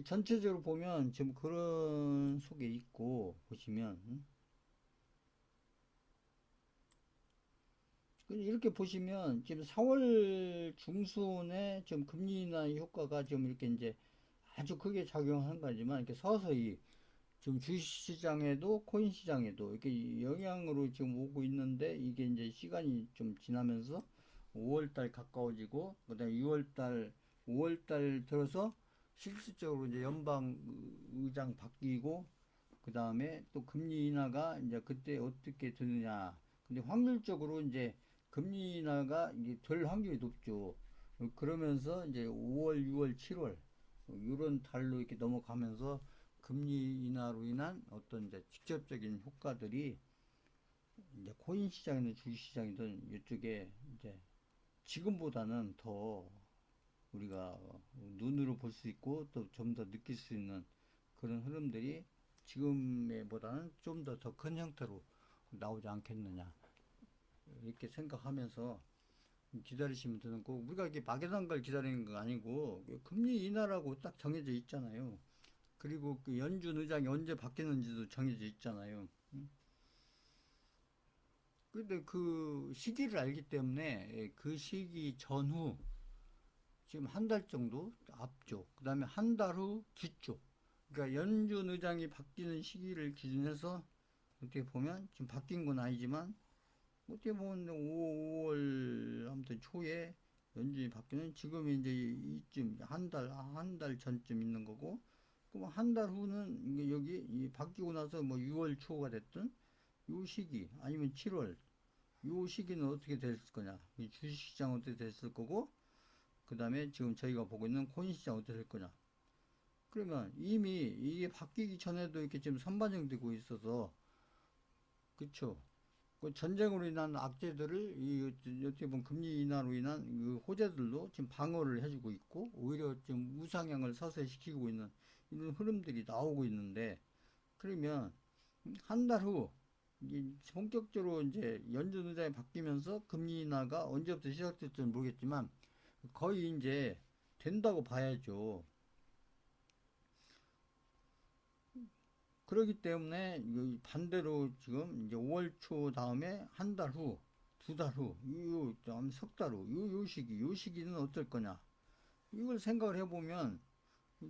전체적으로 보면 지금 그런 속에 있고, 보시면 이렇게 보시면 지금 4월 중순에 지금 금리 인하 효과가 지금 이렇게 이제 아주 크게 작용하는 거지만, 이렇게 서서히 지금 주식시장에도 코인 시장에도 이렇게 영향으로 지금 오고 있는데, 이게 이제 시간이 좀 지나면서 5월달 가까워지고, 그다음에 6월달 5월달 들어서 실질적으로 이제 연방 의장 바뀌고, 그 다음에 또 금리 인하가 이제 그때 어떻게 되느냐. 근데 확률적으로 이제 금리 인하가 이제 될 확률이 높죠. 그러면서 이제 5월, 6월, 7월 이런 달로 이렇게 넘어가면서 금리 인하로 인한 어떤 이제 직접적인 효과들이 이제 코인 시장이든 주식 시장이든 이쪽에 이제 지금보다는 더 우리가 눈으로 볼 수 있고 또 좀 더 느낄 수 있는 그런 흐름들이 지금보다는 좀 더 큰 형태로 나오지 않겠느냐, 이렇게 생각하면서 기다리시면 되는 거고, 우리가 이렇게 막연한 걸 기다리는 거 아니고 금리 인하라고 딱 정해져 있잖아요. 그리고 그 연준 의장이 언제 바뀌는지도 정해져 있잖아요. 근데 그 시기를 알기 때문에 그 시기 전후 지금 한 달 정도 앞쪽, 그 다음에 한 달 후 뒤쪽, 그러니까 연준 의장이 바뀌는 시기를 기준해서 어떻게 보면 지금 바뀐 건 아니지만 어떻게 보면 5월 아무튼 초에 연준이 바뀌는 지금 이제 이쯤 한 달 전쯤 있는 거고, 그럼 한 달 후는 여기 바뀌고 나서 뭐 6월 초가 됐든 요 시기 아니면 7월 요 시기는 어떻게 됐을 거냐, 주식시장 어떻게 됐을 거고, 그 다음에 지금 저희가 보고 있는 코인 시장 어떻게 될 거냐. 그러면 이미 이게 바뀌기 전에도 이렇게 지금 선반영되고 있어서, 그쵸? 그 전쟁으로 인한 악재들을 어떻게 보면 금리 인하로 인한 그 호재들도 지금 방어를 해주고 있고, 오히려 지금 우상향을 서서히 시키고 있는 이런 흐름들이 나오고 있는데, 그러면 한 달 후 본격적으로 이제 연준 의장이 바뀌면서 금리 인하가 언제부터 시작될지는 모르겠지만 거의 이제 된다고 봐야죠. 그렇기 때문에 반대로 지금 이제 5월 초 다음에 한 달 후, 두 달 후, 다음 석 달 후, 요 시기는 어떨 거냐. 이걸 생각을 해보면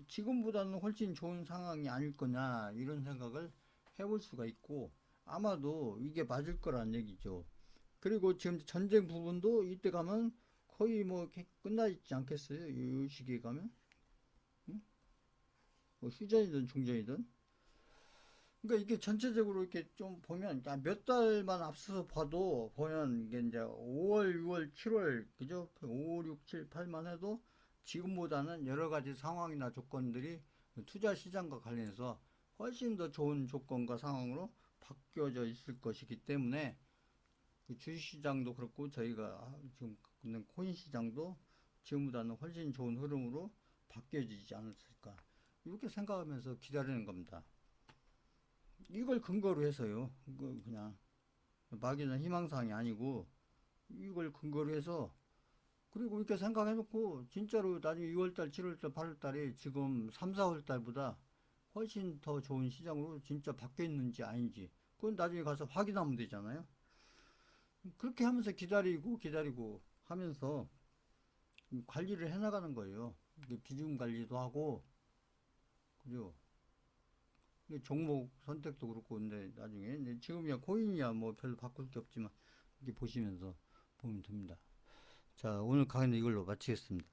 지금보다는 훨씬 좋은 상황이 아닐 거냐, 이런 생각을 해볼 수가 있고, 아마도 이게 맞을 거란 얘기죠. 그리고 지금 전쟁 부분도 이때 가면 거의 뭐 끝나 있지 않겠어요? 요 시기에 가면? 응? 뭐 휴전이든 중전이든. 그러니까 이게 전체적으로 이렇게 좀 보면 몇 달만 앞서서 봐도 보면 이게 이제 5월, 6월, 7월 그죠? 5, 6, 7, 8만 해도 지금보다는 여러 가지 상황이나 조건들이 투자 시장과 관련해서 훨씬 더 좋은 조건과 상황으로 바뀌어져 있을 것이기 때문에 그 주식시장도 그렇고 저희가 지금 있는 코인 시장도 지금보다는 훨씬 좋은 흐름으로 바뀌어지지 않았을까, 이렇게 생각하면서 기다리는 겁니다. 이걸 근거로 해서요. 그냥 막연한 희망사항이 아니고 이걸 근거로 해서, 그리고 이렇게 생각해놓고 진짜로 나중에 6월달, 7월달, 8월달에 지금 3, 4월달보다 훨씬 더 좋은 시장으로 진짜 바뀌었는지 아닌지 그건 나중에 가서 확인하면 되잖아요. 그렇게 하면서 기다리고 하면서 관리를 해나가는 거예요. 비중 관리도 하고, 그죠? 종목 선택도 그렇고, 근데 나중에 지금이야 코인이야 뭐 별로 바꿀 게 없지만 이렇게 보시면서 보면 됩니다. 자, 오늘 강의는 이걸로 마치겠습니다.